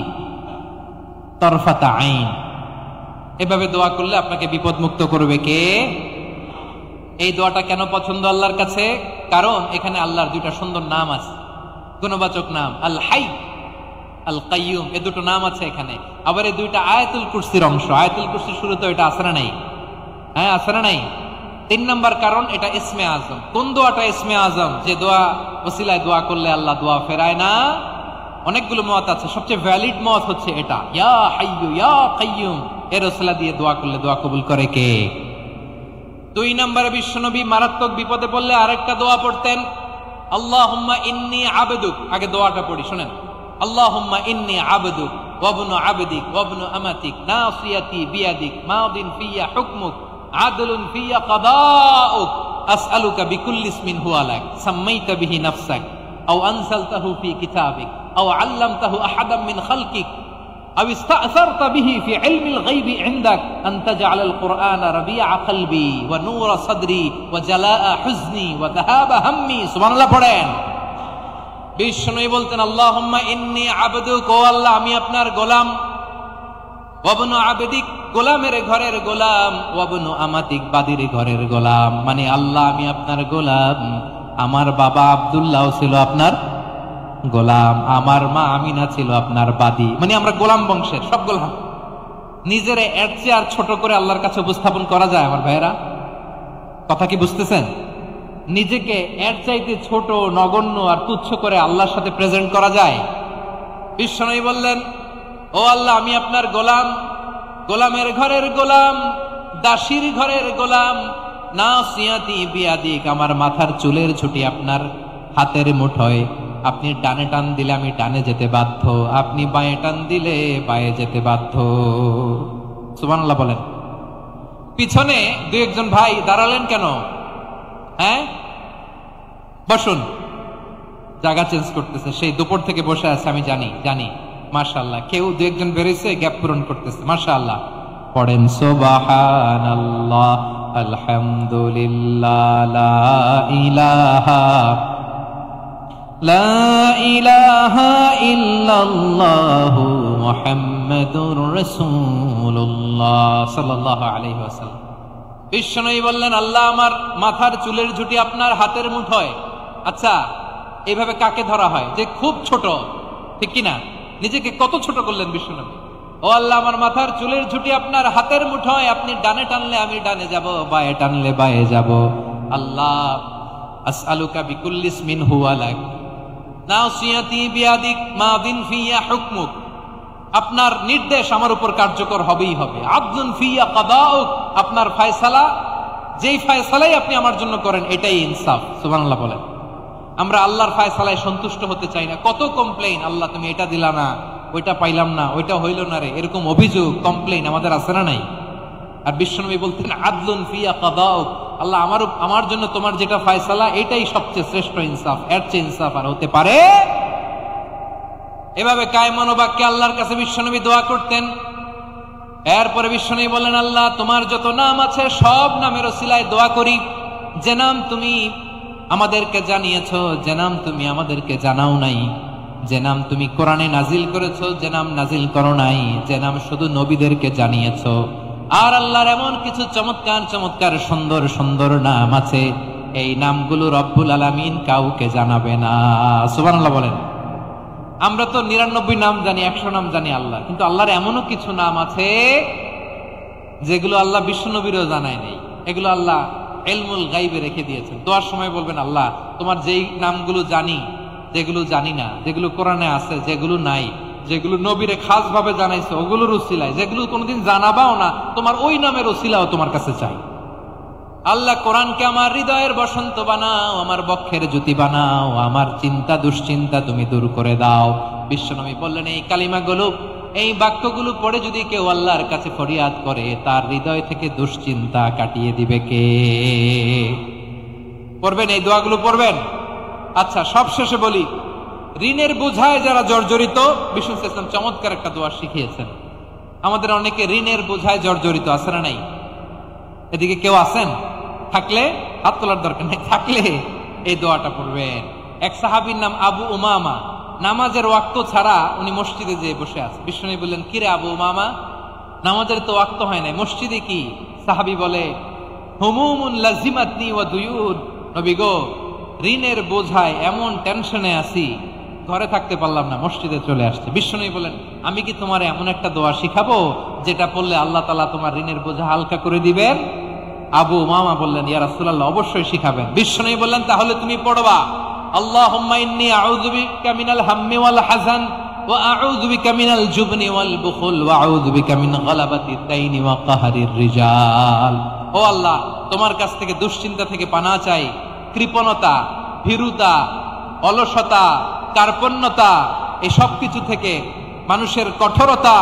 তরফাতা আইন। এভাবে দোয়া করলে আপনাকে বিপদ মুক্ত করবে কে? এই দোয়াটা কেন পছন্দ আল্লাহর কাছে? কারণ এখানে আল্লাহর দুইটা সুন্দর নাম আছে, গুণবাচক নাম, আল হাই, আল কাইয়ুম। এই দুটো নাম আছে এখানে। আবার এই দুইটা আয়াতুল কুরসির অংশ। আয়াতুল কুরসির শুরুতে এটা আছে না নাই? হ্যাঁ, আছে না নাই? 3 নাম্বার কারণ, এটা ইসমে আজম। কোন দোয়াটা ইসমে আজম? যে দোয়া ওসিলায় দোয়া করলে আল্লাহ দোয়া ফেরায় না। অনেকগুলো মত আছে, সবচেয়ে ভ্যালিড মত হচ্ছে এটা, ইয়া হাইয়ু ইয়া কাইয়ুম। এর ওসিলা দিয়ে দোয়া করলে দোয়া কবুল করে কে? 2 নম্বরে বিশ্বনবী মারাত্মক বিপদে পড়লে আরেকটা দোয়া পড়তেন, আল্লাহুম্মা ইন্নী আবদুক। আগে দোয়াটা পড়ি, শুনেন। আল্লাহুম্মা ইন্নী আবদুক ওয়া ইবনু আবদিক ওয়া ইবনু আমাতিক নাসিয়াতি বিয়াদিক মাদিন ফিয়া হুকমুক আদলুন ফিয়া কাদাউক আসআলুকা বিকুল্লি ইসমিন হুয়া লাক সাম্মাইতা বিহি নাফসাক আও আনসালতাহু ফি কিতাবিক আও আল্লামতাহু আহাদাম মিন খালকিক أو استأثرت به في علم الغيب عندك أن تجعل القرآن ربيع قلبي ونور صدري وجلاء حزني وذهاب همي। سبحان الله পড়েন। বিষ্ণু বলতেন, আল্লাহুম্মা ইন্নী আবদুক, ও আল্লাহ আমি আপনার গোলাম, ওয়াবনু আবদিক, গোলামের ঘরের গোলাম, ওয়াবনু আমাতিক, বাদির ঘরের গোলাম। মানে আল্লাহ আমি আপনার গোলাম। আমার বাবা আব্দুল্লাহ ছিল আপনার গোলাম, আমার মা আমিনা ছিল আপনার বাদী। মানে আমরা গোলাম বংশের, সব গোলাম। নিজেরে এর চেয়ে আর ছোট করে আল্লাহর কাছে উপস্থাপন করা যায় আমার ভাইয়েরা? কথা কি বুঝতেছেন? নিজেকে এর চাইতে ছোট, নগণ্য আর তুচ্ছ করে আল্লাহর সাথে প্রেজেন্ট করা যায়? বিশ্বনবী বললেন, ও আল্লাহ আমি আপনার গোলাম, গোলামের ঘরের গোলাম, দাসীর ঘরের গোলাম, নাসিয়াতি বিয়াদিক, আমার মাথার চুলের ছুটি আপনার হাতের মুঠোয়। আপনি ডানে টান দিলে আমি ডানে যেতে বাধ্য, আপনি বাঁয়ে টান দিলে বাঁয়ে যেতে বাধ্য। সুবহানাল্লাহ বলেন। পিছনে 2-1 ভাই দাঁড়ালেন কেন? হ্যাঁ, বসুন। জায়গা চেঞ্জ করতেছে, সেই দুপুর থেকে বসে আছে, আমি জানি জানি। মাশাআল্লাহ, কেউ দু একজন বেরিয়েছে, গ্যাপ পূরণ করতেছে। মাশাআল্লাহ, পড়েন সুবহানাল্লাহ, আলহামদুলিল্লাহ, লা ইলাহা লা ইলাহা ইল্লাল্লাহু মুহাম্মাদুর রাসূলুল্লাহ সাল্লাল্লাহু আলাইহি ওয়াসাল্লাম। বিশ্বনবী বললেন, আল্লাহ আমার মাথার চুলের ঝুঁটি আপনার হাতের মুঠোয়। আচ্ছা, এইভাবে কাকে ধরা হয়? যে খুব ছোট, ঠিক কিনা? নিজেকে কত ছোট করলেন বিশ্বনবী। ও আল্লাহ, আমার মাথার চুলের ঝুঁটি আপনার হাতের মুঠোয়, আপনি ডানে টানলে আমি ডানে যাব, বায়ে টানলে বায়ে যাব। আল্লাহ, আসআলুকা বিকুল্লি ইসমিন হুয়া লাক নাসিয়াতি বিয়াদিক মাদিন ফিয়া হুকমুক। আপনার নির্দেশ আমার উপর কার্যকর হবেই হবে। আদলুন ফিয়া কাদাউক, আপনার ফয়সালা, যেই ফয়সালাই আপনি আমার জন্য করেন এটাই ইনসাফ। সুবহানাল্লাহ বলেন। আমরা আল্লাহর ফয়সালায় সন্তুষ্ট হতে চাই না। কত কমপ্লেইন, আল্লাহ তুমি এটা দিলা না, ওইটা পাইলাম না, ওইটা হইল না রে, এরকম অভিযোগ কমপ্লেইন আমাদের আছে না নাই? আর বিশ্বনবী বলতেন, আদলুন ফিয়া কাদাউক, আল্লাহ আমার জন্য তোমার যেটা ফয়সালা এটাই সবচেয়ে শ্রেষ্ঠ ইনসাফ, এর চেয়ে ইনসাফ আর হতে পারে? এভাবে কায়মনোবাক্যে আল্লাহর কাছে বিশ্বনবী দোয়া করতেন। এরপরে বিশ্বনবী বললেন, আল্লাহ তোমার যত নাম আছে সব নামের ওসিলায় দোয়া করি, যে নাম তুমি আমাদেরকে জানিয়েছো, যে নাম তুমি আমাদেরকে জানাও নাই, যে নাম তুমি কোরআনে নাজিল করেছো, যে নাম নাজিল করো নাই, যে নাম শুধু নবীদেরকে জানিয়েছো। আর আল্লাহর এমন কিছু চমৎকার চমৎকার সুন্দর সুন্দর নাম আছে, এই নামগুলো রব্বুল আলামিন কাউকে জানাবে না। সুবহানাল্লাহ বলেন। আমরা তো 99 নাম জানি, 100 নাম জানি আল্লাহ, কিন্তু আল্লাহর এমনও কিছু নাম আছে যেগুলো আল্লাহ বিশ্বনবীরও জানায় নেই। এগুলো আল্লাহ ইলমুল গায়বে রেখে দিয়েছেন। দোয়ার সময় বলবেন, আল্লাহ তোমার যেই নামগুলো জানি, যেগুলো জানি না, যেগুলো কোরআনে আছে, যেগুলো নাই, যেগুলো নবীরে খাস ভাবে জানাইছে ওগুলোর উসিলায়, যেগুলো কোনোদিন জানাবাও না, তোমার ওই নামের উসিলাও তোমার কাছে চাই। আল্লাহ কোরআনকে আমার হৃদয়ের বসন্ত বানাও, আমার বক্ষের জ্যোতি বানাও, আমার চিন্তা দুশ্চিন্তা তুমি দূর করে দাও। বিশ্বনবী বললেন, এই কালিমাগুলো, এই বাক্যগুলো পড়ে যদি কেউ আল্লাহর কাছে ফরিয়াদ করে, তার হৃদয় থেকে দুশ্চিন্তা কাটিয়ে দিবে কে? পড়বেন, এই দোয়াগুলো পড়বেন। আচ্ছা, সবশেষে বলি, ঋণের বোঝায় যারা জর্জরিত, বিষ্ণু ইসলাম চমৎকার একটা দোয়া শিখিয়েছেন। আমাদের অনেকে ঋণের বোঝায় জর্জরিত, আছে না নাই? এদিকে কেউ আছেন? থাকলে হাত তোলার দরকার নেই, থাকলে এই দোয়াটা পড়বেন। এক সাহাবীর নাম আবু উমামা, নামাজের ওয়াক্ত ছাড়া উনি মসজিদে যেয়ে বসে আছে। বিষ্ণু বললেন, কিরে আবু উমামা, নামাজের তো ওয়াক্ত হয় নাই, মসজিদে কি? সাহাবী বলে, হুমুমুন লাজিমাতনি ওয়া দুয়ুন, নবী গো, ঋণের বোঝায় এমন টেনশনে আছি, ঘরে থাকতে পারলাম না, মসজিদে চলে আসছে। বিশ্বনবী বলেন, আমি কি তোমার এমন একটা দোয়া শিখাবো যেটা পড়লে আল্লাহ তাআলা তোমার ঋণের বোঝা হালকা করে দিবেন? আবু উমামা বললেন, ইয়া রাসূলুল্লাহ, অবশ্যই শিখাবেন। বিশ্বনবী বললেন, তাহলে তুমি পড়বা, আল্লাহুম্মা ইন্নী আউযু বিকা মিনাল হাম্মি ওয়াল হাযান ওয়া আউযু বিকা মিনাল জুবনি ওয়াল বুখল ওয়া আউযু বিকা মিন গালাবাতিদ দাইনি ওয়া কাহরির রিজাল। ও আল্লাহ, তোমার কাছ থেকে দুশ্চিন্তা থেকে পানাহ চাই, কৃপণতা, ভীরুতা, অলসতা, কার্পণ্যতা, এই সব কিছু থেকে, মানুষের কঠোরতা,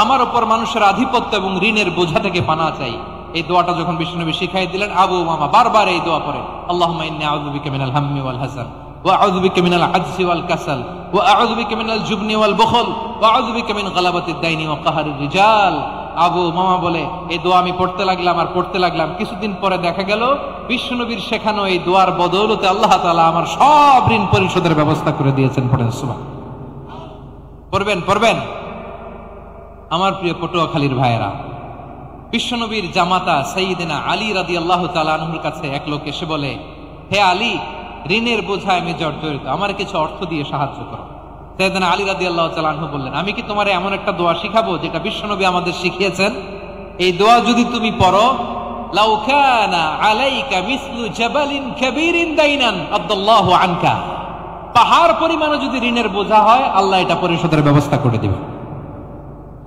আমার উপর মানুষের আধিপত্য এবং ঋণের বোঝা থেকে পানাহ চাই। এই দোয়াটা যখন বিশ্বনবী শিখাই দিলেন, আবু উমামা বারবার এই দোয়া পড়ে, আল্লাহুম্মা ইন্নী আউযু বিকা মিনাল হাম্মি ওয়াল হাযান ওয়া আউযু বিকা মিনাল আজজি ওয়াল কাসাল ওয়া আউযু বিকা মিনাল জুবনি ওয়াল বুখল ওয়া আউযু বিকা মিন গালাবাতিদ দাইনি ওয়া কাহরির রিজাল। আবু উমামা বলে, এই দোয়া আমি পড়তে লাগলাম আর পড়তে লাগলাম, কিছুদিন পরে দেখা গেল বিশ্বনবীর শেখানো এই দোয়ার বদৌলতে আল্লাহ তাআলা আমার সব ঋণ পরিশোধের ব্যবস্থা করে দিয়েছেন। পড়েন সুবহান। পড়বেন পড়বেন। আমার প্রিয় পটুয়াখালীর ভাইয়েরা, বিশ্বনবীর জামাতা সাইয়্যিদিনা আলী রাদিয়াল্লাহু তাআলা আনহুর কাছে এক লোক এসে বলে, হে আলী, ঋণের বোঝায় আমি জর্জরিত, আমার কিছু অর্থ দিয়ে সাহায্য করো। সাইয়্যিদিনা আলী রাদিয়াল্লাহু তাআলা আনহু বললেন, আমি কি তোমার এমন একটা দোয়া শিখাবো যেটা বিশ্বনবী আমাদের শিখিয়েছেন? এই দোয়া যদি তুমি পড়ো, লাউ কানা আলাইকা মিসলু জাবালিন কাবীরিন দাইনান আদাল্লাহু আনকা, পাহাড় পরিমাণও যদি ঋণের বোঝা হয়, আল্লাহ এটা পরিশোধের ব্যবস্থা করে দিবে।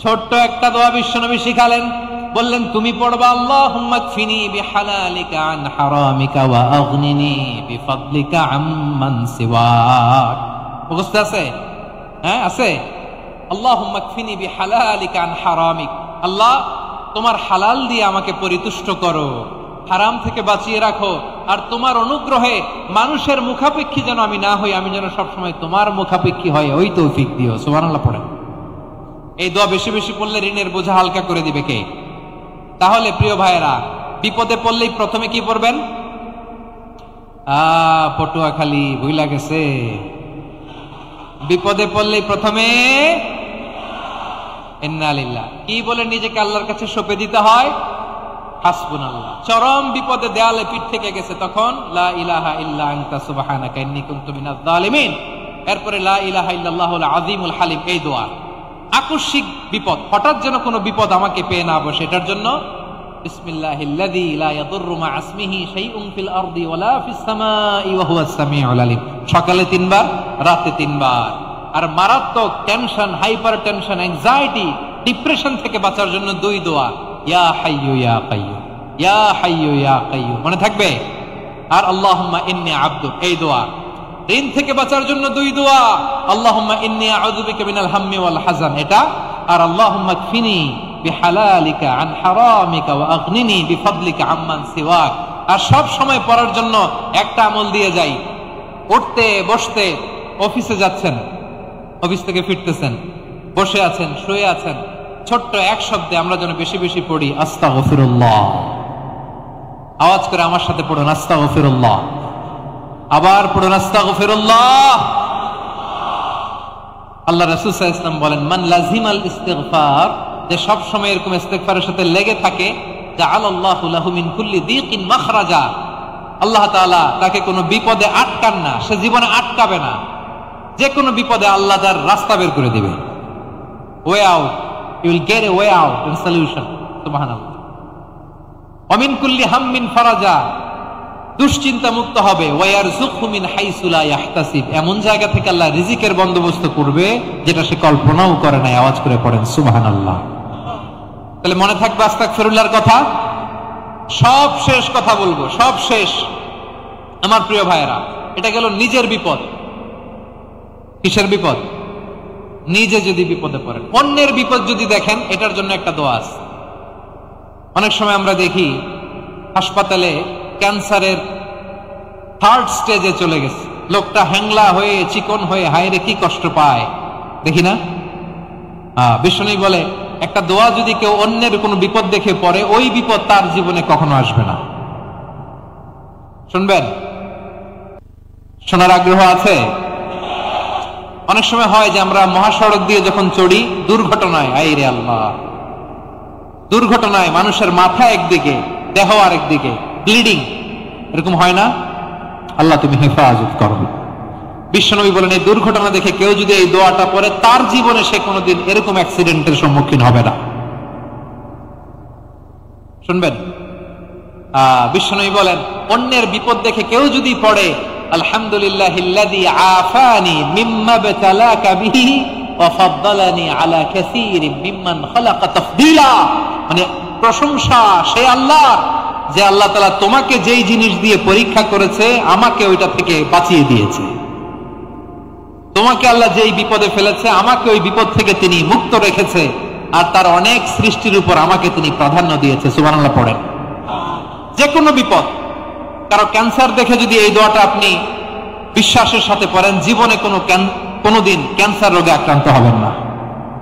ছোট্ট একটা দোয়া বিশ্বনবী শিখালেন, বললেন, তুমি পড়বা, আল্লাহুম্মা কফিনি বিহালালিকা আন হারামিকা ওয়া আগনিনি বিফাদলিকা আম্মান সিওয়াক। মুখস্থ আছে? হ্যাঁ, আছে। আল্লাহুম্মা কফিনি বিহালালিকা আন হারামিক, আল্লাহ তোমার হালাল দিয়ে আমাকে পরিতুষ্ট করো, হারাম থেকে বাঁচিয়ে রাখো, আর তোমার অনুগ্রহে মানুষের মুখাপেক্ষী যেন আমি না হই, আমি যেন সবসময় তোমার মুখাপেক্ষী হয়, ওই তৌফিক দিও। সুবহানাল্লাহ পড়েন। এই দোয়া বেশি বেশি পড়লে ঋণের বোঝা হালকা করে দিবে কে? তাহলে প্রিয় ভাইয়েরা, বিপদে পড়লেই প্রথমে কি পড়বেন? পটুয়াখালী ভুইলা গেছে। বিপদে পড়লেই প্রথমে ইন্না লিল্লাহ কি বলে নিজেকে আল্লাহর কাছে সঁপে দিতে হয়? হাসবুনাল্লাহ। চরম বিপদে দেয়ালে পিঠ থেকে গেছে, তখন লা ইলাহা ইল্লা আনতা সুবহানাকা ইন্নী কুনতু মিনাজ জালিমিন। এরপরে লা ইলাহা ইল্লাল্লাহুল আযীমুল হালিম, এই দোয়া। আকস্মিক বিপদ, হঠাৎ যেন কোনো বিপদ আমাকে পেয়ে না বসে, এটার জন্য বিসমিল্লাহিল্লাযী লা ইয়াদুররু মা ইসমিহি শাইউন ফিল আরদি ওয়ালা ফিস সামাই ওয়া হুয়াস সামিউল আলিম। সকালে 3 বার, রাতে 3 বার। আর মারাত্মক tension, hyper tension, anxiety, depression থেকে বাঁচার জন্য 2 দোয়া, ইয়া হাইয়্যু ইয়া কাইয়্যুম, ইয়া হাইয়্যু ইয়া কাইয়্যুম, মনে থাকবে? আর আল্লাহুম্মা ইন্নী আবদুক, এই দোয়া। ঋণ থেকে বাঁচার জন্য 2 দোয়া, আল্লাহুম্মা ইন্নী আউযু বিকা মিনাল হাম্মি ওয়াল হাযান, এটা। আর আল্লাহুম্মা কফিনি বিহালালিকা আন হারামিকা ওয়া আগনিনি বিফাদলিকা আম্মান সিওয়াক। আর সব সময় পড়ার জন্য একটা আমল দিয়ে যাই, উঠতে বসতে, অফিসে যাচ্ছেন, অফিস থেকে ফিরতেছেন, বসে আছেন, শুয়ে আছেন, ছোট্ট এক শব্দে আমরা যেন বেশি বেশি পড়ি আস্তাগফিরুল্লাহ। আওয়াজ করে আমার সাথে পড়ুন আস্তাগফিরুল্লাহ। আবার পড়ুন আস্তাগফিরুল্লাহ। আল্লাহ রাসূল সাল্লাল্লাহু আলাইহি ওয়াসাল্লাম বলেন, মান লাজিমাল ইস্তিগফার, যে সব সময় এরকম ইস্তিগফারের সাথে লেগে থাকে, জাআলাল্লাহু লাহু মিন কুল্লি দীকিন মাখরাজা, আল্লাহ তাআলা তাকে কোনো বিপদে আটকান না, সে জীবনে আটকাবে না। যে কোনো বিপদে আল্লাহ তার রাস্তা বের করে দিবে, way out, you will get a way out and solution. সুবহানাল্লাহ। ওয়া মিন কুল্লি হাম্মিন ফারাজা, দুশ্চিন্তা মুক্ত হবে। ওয়ায়ারযুকহু মিন হাইসু লা ইয়াহতাসিব, এমন জায়গা থেকে আল্লাহ রিজিকের বন্দোবস্ত করবে যেটা সে কল্পনাও করে নাই। আওয়াজ করে পড়েন সুবহানাল্লাহ। তাহলে মনে থাকবে আস্তাগফিরুল্লাহর কথা। সব শেষ কথা বলবো, সব শেষ আমার প্রিয় ভাইয়েরা। এটা গেল নিজের বিপদ। কিসের বিপদ? নিজে যদি বিপদে পড়েন। অন্যের বিপদ যদি দেখেন, এটার জন্য একটা দোয়া আছে। অনেক সময় আমরা দেখি হাসপাতালে ক্যান্সারের 3rd স্টেজে চলে গেছে, লোকটা হ্যাংলা হয়ে, চিকন হয়ে, হায়রে কি কষ্ট পায়, দেখি না? বিষ্ণু বলে, একটা দোয়া যদি কেউ অন্যের কোনো বিপদ দেখে পড়ে, ওই বিপদ তার জীবনে কখনো আসবে না। শুনবেন? শোনার আগ্রহ আছে? অনেক সময় হয় যে আমরা মহাসড়ক দিয়ে যখন চড়ি, দুর্ঘটনায়, আইরে আল্লাহ, দুর্ঘটনায় মানুষের মাথা একদিকে, দেহ আরেকদিকে, ব্লিডিং, এরকম হয় না? আল্লাহ তুমি হেফাজত করো। বিশ্বনবী বলেন, এই দুর্ঘটনা দেখে কেউ যদি এই দোয়াটা পড়ে, তার জীবনে সে কোনোদিন এরকম অ্যাক্সিডেন্টের সম্মুখীন হবে না। শুনবেন? বিশ্বনবী বলেন, অন্যের বিপদ দেখে কেউ যদি পড়ে, আলহামদুলিল্লাহিল্লাযী আফানি মিম্মা বাতালাকা বিহি ওয়া ফাদ্দালানি আলা কাসীরিম মিম্মান খালাকা তাফদীলা, মানে প্রশংসা সে আল্লাহ, যে আল্লাহ তাআলা তোমাকে যেই জিনিস দিয়ে পরীক্ষা করেছে, আমাকে ওইটা থেকে বাঁচিয়ে দিয়েছে। তোমাকে আল্লাহ যেই বিপদে ফেলেছে, আমাকে ওই বিপদ থেকে তিনি মুক্ত রেখেছে, আর তার অনেক সৃষ্টির উপর আমাকে তিনি প্রাধান্য দিয়েছে। সুবহানাল্লাহ পড়েন। যে কোনো বিপদ, কারো ক্যান্সার দেখে যদি এই দোয়াটা আপনি বিশ্বাসের সাথে পড়েন, জীবনে কোনোদিন ক্যান্সার রোগে আক্রান্ত হবেন না।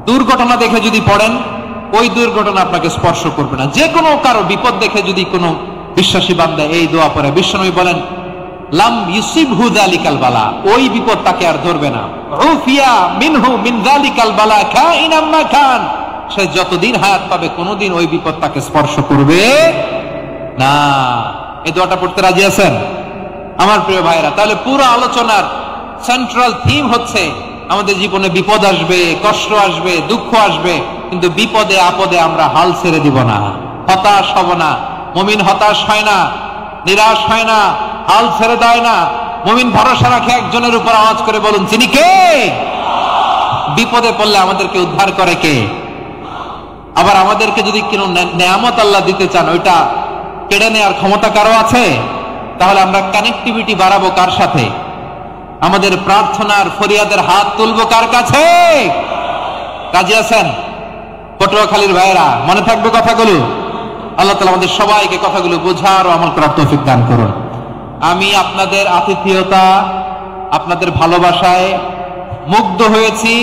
দুর্ঘটনা দেখে যদি পড়েন, ওই দুর্ঘটনা আপনাকে স্পর্শ করবে না। যে কোনো কারো বিপদ দেখে যদি কোনো বিশ্বাসী বান্দা এই দোয়া পড়ে, বিশ্বনবী বলেন, লাম ইউসিবহু যালিকাল বালা, ওই বিপদ তাকে আর ধরবে না। উফিয়া মিনহু মিন যালিকাল বালা কাইনাম মা কান, সে যতদিন হায়াত পাবে কোনোদিন ওই বিপদ তাকে স্পর্শ করবে না। এই দোয়াটা পড়তে রাজি আছেন আমার প্রিয় ভাইরা? তাহলে পুরো আলোচনার সেন্ট্রাল থিম হচ্ছে, আমাদের জীবনে বিপদ আসবে, কষ্ট আসবে, দুঃখ আসবে, কিন্তু বিপদে আপদে আমরা হাল ছেড়ে দিব না, হতাশ হব না। মুমিন হতাশ হয় না, নিরাশ হয় না, হাল ছেড়ে দেয় না। মুমিন ভরসা রাখে একজনের উপর। আওয়াজ করে বলুন, তিনি কে? বিপদে পড়লে আমাদেরকে উদ্ধার করে কে? আবার আমাদেরকে যদি কোনো নেয়ামত আল্লাহ দিতে চান, ওইটা কেড়ে নেওয়ার ক্ষমতা কারো আছে? তাহলে আমরা কানেক্টিভিটি বাড়াবো কার সাথে? আমাদের প্রার্থনার ফরিয়াদের হাত তুলবো কার কাছে? রাজি আছেন পটুয়াখালীর ভাইয়েরা? মনে থাকবে কথাগুলো? আল্লাহ তাআলা আমাদের সবাইকে কথাগুলো বোঝার ও আমল করার তৌফিক দান করুন। আমি আপনাদের আতিথেয়তা, আপনাদের ভালোবাসায় মুগ্ধ হয়েছি,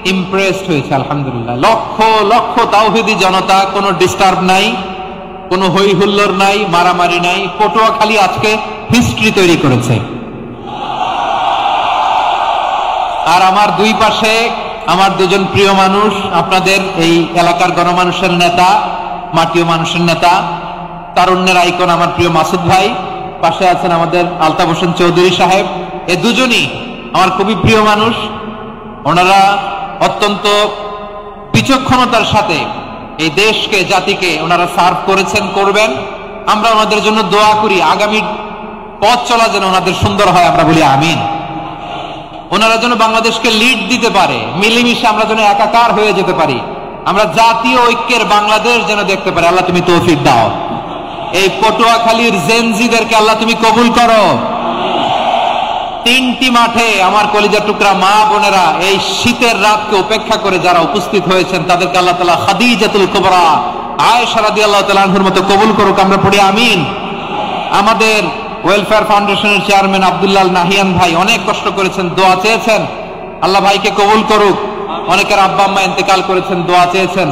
ইমপ্রেসড হয়েছে। আলহামদুলিল্লাহ। লক্ষ লক্ষ তাওহীদি জনতা, কোনো ডিস্টার্ব নাই, কোনো হই হুল্লোড় নাই, মারামারি নাই। পটুয়াখালী আজকে হিস্ট্রি তৈরি করেছে। আর আমার দুই পাশে আমার দুজন প্রিয় মানুষ, আপনাদের এই এলাকার গণমানুষের নেতা, মাটিও মানুষের নেতা, তারুণ্যের আইকন আমার প্রিয় মাসুদ ভাই। পাশে আছেন আমাদের আলতাফ হোসেন চৌধুরী সাহেব। এই দুজনই আমার খুবই প্রিয় মানুষ। ওনারা অত্যন্ত বিচক্ষণতার সাথে এই দেশকে, জাতিকে ওনারা সার্ভ করেছেন, করবেন। আমরা ওনাদের জন্য দোয়া করি, আগামী পথ চলা যেন ওনাদের সুন্দর হয়, আমরা বলি আমিন। ওনারা যেন বাংলাদেশকে লিড দিতে পারে, মিলেমিশে আমরা যেন একাকার হয়ে যেতে পারি, আমরা জাতীয় ঐক্যের বাংলাদেশ যেন দেখতে পারি। আল্লাহ তুমি তৌফিক দাও। এই পটুয়াখালীর জেনজিদেরকে আল্লাহ তুমি কবুল করো। তিনটি মাঠে আমার কলিজার টুকরা মা বোনেরা এই শীতের রাতকে উপেক্ষা করে যারা উপস্থিত হয়েছেন, তাদেরকে আল্লাহ তাআলা খাদিজাতুল কুবরা আয়েশা রাদিয়াল্লাহু তাআলা আনহার মতো কবুল করুক, আমরা পড়ি আমিন। আমাদের ওয়েলফেয়ার ফাউন্ডেশনের চেয়ারম্যান আব্দুল্লাহ নাহিয়ান ভাই অনেক কষ্ট করেছেন, দোয়া চেয়েছেন, আল্লাহ ভাইকে কবুল করুক। অনেকের আব্বা আম্মা ইন্তেকাল করেছেন, দোয়া চেয়েছেন,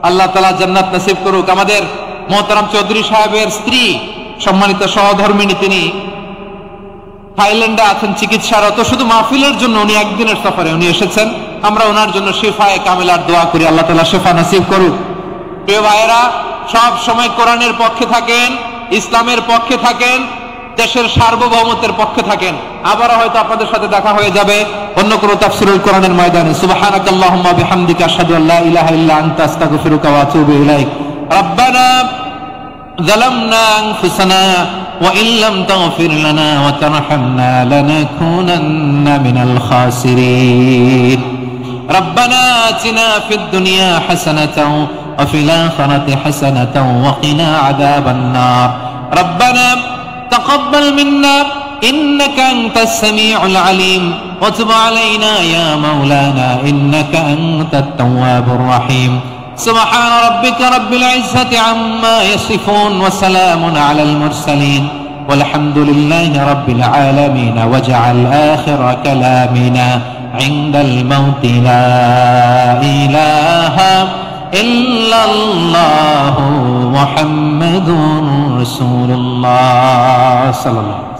আল্লাহ তাআলা জান্নাত নসিব করুক। আমাদের মোহতারাম চৌধুরী সাহেবের স্ত্রী, সম্মানিত সহধর্মিণী, তিনি থাইল্যান্ডে আছেন চিকিৎসারত। শুধু মাহফিলের জন্য উনি একদিনের সফরে উনি এসেছেন। আমরা ওনার জন্য শিফায়ে কামিলার দোয়া করি, আল্লাহ তাআলা শিফা নসিব করুক। প্রিয় ভাইয়েরা, সব সময় কোরআনের পক্ষে থাকেন, ইসলামের পক্ষে থাকেন, দেশের সার্বভৌমত্বের পক্ষে থাকেন। আবারও হয়তো আপনাদের সাথে দেখা হয়ে যাবে অন্য কোনো তাফসীরুল কোরআনের ময়দানে। সুবহানাকাল্লাহুম্মা বিহামদিকা আশহাদু আল্লা ইলাহা ইল্লা আনতা আস্তাগফিরুকা ওয়া আতুবু ইলাইক। রব্বানা যালামনা আনফুসানা ওয়া ইল্লাম তাগফির লানা ওয়া তারহামনা লানাকুনান্না মিনাল খাসিরিন। রব্বানা আতিনা ফিদ দুনিয়া হাসানাতাও ওয়া ফিল আখিরাতি হাসানাতাও ওয়া কিনা আযাবান নার। রব্বানা تقبل منا إنك أنت السميع العليم وتب علينا يا مولانا إنك أنت التواب الرحيم. سبحان ربك رب العزة عما يصفون وسلام على المرسلين والحمد لله رب العالمين. واجعل آخر كلامنا عند الموت لا إله إلا الله محمد رسول الله صلى الله عليه وسلم.